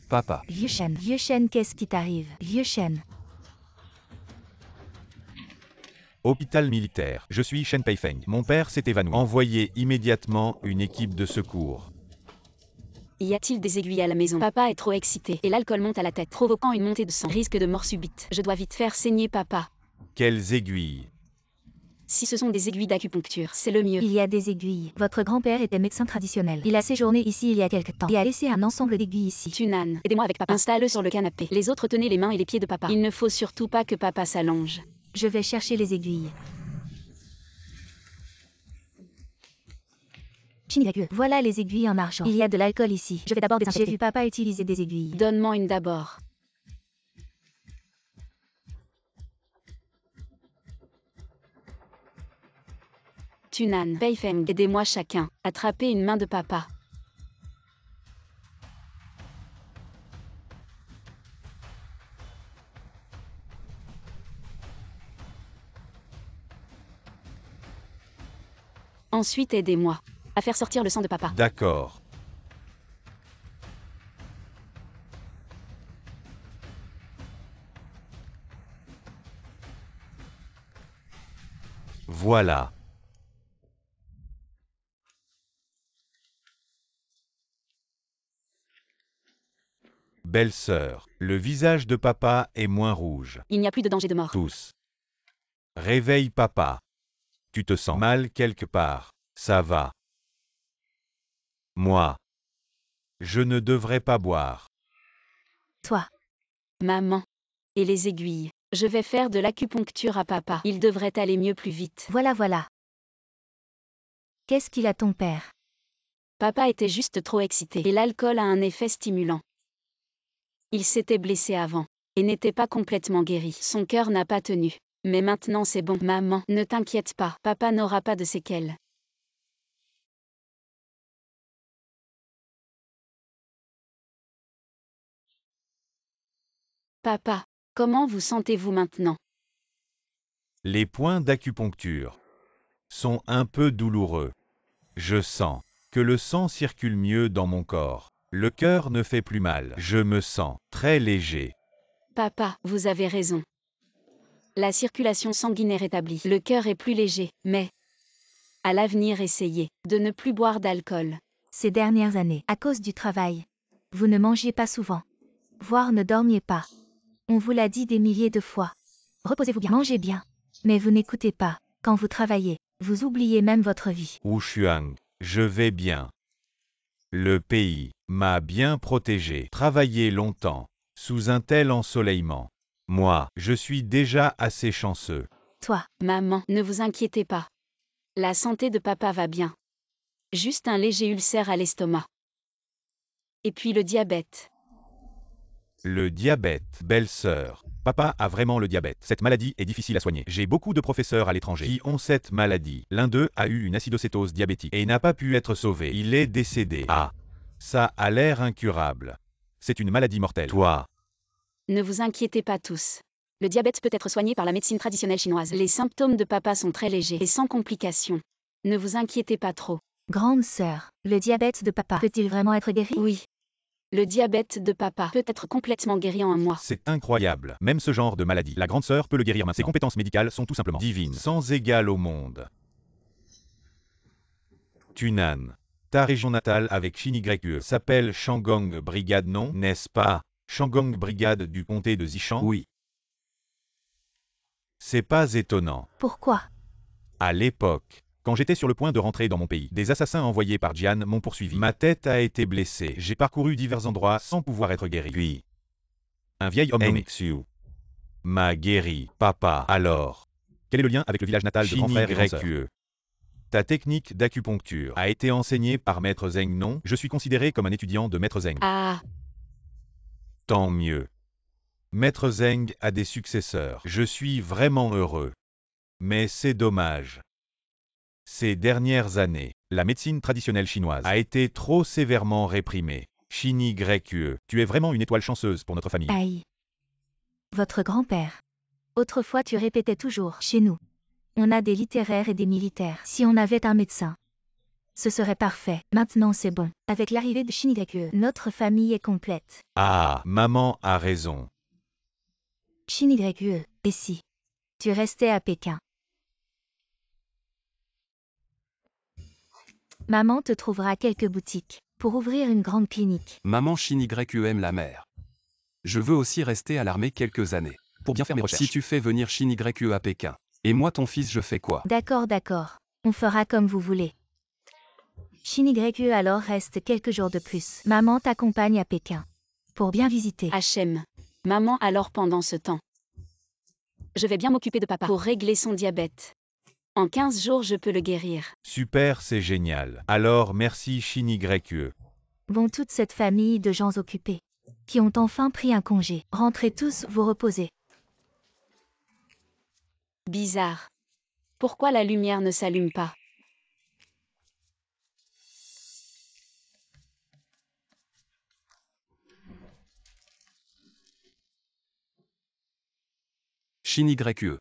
Papa. Vieux chêne, qu'est-ce qui t'arrive? Vieux chêne. Hôpital militaire. Je suis Shen Peifeng. Mon père s'est évanoui. Envoyez immédiatement une équipe de secours. Y a-t-il des aiguilles à la maison? Papa est trop excité et l'alcool monte à la tête, provoquant une montée de sang. Risque de mort subite. Je dois vite faire saigner papa. Quelles aiguilles? Si ce sont des aiguilles d'acupuncture, c'est le mieux. Il y a des aiguilles. Votre grand-père était médecin traditionnel. Il a séjourné ici il y a quelque temps et a laissé un ensemble d'aiguilles ici. Tunan, aidez-moi avec papa. Installe-le sur le canapé. Les autres tenez les mains et les pieds de papa. Il ne faut surtout pas que papa s'allonge. Je vais chercher les aiguilles. Shin YE, voilà les aiguilles en argent. Il y a de l'alcool ici. Je vais d'abord désinfecter. J'ai vu papa utiliser des aiguilles. Donne-moi une d'abord. Tunan, Peifeng, aidez-moi chacun. Attrapez une main de papa. Ensuite aidez-moi à faire sortir le sang de papa. D'accord. Voilà. Belle-sœur, le visage de papa est moins rouge. Il n'y a plus de danger de mort. Tous. Réveille papa. Tu te sens mal quelque part. Ça va. Moi. Je ne devrais pas boire. Toi. Maman. Et les aiguilles. Je vais faire de l'acupuncture à papa. Il devrait aller mieux plus vite. Voilà. Qu'est-ce qu'il a ton père? Papa était juste trop excité. Et l'alcool a un effet stimulant. Il s'était blessé avant. Et n'était pas complètement guéri. Son cœur n'a pas tenu. Mais maintenant c'est bon. Maman, ne t'inquiète pas. Papa n'aura pas de séquelles. Papa, comment vous sentez-vous maintenant? Les points d'acupuncture sont un peu douloureux. Je sens que le sang circule mieux dans mon corps. Le cœur ne fait plus mal. Je me sens très léger. Papa, vous avez raison. La circulation sanguine est rétablie. Le cœur est plus léger, mais à l'avenir essayez de ne plus boire d'alcool. Ces dernières années, à cause du travail, vous ne mangiez pas souvent. Voire ne dormiez pas. On vous l'a dit des milliers de fois. Reposez-vous bien, mangez bien. Mais vous n'écoutez pas. Quand vous travaillez, vous oubliez même votre vie. Wu Shuang, je vais bien. Le pays m'a bien protégé. Travaillé longtemps, sous un tel ensoleillement. Moi, je suis déjà assez chanceux. Toi. Maman, ne vous inquiétez pas. La santé de papa va bien. Juste un léger ulcère à l'estomac. Et puis le diabète. Le diabète, belle-sœur. Papa a vraiment le diabète. Cette maladie est difficile à soigner. J'ai beaucoup de professeurs à l'étranger qui ont cette maladie. L'un d'eux a eu une acidocétose diabétique et n'a pas pu être sauvé. Il est décédé. Ah, ça a l'air incurable. C'est une maladie mortelle. Toi. Ne vous inquiétez pas tous. Le diabète peut être soigné par la médecine traditionnelle chinoise. Les symptômes de papa sont très légers et sans complications. Ne vous inquiétez pas trop. Grande sœur, le diabète de papa peut-il vraiment être guéri? Oui. Le diabète de papa peut être complètement guéri en un mois. C'est incroyable. Même ce genre de maladie, la grande sœur peut le guérir. Ses compétences médicales sont tout simplement divines, sans égal au monde. Tunan. Ta région natale avec Shin-YE s'appelle Shangong Brigade, non, n'est-ce pas? Shangong Brigade du comté de Zishan? Oui. C'est pas étonnant. Pourquoi? À l'époque, quand j'étais sur le point de rentrer dans mon pays, des assassins envoyés par Jian m'ont poursuivi. Ma tête a été blessée. J'ai parcouru divers endroits sans pouvoir être guéri. Puis, un vieil homme nommé Xiu m'a guéri. Papa, alors. Quel est le lien avec le village natal de grand frère et grande sœur? Ta technique d'acupuncture a été enseignée par Maître Zeng, non? Je suis considéré comme un étudiant de Maître Zeng. Ah, Tant mieux. Maître Zeng a des successeurs. Je suis vraiment heureux. Mais c'est dommage. Ces dernières années, la médecine traditionnelle chinoise a été trop sévèrement réprimée. Shin-YE, tu es vraiment une étoile chanceuse pour notre famille. Aïe. Votre grand-père. Autrefois tu répétais toujours, chez nous. On a des littéraires et des militaires. Si on avait un médecin, ce serait parfait. Maintenant c'est bon. Avec l'arrivée de Shin-YE, notre famille est complète. Ah, maman a raison. Shin-YE, et si tu restais à Pékin? Maman te trouvera quelques boutiques pour ouvrir une grande clinique. Maman Shin-YE aime la mer. Je veux aussi rester à l'armée quelques années. Pour bien faire mes recherches. Si tu fais venir Shin-YE à Pékin, et moi ton fils je fais quoi? D'accord, d'accord. On fera comme vous voulez. Shin-YE alors reste quelques jours de plus. Maman t'accompagne à Pékin pour bien visiter. HM. Maman alors pendant ce temps. Je vais bien m'occuper de papa pour régler son diabète. En 15 jours je peux le guérir. Super, c'est génial. Alors merci Shin-YE. Bon, toute cette famille de gens occupés qui ont enfin pris un congé. Rentrez tous vous reposer. Bizarre. Pourquoi la lumière ne s'allume pas? Shin-YE.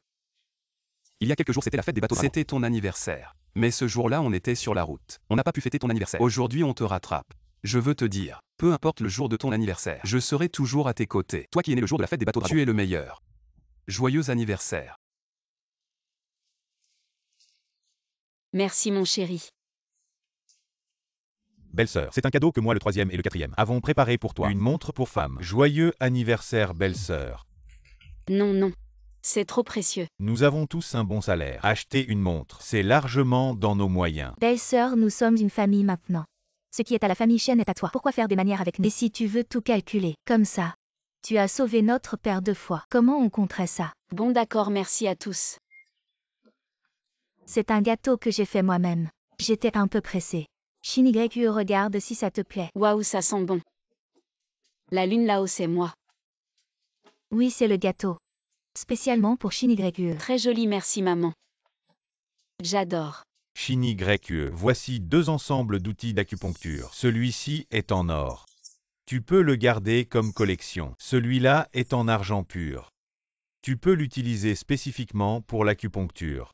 Il y a quelques jours, c'était la fête des bateaux dragons. C'était ton anniversaire. Mais ce jour-là, on était sur la route. On n'a pas pu fêter ton anniversaire. Aujourd'hui, on te rattrape. Je veux te dire, peu importe le jour de ton anniversaire, je serai toujours à tes côtés. Toi qui es né le jour de la fête des bateaux dragons. Tu es le meilleur. Joyeux anniversaire. Merci mon chéri. Belle-sœur, c'est un cadeau que moi le 3e et le 4e avons préparé pour toi. Une montre pour femme. Joyeux anniversaire belle-sœur. Non, non. C'est trop précieux. Nous avons tous un bon salaire. Acheter une montre, c'est largement dans nos moyens. Belle-sœur, nous sommes une famille maintenant. Ce qui est à la famille Chen est à toi. Pourquoi faire des manières avec nous? Et si tu veux tout calculer, comme ça, tu as sauvé notre père 2 fois. Comment on compterait ça? Bon d'accord, merci à tous. C'est un gâteau que j'ai fait moi-même. J'étais un peu pressée. Shin-YE, regarde si ça te plaît. Waouh, ça sent bon. La lune là-haut, c'est moi. Oui, c'est le gâteau. Spécialement pour Shin-YE. Très joli, merci maman. J'adore. Shin-YE, voici 2 ensembles d'outils d'acupuncture. Celui-ci est en or. Tu peux le garder comme collection. Celui-là est en argent pur. Tu peux l'utiliser spécifiquement pour l'acupuncture.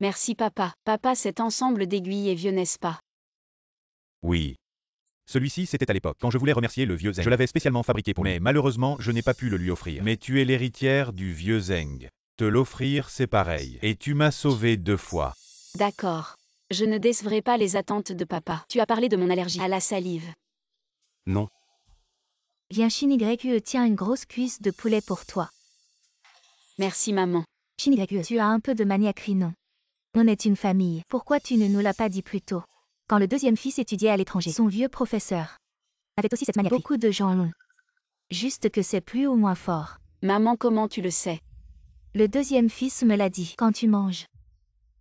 Merci papa. Papa, cet ensemble d'aiguilles est vieux, n'est-ce pas? Oui. Celui-ci, c'était à l'époque, quand je voulais remercier le vieux Zeng. Je l'avais spécialement fabriqué pour lui. Mais malheureusement, je n'ai pas pu le lui offrir. Mais tu es l'héritière du vieux Zeng. Te l'offrir, c'est pareil. Et tu m'as sauvé 2 fois. D'accord. Je ne décevrai pas les attentes de papa. Tu as parlé de mon allergie à la salive. Non. Viens, Shin-YE, tiens une grosse cuisse de poulet pour toi. Merci maman. Shin-YE, tu as un peu de maniaquerie, non? On est une famille. Pourquoi tu ne nous l'as pas dit plus tôt? Quand le 2e fils étudiait à l'étranger, son vieux professeur avait aussi cette maniaquerie. Beaucoup de gens l'ont. Juste que c'est plus ou moins fort. Maman, comment tu le sais? Le 2e fils me l'a dit. Quand tu manges,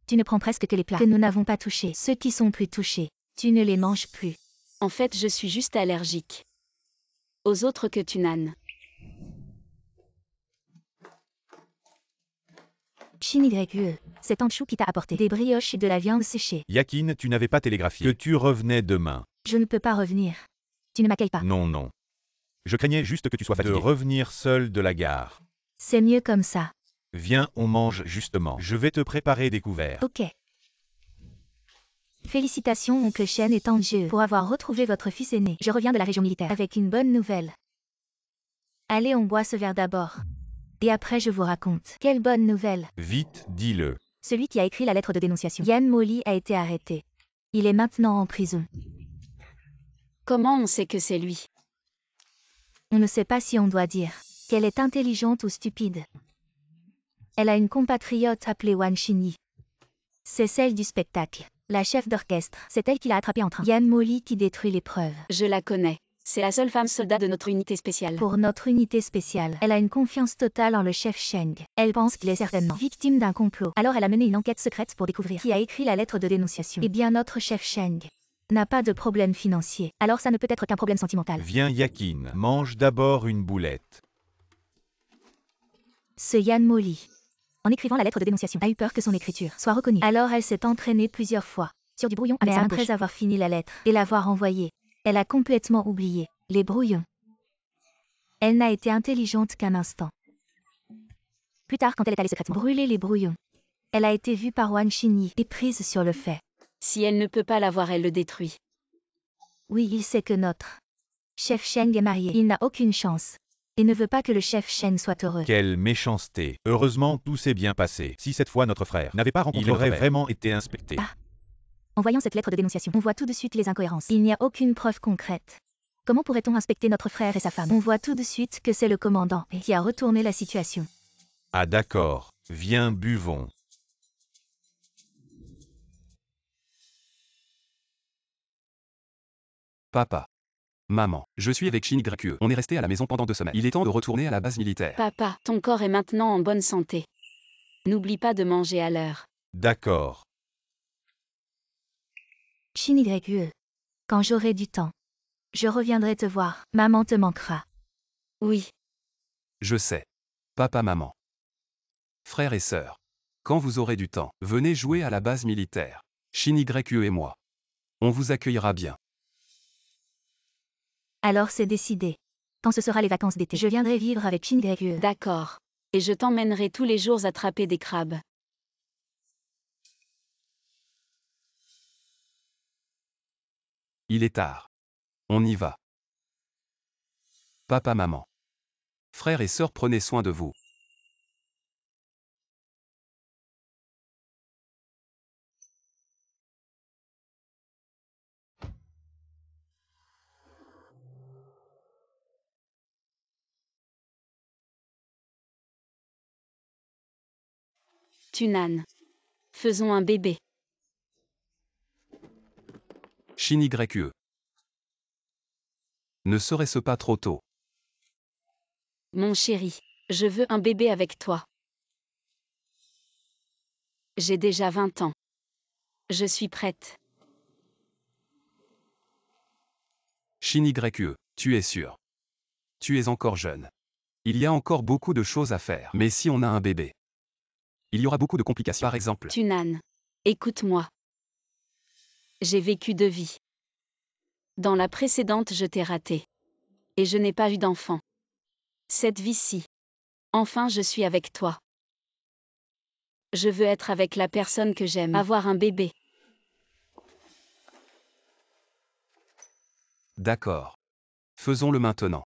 tu ne prends presque que les plats que nous n'avons pas touchés. Ceux qui sont plus touchés, tu ne les manges plus. En fait, je suis juste allergique. Aux autres que Tunan. Shin-YE, c'est Anchu qui t'a apporté des brioches et de la viande séchée. Yakin, tu n'avais pas télégraphié que tu revenais demain. Je ne peux pas revenir. Tu ne m'accueilles pas. Non, non. Je craignais juste que tu sois fatigué. De revenir seul de la gare. C'est mieux comme ça. Viens, on mange justement. Je vais te préparer des couverts. Ok. Félicitations oncle Shen et tante Jie pour avoir retrouvé votre fils aîné. Je reviens de la région militaire avec une bonne nouvelle. Allez, on boit ce verre d'abord. Et après je vous raconte. Quelle bonne nouvelle. Vite, dis-le. Celui qui a écrit la lettre de dénonciation, Yan Moli, a été arrêté. Il est maintenant en prison. Comment on sait que c'est lui? On ne sait pas si on doit dire qu'elle est intelligente ou stupide. Elle a une compatriote appelée Wan Xinyi. C'est celle du spectacle. La chef d'orchestre, c'est elle qui l'a attrapée en train. Yan Moli qui détruit les preuves. Je la connais. C'est la seule femme soldat de notre unité spéciale. Pour notre unité spéciale, elle a une confiance totale en le chef Sheng. Elle pense qu'il est certainement victime d'un complot. Alors elle a mené une enquête secrète pour découvrir qui a écrit la lettre de dénonciation. Eh bien notre chef Sheng n'a pas de problème financier. Alors ça ne peut être qu'un problème sentimental. Viens Yakin, mange d'abord une boulette. Ce Yan Moli, en écrivant la lettre de dénonciation, a eu peur que son écriture soit reconnue. Alors elle s'est entraînée plusieurs fois sur du brouillon. Mais après avoir fini la lettre et l'avoir envoyée, elle a complètement oublié les brouillons. Elle n'a été intelligente qu'un instant. Plus tard, quand elle est allée secrètement brûler les brouillons, elle a été vue par Wan Xinyi et prise sur le fait. Si elle ne peut pas l'avoir, elle le détruit. Oui, il sait que notre chef Sheng est marié. Il n'a aucune chance et ne veut pas que le chef Sheng soit heureux. Quelle méchanceté. Heureusement, tout s'est bien passé. Si cette fois notre frère n'avait pas rencontré, il aurait vraiment été inspecté. Ah. En voyant cette lettre de dénonciation, on voit tout de suite les incohérences. Il n'y a aucune preuve concrète. Comment pourrait-on inspecter notre frère et sa femme? On voit tout de suite que c'est le commandant qui a retourné la situation. Ah d'accord. Viens, buvons. Papa. Maman, je suis avec Shin YQE. On est resté à la maison pendant 2 semaines. Il est temps de retourner à la base militaire. Papa, ton corps est maintenant en bonne santé. N'oublie pas de manger à l'heure. D'accord. Shin YQE. Quand j'aurai du temps, je reviendrai te voir. Maman te manquera. Oui. Je sais. Papa, maman. Frères et sœurs. Quand vous aurez du temps, venez jouer à la base militaire. Shin YQE et moi. On vous accueillera bien. Alors c'est décidé. Quand ce sera les vacances d'été, je viendrai vivre avec Shin YQE. D'accord. Et je t'emmènerai tous les jours attraper des crabes. Il est tard. On y va. Papa, maman. Frères et sœurs, prenez soin de vous. Tunan. Faisons un bébé. Shin YQE. Ne serait-ce pas trop tôt? Mon chéri, je veux un bébé avec toi. J'ai déjà 20 ans. Je suis prête. Shin YQE, tu es sûr? Tu es encore jeune. Il y a encore beaucoup de choses à faire. Mais si on a un bébé, il y aura beaucoup de complications. Par exemple, Tunan. Écoute-moi. J'ai vécu 2 vies. Dans la précédente, je t'ai raté. Et je n'ai pas eu d'enfant. Cette vie-ci. Enfin, je suis avec toi. Je veux être avec la personne que j'aime. Avoir un bébé. d'accord. Faisons-le maintenant.